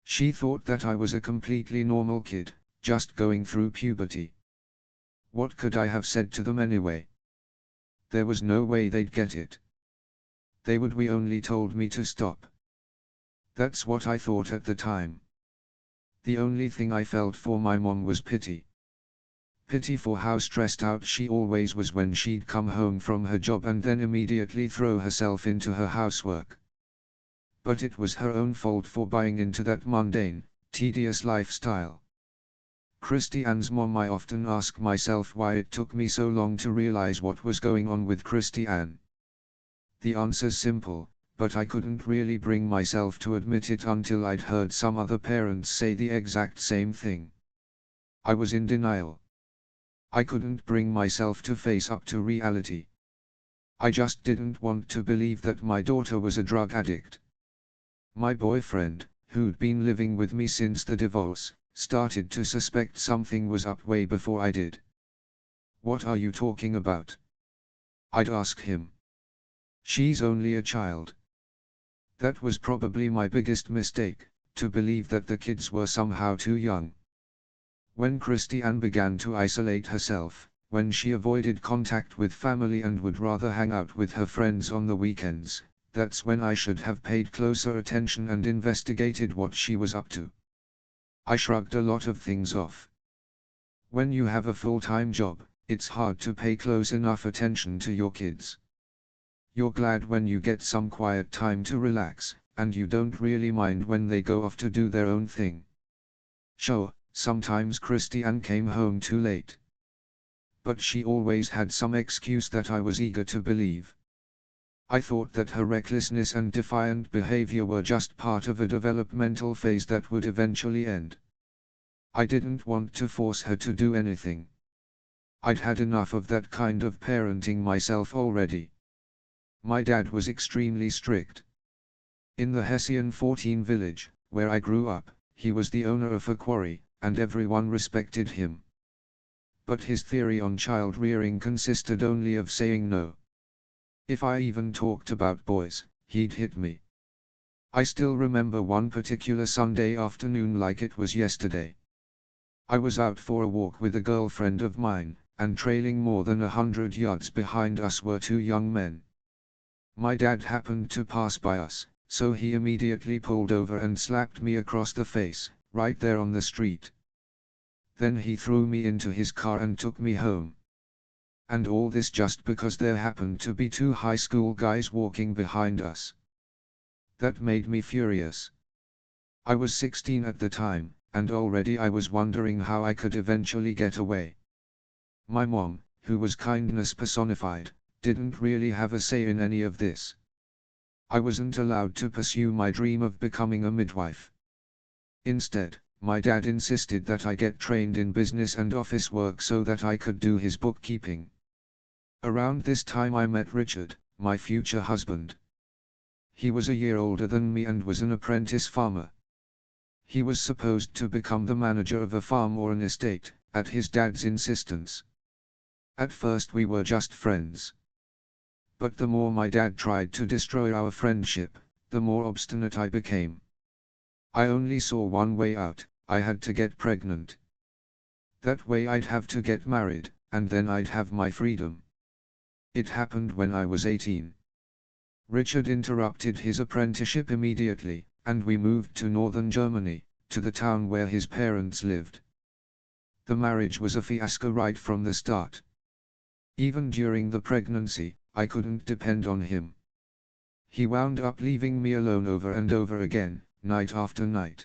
She thought that I was a completely normal kid, just going through puberty. What could I have said to them anyway? There was no way they'd get it. They would. We only told me to stop. That's what I thought at the time. The only thing I felt for my mom was pity. Pity for how stressed out she always was when she'd come home from her job and then immediately throw herself into her housework. But it was her own fault for buying into that mundane, tedious lifestyle. Christiane's mom. I often ask myself why it took me so long to realize what was going on with Christiane. The answer's simple, but I couldn't really bring myself to admit it until I'd heard some other parents say the exact same thing. I was in denial. I couldn't bring myself to face up to reality. I just didn't want to believe that my daughter was a drug addict. My boyfriend, who'd been living with me since the divorce, started to suspect something was up way before I did. "What are you talking about?" I'd ask him. "She's only a child." That was probably my biggest mistake, to believe that the kids were somehow too young. When Christiane began to isolate herself, when she avoided contact with family and would rather hang out with her friends on the weekends, that's when I should have paid closer attention and investigated what she was up to. I shrugged a lot of things off. When you have a full-time job, it's hard to pay close enough attention to your kids. You're glad when you get some quiet time to relax, and you don't really mind when they go off to do their own thing. Sure, sometimes Christiane came home too late. But she always had some excuse that I was eager to believe. I thought that her recklessness and defiant behavior were just part of a developmental phase that would eventually end. I didn't want to force her to do anything. I'd had enough of that kind of parenting myself already. My dad was extremely strict. In the Hessian 14 village, where I grew up, he was the owner of a quarry, and everyone respected him. But his theory on child rearing consisted only of saying no. If I even talked about boys, he'd hit me. I still remember one particular Sunday afternoon like it was yesterday. I was out for a walk with a girlfriend of mine, and trailing more than 100 yards behind us were two young men. My dad happened to pass by us, so he immediately pulled over and slapped me across the face, right there on the street. Then he threw me into his car and took me home. And all this just because there happened to be two high school guys walking behind us. That made me furious. I was 16 at the time, and already I was wondering how I could eventually get away. My mom, who was kindness personified, didn't really have a say in any of this. I wasn't allowed to pursue my dream of becoming a midwife. Instead, my dad insisted that I get trained in business and office work so that I could do his bookkeeping. Around this time I met Richard, my future husband. He was a year older than me and was an apprentice farmer. He was supposed to become the manager of a farm or an estate, at his dad's insistence. At first we were just friends. But the more my dad tried to destroy our friendship, the more obstinate I became. I only saw one way out: I had to get pregnant. That way I'd have to get married, and then I'd have my freedom. It happened when I was 18. Richard interrupted his apprenticeship immediately, and we moved to northern Germany, to the town where his parents lived. The marriage was a fiasco right from the start. Even during the pregnancy, I couldn't depend on him. He wound up leaving me alone over and over again, night after night.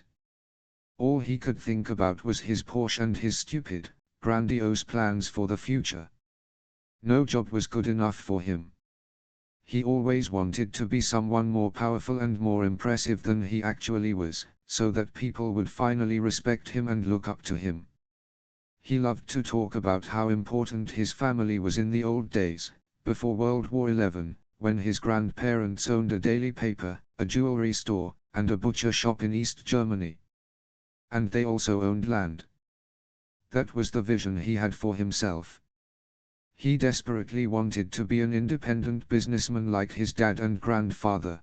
All he could think about was his Porsche and his stupid, grandiose plans for the future. No job was good enough for him. He always wanted to be someone more powerful and more impressive than he actually was, so that people would finally respect him and look up to him. He loved to talk about how important his family was in the old days, before World War XI, when his grandparents owned a daily paper, a jewelry store, and a butcher shop in East Germany. And they also owned land. That was the vision he had for himself. He desperately wanted to be an independent businessman like his dad and grandfather.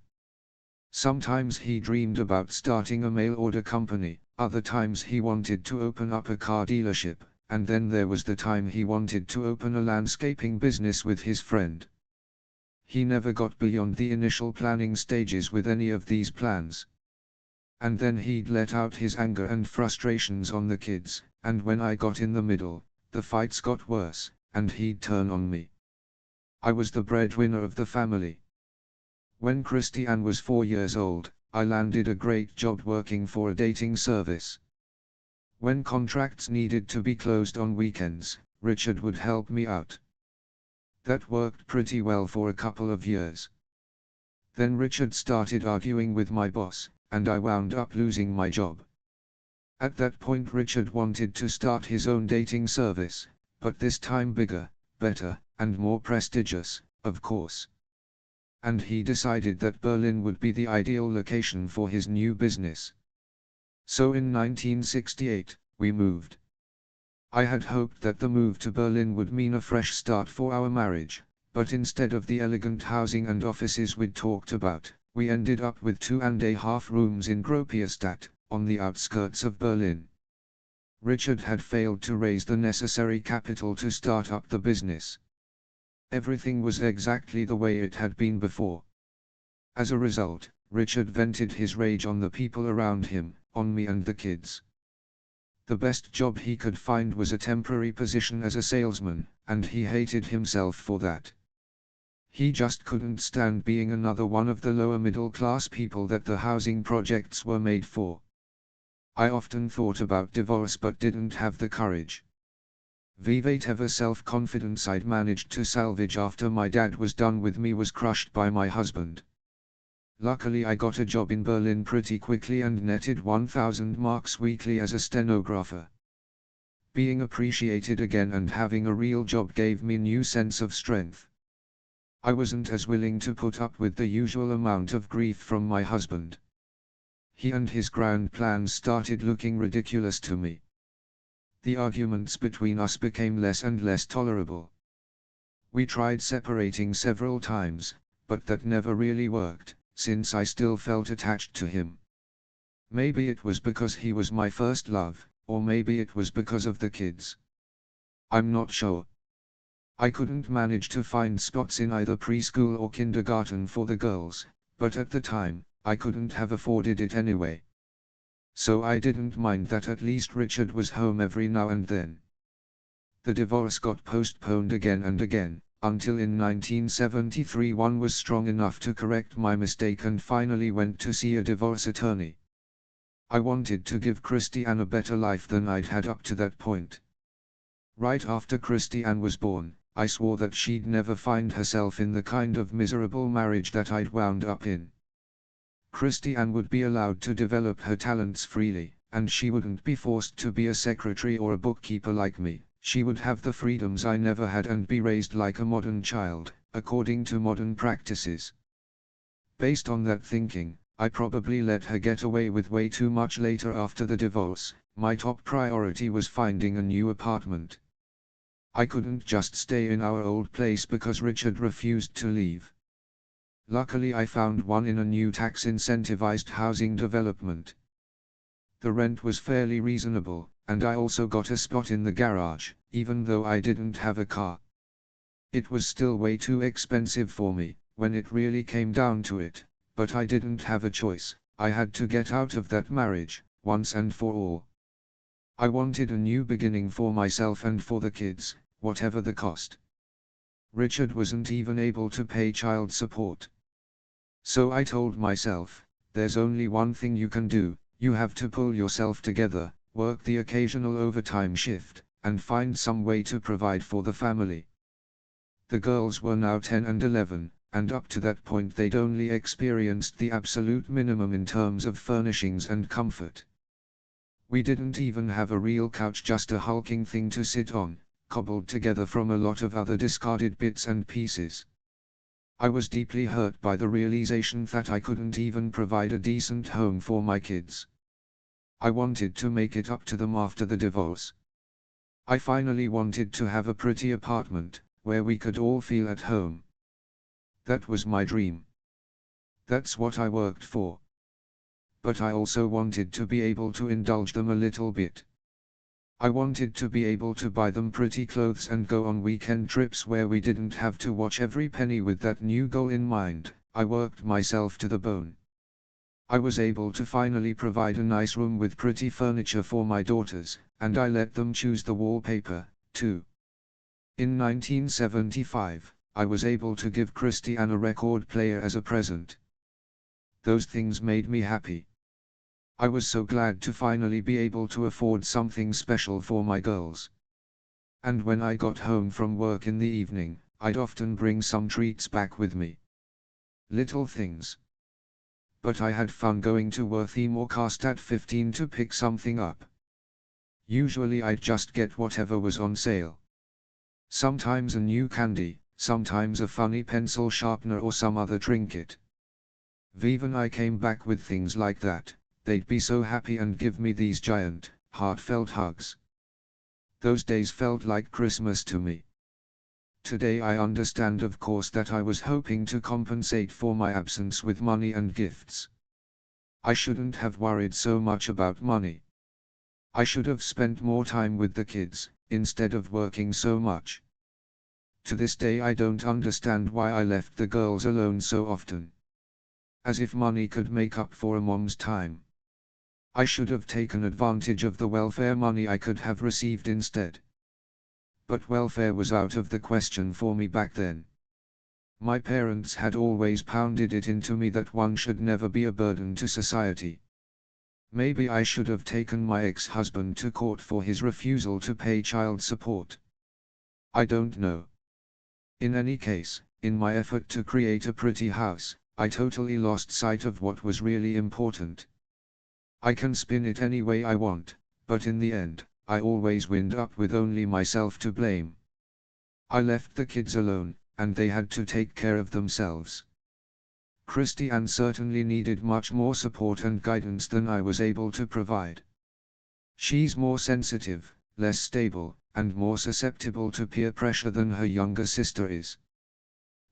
Sometimes he dreamed about starting a mail-order company, other times he wanted to open up a car dealership, and then there was the time he wanted to open a landscaping business with his friend. He never got beyond the initial planning stages with any of these plans. And then he'd let out his anger and frustrations on the kids, and when I got in the middle, the fights got worse, and he'd turn on me. I was the breadwinner of the family. When Christiane was 4 years old, I landed a great job working for a dating service. When contracts needed to be closed on weekends, Richard would help me out. That worked pretty well for a couple of years. Then Richard started arguing with my boss, and I wound up losing my job. At that point Richard wanted to start his own dating service, but this time bigger, better, and more prestigious, of course. And he decided that Berlin would be the ideal location for his new business. So in 1968, we moved. I had hoped that the move to Berlin would mean a fresh start for our marriage, but instead of the elegant housing and offices we'd talked about, We ended up with 2.5 rooms in Gropiusstadt, on the outskirts of Berlin. Richard had failed to raise the necessary capital to start up the business. Everything was exactly the way it had been before. As a result, Richard vented his rage on the people around him, on me and the kids. The best job he could find was a temporary position as a salesman, and he hated himself for that. He just couldn't stand being another one of the lower middle class people that the housing projects were made for. I often thought about divorce but didn't have the courage. Whatever self-confidence I'd managed to salvage after my dad was done with me was crushed by my husband. Luckily I got a job in Berlin pretty quickly and netted 1,000 marks weekly as a stenographer. Being appreciated again and having a real job gave me a new sense of strength. I wasn't as willing to put up with the usual amount of grief from my husband. He and his grand plans started looking ridiculous to me. The arguments between us became less and less tolerable. We tried separating several times, but that never really worked, since I still felt attached to him. Maybe it was because he was my first love, or maybe it was because of the kids. I'm not sure. I couldn't manage to find spots in either preschool or kindergarten for the girls, but at the time, I couldn't have afforded it anyway. So I didn't mind that at least Richard was home every now and then. The divorce got postponed again and again, until in 1973 one was strong enough to correct my mistake and finally went to see a divorce attorney. I wanted to give Christiane a better life than I'd had up to that point. Right after Christiane was born, I swore that she'd never find herself in the kind of miserable marriage that I'd wound up in. Christiane would be allowed to develop her talents freely, and she wouldn't be forced to be a secretary or a bookkeeper like me. She would have the freedoms I never had and be raised like a modern child, according to modern practices. Based on that thinking, I probably let her get away with way too much later after the divorce. My top priority was finding a new apartment. I couldn't just stay in our old place because Richard refused to leave. Luckily I found one in a new tax-incentivized housing development. The rent was fairly reasonable, and I also got a spot in the garage, even though I didn't have a car. It was still way too expensive for me, when it really came down to it, but I didn't have a choice. I had to get out of that marriage, once and for all. I wanted a new beginning for myself and for the kids, whatever the cost. Richard wasn't even able to pay child support. So I told myself, there's only one thing you can do: you have to pull yourself together, work the occasional overtime shift, and find some way to provide for the family. The girls were now 10 and 11, and up to that point they'd only experienced the absolute minimum in terms of furnishings and comfort. We didn't even have a real couch, just a hulking thing to sit on, cobbled together from a lot of other discarded bits and pieces. I was deeply hurt by the realization that I couldn't even provide a decent home for my kids. I wanted to make it up to them after the divorce. I finally wanted to have a pretty apartment, where we could all feel at home. That was my dream. That's what I worked for. But I also wanted to be able to indulge them a little bit. I wanted to be able to buy them pretty clothes and go on weekend trips where we didn't have to watch every penny. With that new goal in mind, I worked myself to the bone. I was able to finally provide a nice room with pretty furniture for my daughters, and I let them choose the wallpaper, too. In 1975, I was able to give Christiane a record player as a present. Those things made me happy. I was so glad to finally be able to afford something special for my girls. And when I got home from work in the evening, I'd often bring some treats back with me. Little things. But I had fun going to Wortham or Carstadt 15 to pick something up. Usually I'd just get whatever was on sale. Sometimes a new candy, sometimes a funny pencil sharpener or some other trinket. When I came back with things like that, they'd be so happy and give me these giant, heartfelt hugs. Those days felt like Christmas to me. Today I understand of course that I was hoping to compensate for my absence with money and gifts. I shouldn't have worried so much about money. I should have spent more time with the kids, instead of working so much. To this day I don't understand why I left the girls alone so often. As if money could make up for a mom's time. I should have taken advantage of the welfare money I could have received instead. But welfare was out of the question for me back then. My parents had always pounded it into me that one should never be a burden to society. Maybe I should have taken my ex-husband to court for his refusal to pay child support. I don't know. In any case, in my effort to create a pretty house, I totally lost sight of what was really important. I can spin it any way I want, but in the end, I always wind up with only myself to blame. I left the kids alone, and they had to take care of themselves. Christiane certainly needed much more support and guidance than I was able to provide. She's more sensitive, less stable, and more susceptible to peer pressure than her younger sister is.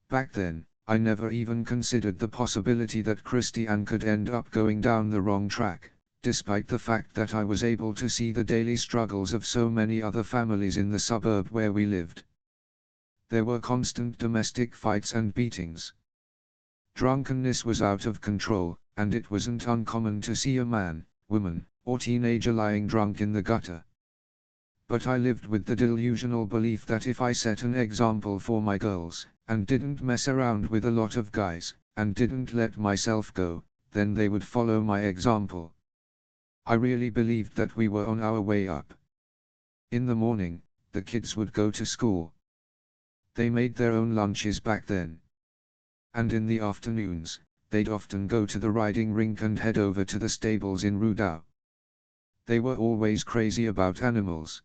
Back then, I never even considered the possibility that Christiane could end up going down the wrong track, despite the fact that I was able to see the daily struggles of so many other families in the suburb where we lived. There were constant domestic fights and beatings. Drunkenness was out of control, and it wasn't uncommon to see a man, woman, or teenager lying drunk in the gutter. But I lived with the delusional belief that if I set an example for my girls, and didn't mess around with a lot of guys, and didn't let myself go, then they would follow my example. I really believed that we were on our way up. In the morning, the kids would go to school. They made their own lunches back then. And in the afternoons, they'd often go to the riding rink and head over to the stables in Rudau. They were always crazy about animals.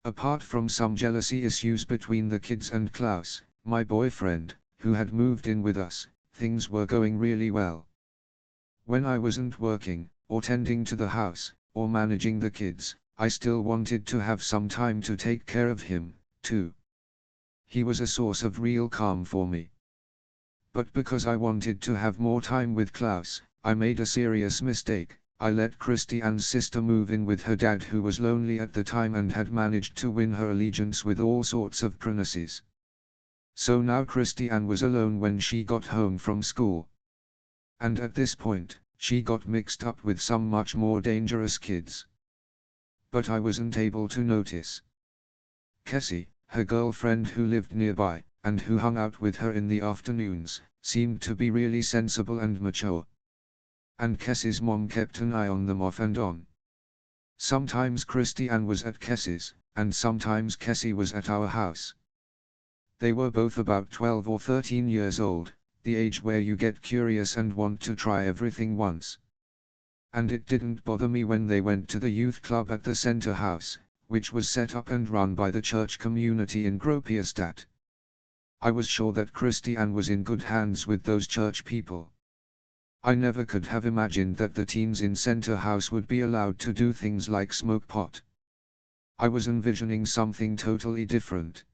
Apart from some jealousy issues between the kids and Klaus, my boyfriend, who had moved in with us, things were going really well. When I wasn't working, or tending to the house, or managing the kids, I still wanted to have some time to take care of him, too. He was a source of real calm for me. But because I wanted to have more time with Klaus, I made a serious mistake. I let Christiane's sister move in with her dad, who was lonely at the time and had managed to win her allegiance with all sorts of promises. So now Christiane was alone when she got home from school. And at this point, she got mixed up with some much more dangerous kids. But I wasn't able to notice. Cassie, her girlfriend who lived nearby, and who hung out with her in the afternoons, seemed to be really sensible and mature. And Cassie's mom kept an eye on them off and on. Sometimes Christiane was at Cassie's, and sometimes Cassie was at our house. They were both about 12 or 13 years old, the age where you get curious and want to try everything once. And it didn't bother me when they went to the youth club at the center house, which was set up and run by the church community in Gropiusstadt. I was sure that Christiane was in good hands with those church people. I never could have imagined that the teens in center house would be allowed to do things like smoke pot. I was envisioning something totally different.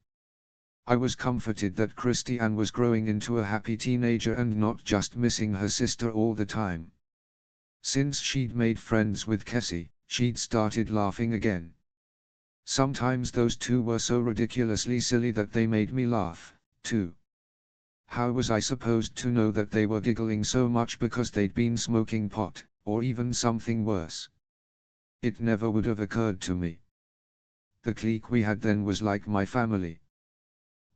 I was comforted that Christiane was growing into a happy teenager and not just missing her sister all the time. Since she'd made friends with Cassie, she'd started laughing again. Sometimes those two were so ridiculously silly that they made me laugh, too. How was I supposed to know that they were giggling so much because they'd been smoking pot, or even something worse? It never would have occurred to me. The clique we had then was like my family.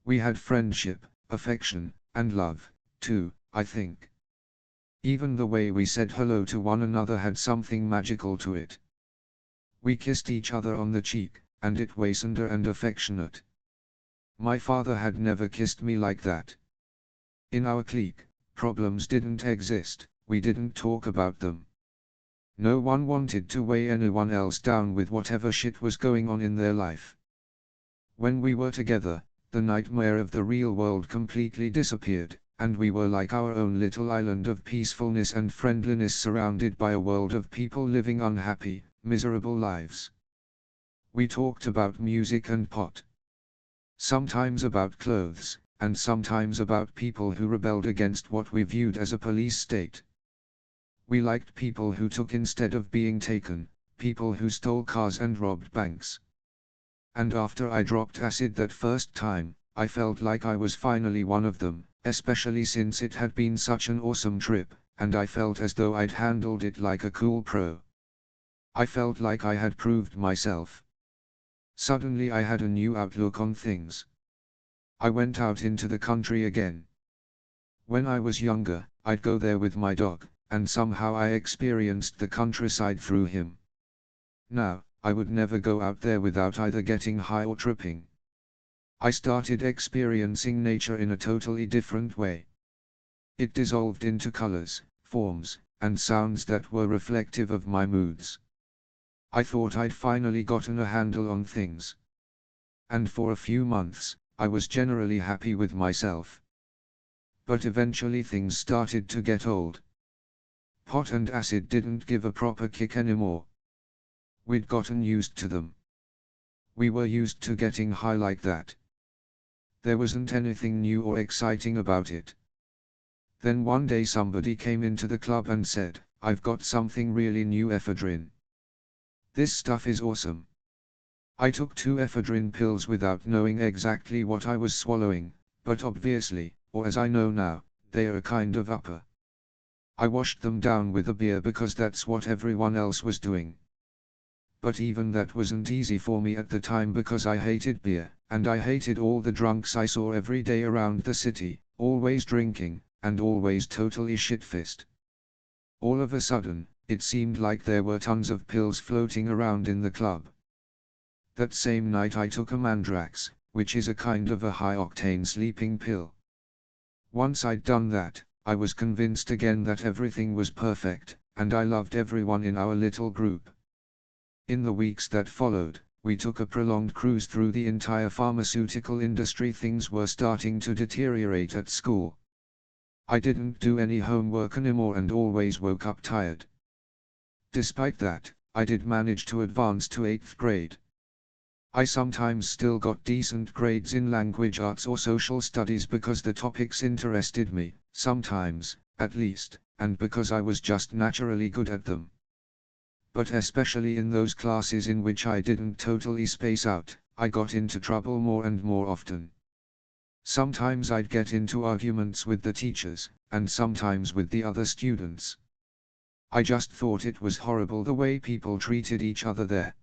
We had friendship, affection, and love, too, I think. Even the way we said hello to one another had something magical to it. We kissed each other on the cheek, and it was tender and affectionate. My father had never kissed me like that. In our clique, problems didn't exist, we didn't talk about them. No one wanted to weigh anyone else down with whatever shit was going on in their life. When we were together, the nightmare of the real world completely disappeared, and we were like our own little island of peacefulness and friendliness surrounded by a world of people living unhappy, miserable lives. We talked about music and pot. Sometimes about clothes, and sometimes about people who rebelled against what we viewed as a police state. We liked people who took instead of being taken, people who stole cars and robbed banks. And after I dropped acid that first time, I felt like I was finally one of them, especially since it had been such an awesome trip, and I felt as though I'd handled it like a cool pro. I felt like I had proved myself. Suddenly I had a new outlook on things. I went out into the country again. When I was younger, I'd go there with my dog, and somehow I experienced the countryside through him. Now, I would never go out there without either getting high or tripping. I started experiencing nature in a totally different way. It dissolved into colors, forms, and sounds that were reflective of my moods. I thought I'd finally gotten a handle on things. And for a few months, I was generally happy with myself. But eventually things started to get old. Pot and acid didn't give a proper kick anymore. We'd gotten used to them. We were used to getting high like that. There wasn't anything new or exciting about it. Then one day somebody came into the club and said, "I've got something really new, ephedrine. This stuff is awesome." I took 2 ephedrine pills without knowing exactly what I was swallowing, but obviously, or as I know now, they are a kind of upper. I washed them down with a beer because that's what everyone else was doing. But even that wasn't easy for me at the time because I hated beer, and I hated all the drunks I saw every day around the city, always drinking, and always totally shit-faced. All of a sudden, it seemed like there were tons of pills floating around in the club. That same night I took a Mandrax, which is a kind of a high-octane sleeping pill. Once I'd done that, I was convinced again that everything was perfect, and I loved everyone in our little group. In the weeks that followed, we took a prolonged cruise through the entire pharmaceutical industry. Things were starting to deteriorate at school. I didn't do any homework anymore and always woke up tired. Despite that, I did manage to advance to 8th grade. I sometimes still got decent grades in language arts or social studies because the topics interested me, sometimes, at least, and because I was just naturally good at them. But especially in those classes in which I didn't totally space out, I got into trouble more and more often. Sometimes I'd get into arguments with the teachers, and sometimes with the other students. I just thought it was horrible the way people treated each other there.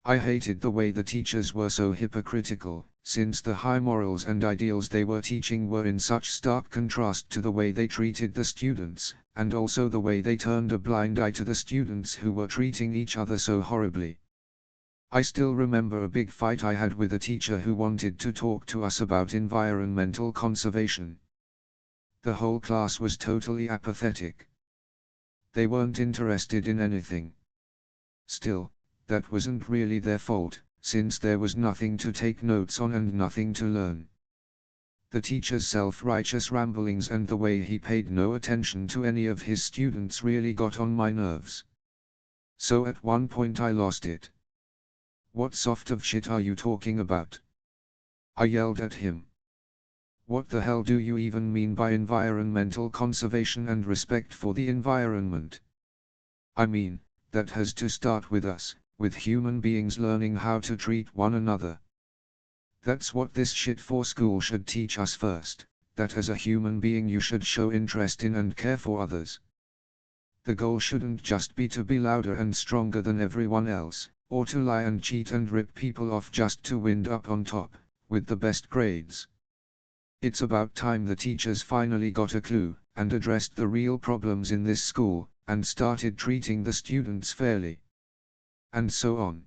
I hated the way the teachers were so hypocritical, since the high morals and ideals they were teaching were in such stark contrast to the way they treated the students, and also the way they turned a blind eye to the students who were treating each other so horribly. I still remember a big fight I had with a teacher who wanted to talk to us about environmental conservation. The whole class was totally apathetic. They weren't interested in anything. Still, that wasn't really their fault, since there was nothing to take notes on and nothing to learn. The teacher's self-righteous ramblings and the way he paid no attention to any of his students really got on my nerves. So at one point I lost it. "What soft of shit are you talking about?" I yelled at him. "What the hell do you even mean by environmental conservation and respect for the environment? I mean, that has to start with us, with human beings learning how to treat one another. That's what this shit for school should teach us first, that as a human being you should show interest in and care for others. The goal shouldn't just be to be louder and stronger than everyone else, or to lie and cheat and rip people off just to wind up on top, with the best grades. It's about time the teachers finally got a clue, and addressed the real problems in this school, and started treating the students fairly." And so on.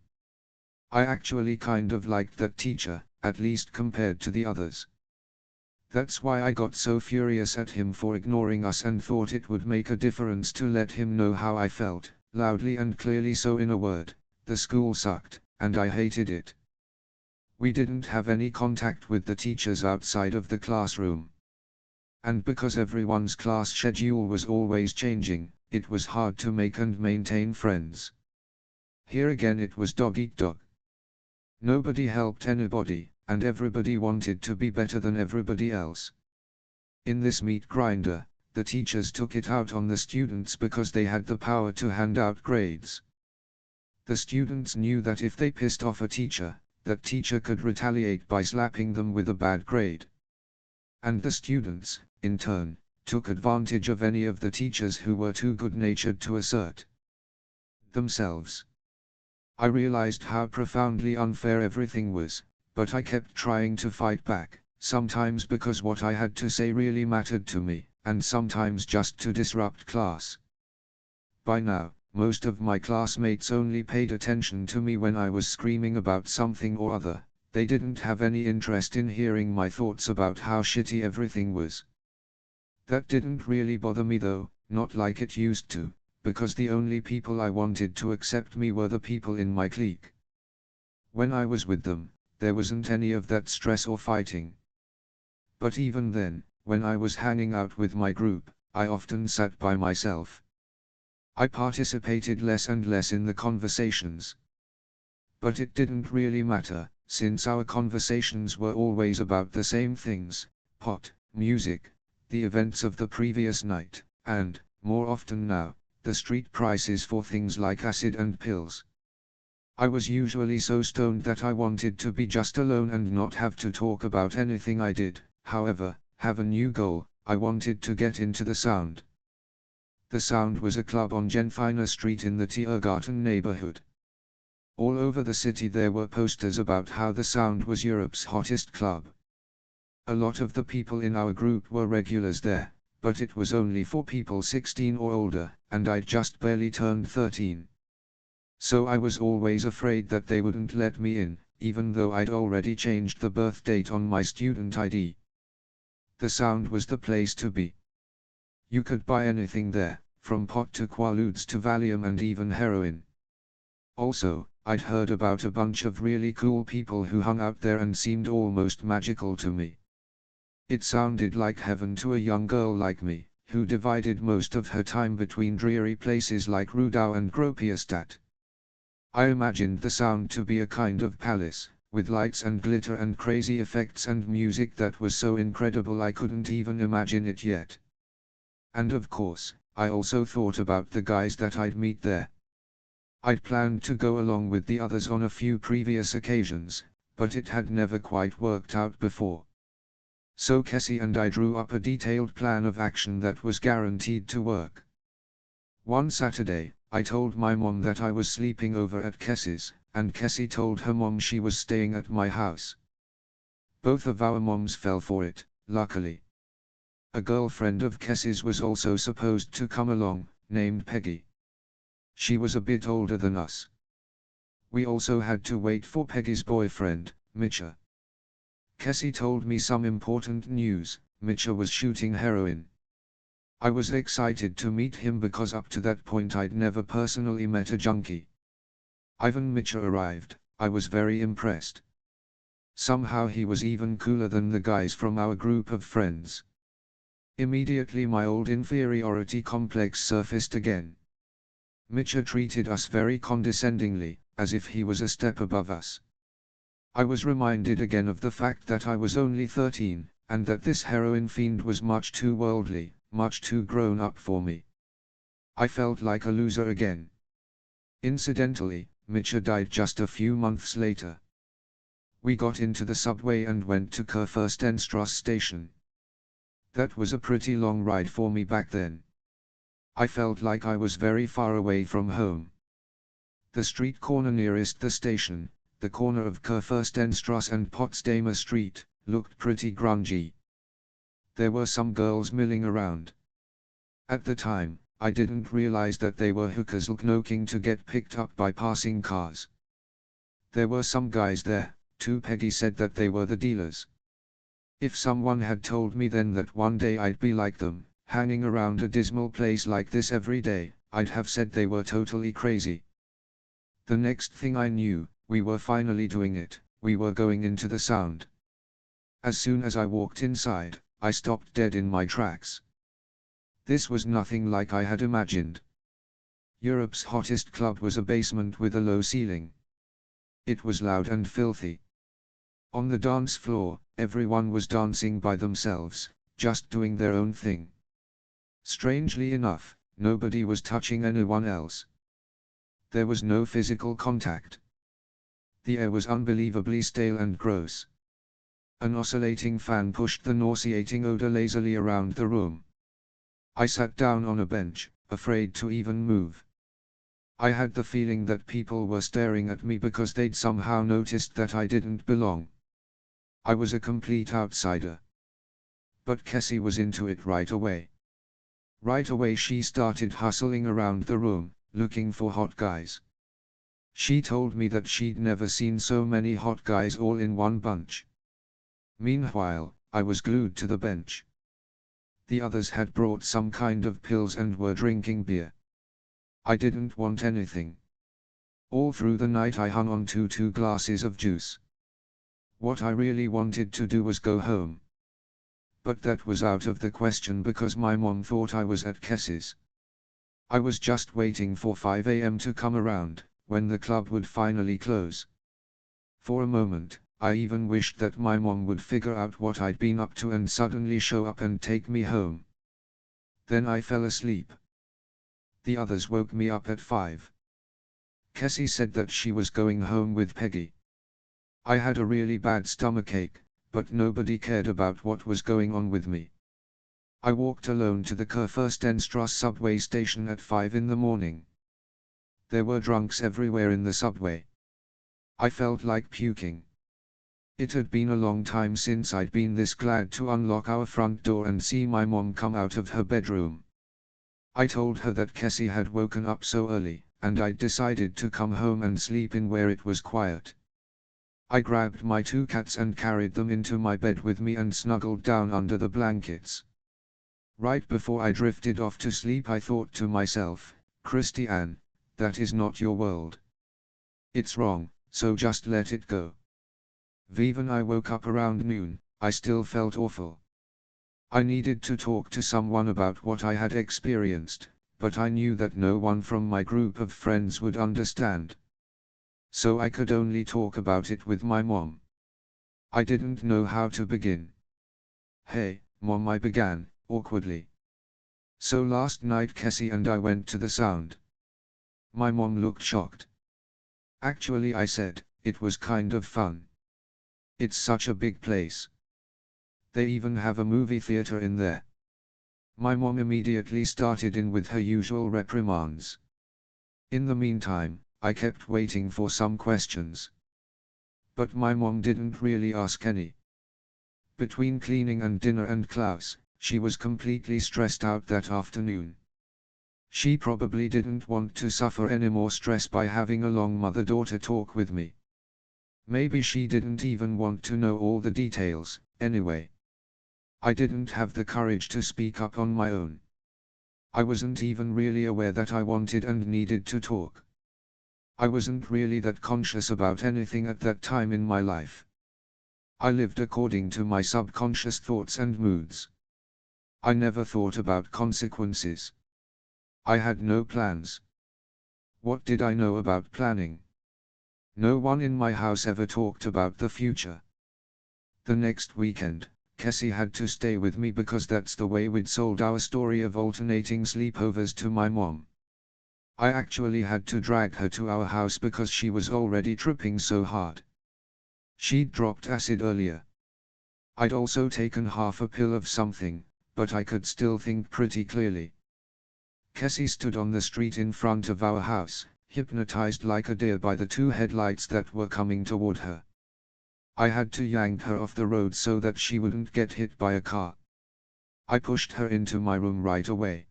I actually kind of liked that teacher, at least compared to the others. That's why I got so furious at him for ignoring us and thought it would make a difference to let him know how I felt, loudly and clearly. So in a word, the school sucked, and I hated it. We didn't have any contact with the teachers outside of the classroom. And because everyone's class schedule was always changing, it was hard to make and maintain friends. Here again it was dog eat dog. Nobody helped anybody, and everybody wanted to be better than everybody else. In this meat grinder, the teachers took it out on the students because they had the power to hand out grades. The students knew that if they pissed off a teacher, that teacher could retaliate by slapping them with a bad grade. And the students, in turn, took advantage of any of the teachers who were too good-natured to assert themselves. I realized how profoundly unfair everything was, but I kept trying to fight back, sometimes because what I had to say really mattered to me, and sometimes just to disrupt class. By now, most of my classmates only paid attention to me when I was screaming about something or other. They didn't have any interest in hearing my thoughts about how shitty everything was. That didn't really bother me though, not like it used to, because the only people I wanted to accept me were the people in my clique. When I was with them, there wasn't any of that stress or fighting. But even then, when I was hanging out with my group, I often sat by myself. I participated less and less in the conversations. But it didn't really matter, since our conversations were always about the same things: pot, music, the events of the previous night, and, more often now, the street prices for things like acid and pills. I was usually so stoned that I wanted to be just alone and not have to talk about anything I did, however, have a new goal. I wanted to get into the Sound. The Sound was a club on Genfina Street in the Tiergarten neighborhood. All over the city there were posters about how the Sound was Europe's hottest club. A lot of the people in our group were regulars there, but it was only for people 16 or older, and I'd just barely turned 13. So I was always afraid that they wouldn't let me in, even though I'd already changed the birth date on my student ID. The Sound was the place to be. You could buy anything there, from pot to Quaaludes to Valium and even heroin. Also, I'd heard about a bunch of really cool people who hung out there and seemed almost magical to me. It sounded like heaven to a young girl like me, who divided most of her time between dreary places like Rudau and Gropiusstadt. I imagined the Sound to be a kind of palace, with lights and glitter and crazy effects and music that was so incredible I couldn't even imagine it yet. And of course, I also thought about the guys that I'd meet there. I'd planned to go along with the others on a few previous occasions, but it had never quite worked out before. So Cassie and I drew up a detailed plan of action that was guaranteed to work. One Saturday, I told my mom that I was sleeping over at Cassie's, and Cassie told her mom she was staying at my house. Both of our moms fell for it, luckily. A girlfriend of Cassie's was also supposed to come along, named Peggy. She was a bit older than us. We also had to wait for Peggy's boyfriend, Mitcha. Cassie told me some important news: Mitcha was shooting heroin. I was excited to meet him because up to that point I'd never personally met a junkie. When Mitcha arrived, I was very impressed. Somehow he was even cooler than the guys from our group of friends. Immediately my old inferiority complex surfaced again. Mitcha treated us very condescendingly, as if he was a step above us. I was reminded again of the fact that I was only 13, and that this heroin fiend was much too worldly, much too grown up for me. I felt like a loser again. Incidentally, Mitcha died just a few months later. We got into the subway and went to Kurfürstenstrasse station. That was a pretty long ride for me back then. I felt like I was very far away from home. The street corner nearest the station, the corner of Kurfürstenstrasse and Potsdamer Street, looked pretty grungy. There were some girls milling around. At the time, I didn't realize that they were hookers looking to get picked up by passing cars. There were some guys there, too. Peggy said that they were the dealers. If someone had told me then that one day I'd be like them, hanging around a dismal place like this every day, I'd have said they were totally crazy. The next thing I knew, we were finally doing it. We were going into the Sound. As soon as I walked inside, I stopped dead in my tracks. This was nothing like I had imagined. Europe's hottest club was a basement with a low ceiling. It was loud and filthy. On the dance floor, everyone was dancing by themselves, just doing their own thing. Strangely enough, nobody was touching anyone else. There was no physical contact. The air was unbelievably stale and gross. An oscillating fan pushed the nauseating odor lazily around the room. I sat down on a bench, afraid to even move. I had the feeling that people were staring at me because they'd somehow noticed that I didn't belong. I was a complete outsider. But Cassie was into it right away. Right away she started hustling around the room, looking for hot guys. She told me that she'd never seen so many hot guys all in one bunch. Meanwhile, I was glued to the bench. The others had brought some kind of pills and were drinking beer. I didn't want anything. All through the night I hung on to 2 glasses of juice. What I really wanted to do was go home. But that was out of the question because my mom thought I was at Kess's. I was just waiting for 5 a.m. to come around, when the club would finally close. For a moment, I even wished that my mom would figure out what I'd been up to and suddenly show up and take me home. Then I fell asleep. The others woke me up at 5. Cassie said that she was going home with Peggy. I had a really bad stomachache, but nobody cared about what was going on with me. I walked alone to the Kurfürstenstrasse subway station at 5 in the morning. There were drunks everywhere in the subway. I felt like puking. It had been a long time since I'd been this glad to unlock our front door and see my mom come out of her bedroom. I told her that Cassie had woken up so early, and I'd decided to come home and sleep in where it was quiet. I grabbed my 2 cats and carried them into my bed with me and snuggled down under the blankets. Right before I drifted off to sleep I thought to myself, Christiane, that is not your world. It's wrong, so just let it go. When I woke up around noon, I still felt awful. I needed to talk to someone about what I had experienced, but I knew that no one from my group of friends would understand. So I could only talk about it with my mom. I didn't know how to begin. "Hey, Mom," I began, awkwardly. "So last night Cassie and I went to the Sound." My mom looked shocked. "Actually," I said, "it was kind of fun. It's such a big place. They even have a movie theater in there." My mom immediately started in with her usual reprimands. In the meantime, I kept waiting for some questions. But my mom didn't really ask any. Between cleaning and dinner and Klaus, she was completely stressed out that afternoon. She probably didn't want to suffer any more stress by having a long mother-daughter talk with me. Maybe she didn't even want to know all the details, anyway. I didn't have the courage to speak up on my own. I wasn't even really aware that I wanted and needed to talk. I wasn't really that conscious about anything at that time in my life. I lived according to my subconscious thoughts and moods. I never thought about consequences. I had no plans. What did I know about planning? No one in my house ever talked about the future. The next weekend, Cassie had to stay with me because that's the way we'd sold our story of alternating sleepovers to my mom. I actually had to drag her to our house because she was already tripping so hard. She'd dropped acid earlier. I'd also taken half a pill of something, but I could still think pretty clearly. Cassie stood on the street in front of our house, hypnotized like a deer by the 2 headlights that were coming toward her. I had to yank her off the road so that she wouldn't get hit by a car. I pushed her into my room right away.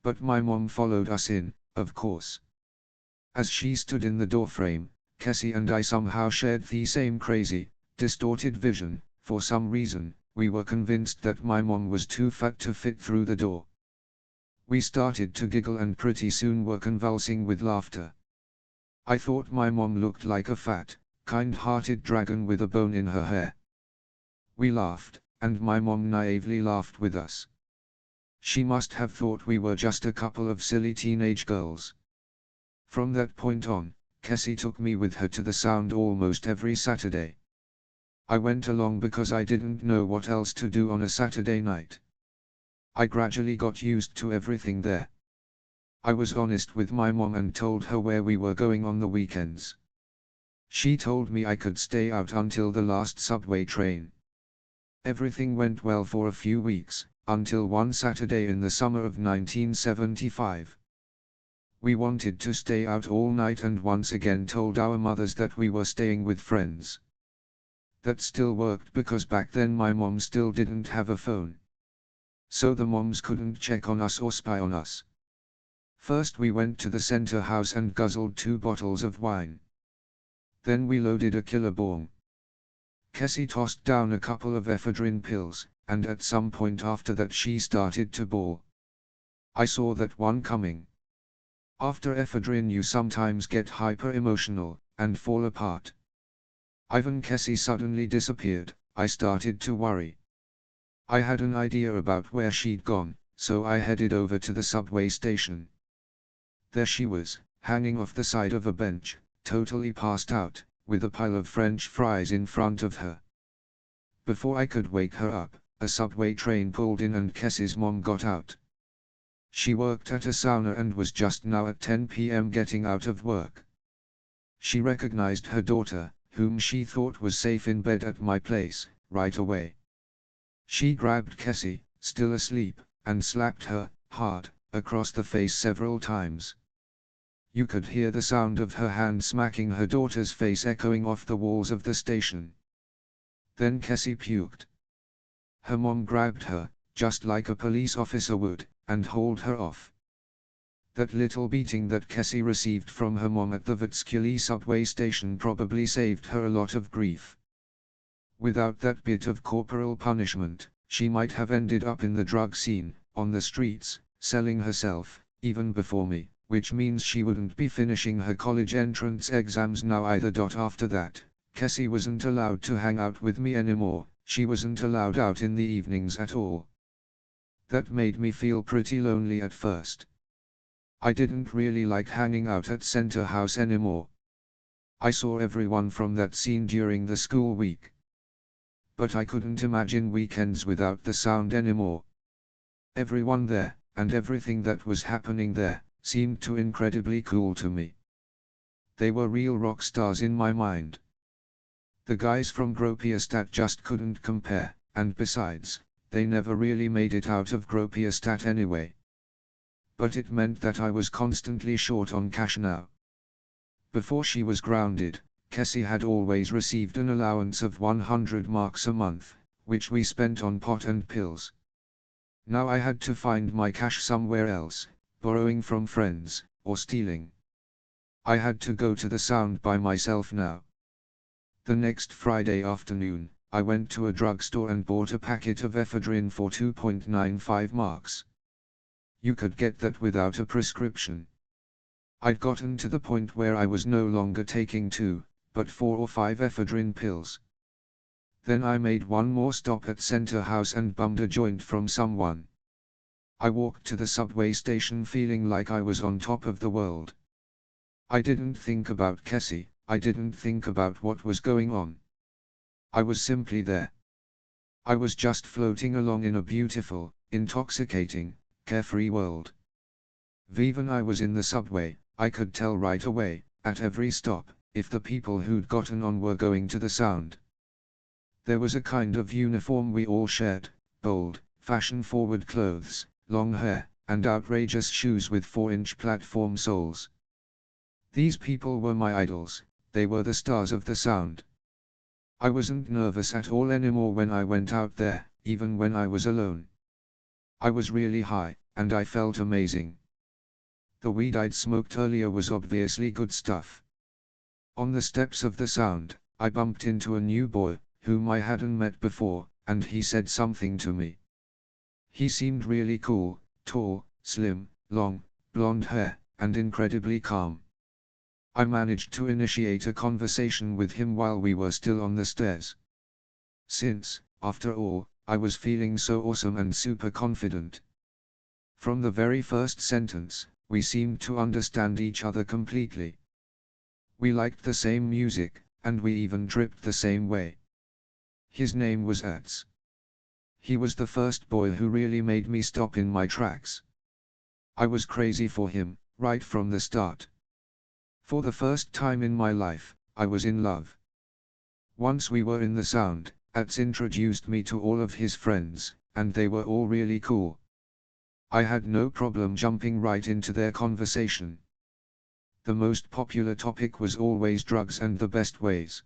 But my mom followed us in, of course. As she stood in the doorframe, Cassie and I somehow shared the same crazy, distorted vision. For some reason, we were convinced that my mom was too fat to fit through the door. We started to giggle and pretty soon were convulsing with laughter. I thought my mom looked like a fat, kind-hearted dragon with a bone in her hair. We laughed, and my mom naively laughed with us. She must have thought we were just a couple of silly teenage girls. From that point on, Cassie took me with her to the Sound almost every Saturday. I went along because I didn't know what else to do on a Saturday night. I gradually got used to everything there. I was honest with my mom and told her where we were going on the weekends. She told me I could stay out until the last subway train. Everything went well for a few weeks, until one Saturday in the summer of 1975. We wanted to stay out all night and once again told our mothers that we were staying with friends. That still worked because back then my mom still didn't have a phone. So the moms couldn't check on us or spy on us. First we went to the center house and guzzled 2 bottles of wine. Then we loaded a killer bong. Cassie tossed down a couple of ephedrine pills, and at some point after that she started to bawl. I saw that one coming. After ephedrine you sometimes get hyper-emotional, and fall apart. When Cassie suddenly disappeared, I started to worry. I had an idea about where she'd gone, so I headed over to the subway station. There she was, hanging off the side of a bench, totally passed out, with a pile of French fries in front of her. Before I could wake her up, a subway train pulled in and Cassie's mom got out. She worked at a sauna and was just now at 10 p.m. getting out of work. She recognized her daughter, whom she thought was safe in bed at my place, right away. She grabbed Cassie, still asleep, and slapped her, hard, across the face several times. You could hear the sound of her hand smacking her daughter's face echoing off the walls of the station. Then Cassie puked. Her mom grabbed her, just like a police officer would, and hauled her off. That little beating that Cassie received from her mom at the Vatskili subway station probably saved her a lot of grief. Without that bit of corporal punishment, she might have ended up in the drug scene, on the streets, selling herself, even before me, which means she wouldn't be finishing her college entrance exams now either. After that, Cassie wasn't allowed to hang out with me anymore, she wasn't allowed out in the evenings at all. That made me feel pretty lonely at first. I didn't really like hanging out at Center House anymore. I saw everyone from that scene during the school week. But I couldn't imagine weekends without the sound anymore. Everyone there, and everything that was happening there, seemed too incredibly cool to me. They were real rock stars in my mind. The guys from Gropiustat just couldn't compare, and besides, they never really made it out of Gropiustat anyway. But it meant that I was constantly short on cash now. Before she was grounded, Cassie had always received an allowance of 100 marks a month, which we spent on pot and pills. Now I had to find my cash somewhere else, borrowing from friends, or stealing. I had to go to the sound by myself now. The next Friday afternoon, I went to a drugstore and bought a packet of ephedrine for 2.95 marks. You could get that without a prescription. I'd gotten to the point where I was no longer taking 2, but 4 or 5 ephedrine pills. Then I made one more stop at Center House and bummed a joint from someone. I walked to the subway station feeling like I was on top of the world. I didn't think about Cassie, I didn't think about what was going on. I was simply there. I was just floating along in a beautiful, intoxicating, carefree world. When I was in the subway, I could tell right away, at every stop, if the people who'd gotten on were going to the sound. There was a kind of uniform we all shared, bold, fashion-forward clothes, long hair, and outrageous shoes with 4-inch platform soles. These people were my idols, they were the stars of the sound. I wasn't nervous at all anymore when I went out there, even when I was alone. I was really high, and I felt amazing. The weed I'd smoked earlier was obviously good stuff. On the steps of the sound, I bumped into a new boy, whom I hadn't met before, and he said something to me. He seemed really cool, tall, slim, long, blonde hair, and incredibly calm. I managed to initiate a conversation with him while we were still on the stairs. Since, after all, I was feeling so awesome and super confident. From the very first sentence, we seemed to understand each other completely. We liked the same music, and we even tripped the same way. His name was Ats. He was the first boy who really made me stop in my tracks. I was crazy for him, right from the start. For the first time in my life, I was in love. Once we were in the sound, Ats introduced me to all of his friends, and they were all really cool. I had no problem jumping right into their conversation. The most popular topic was always drugs and the best ways.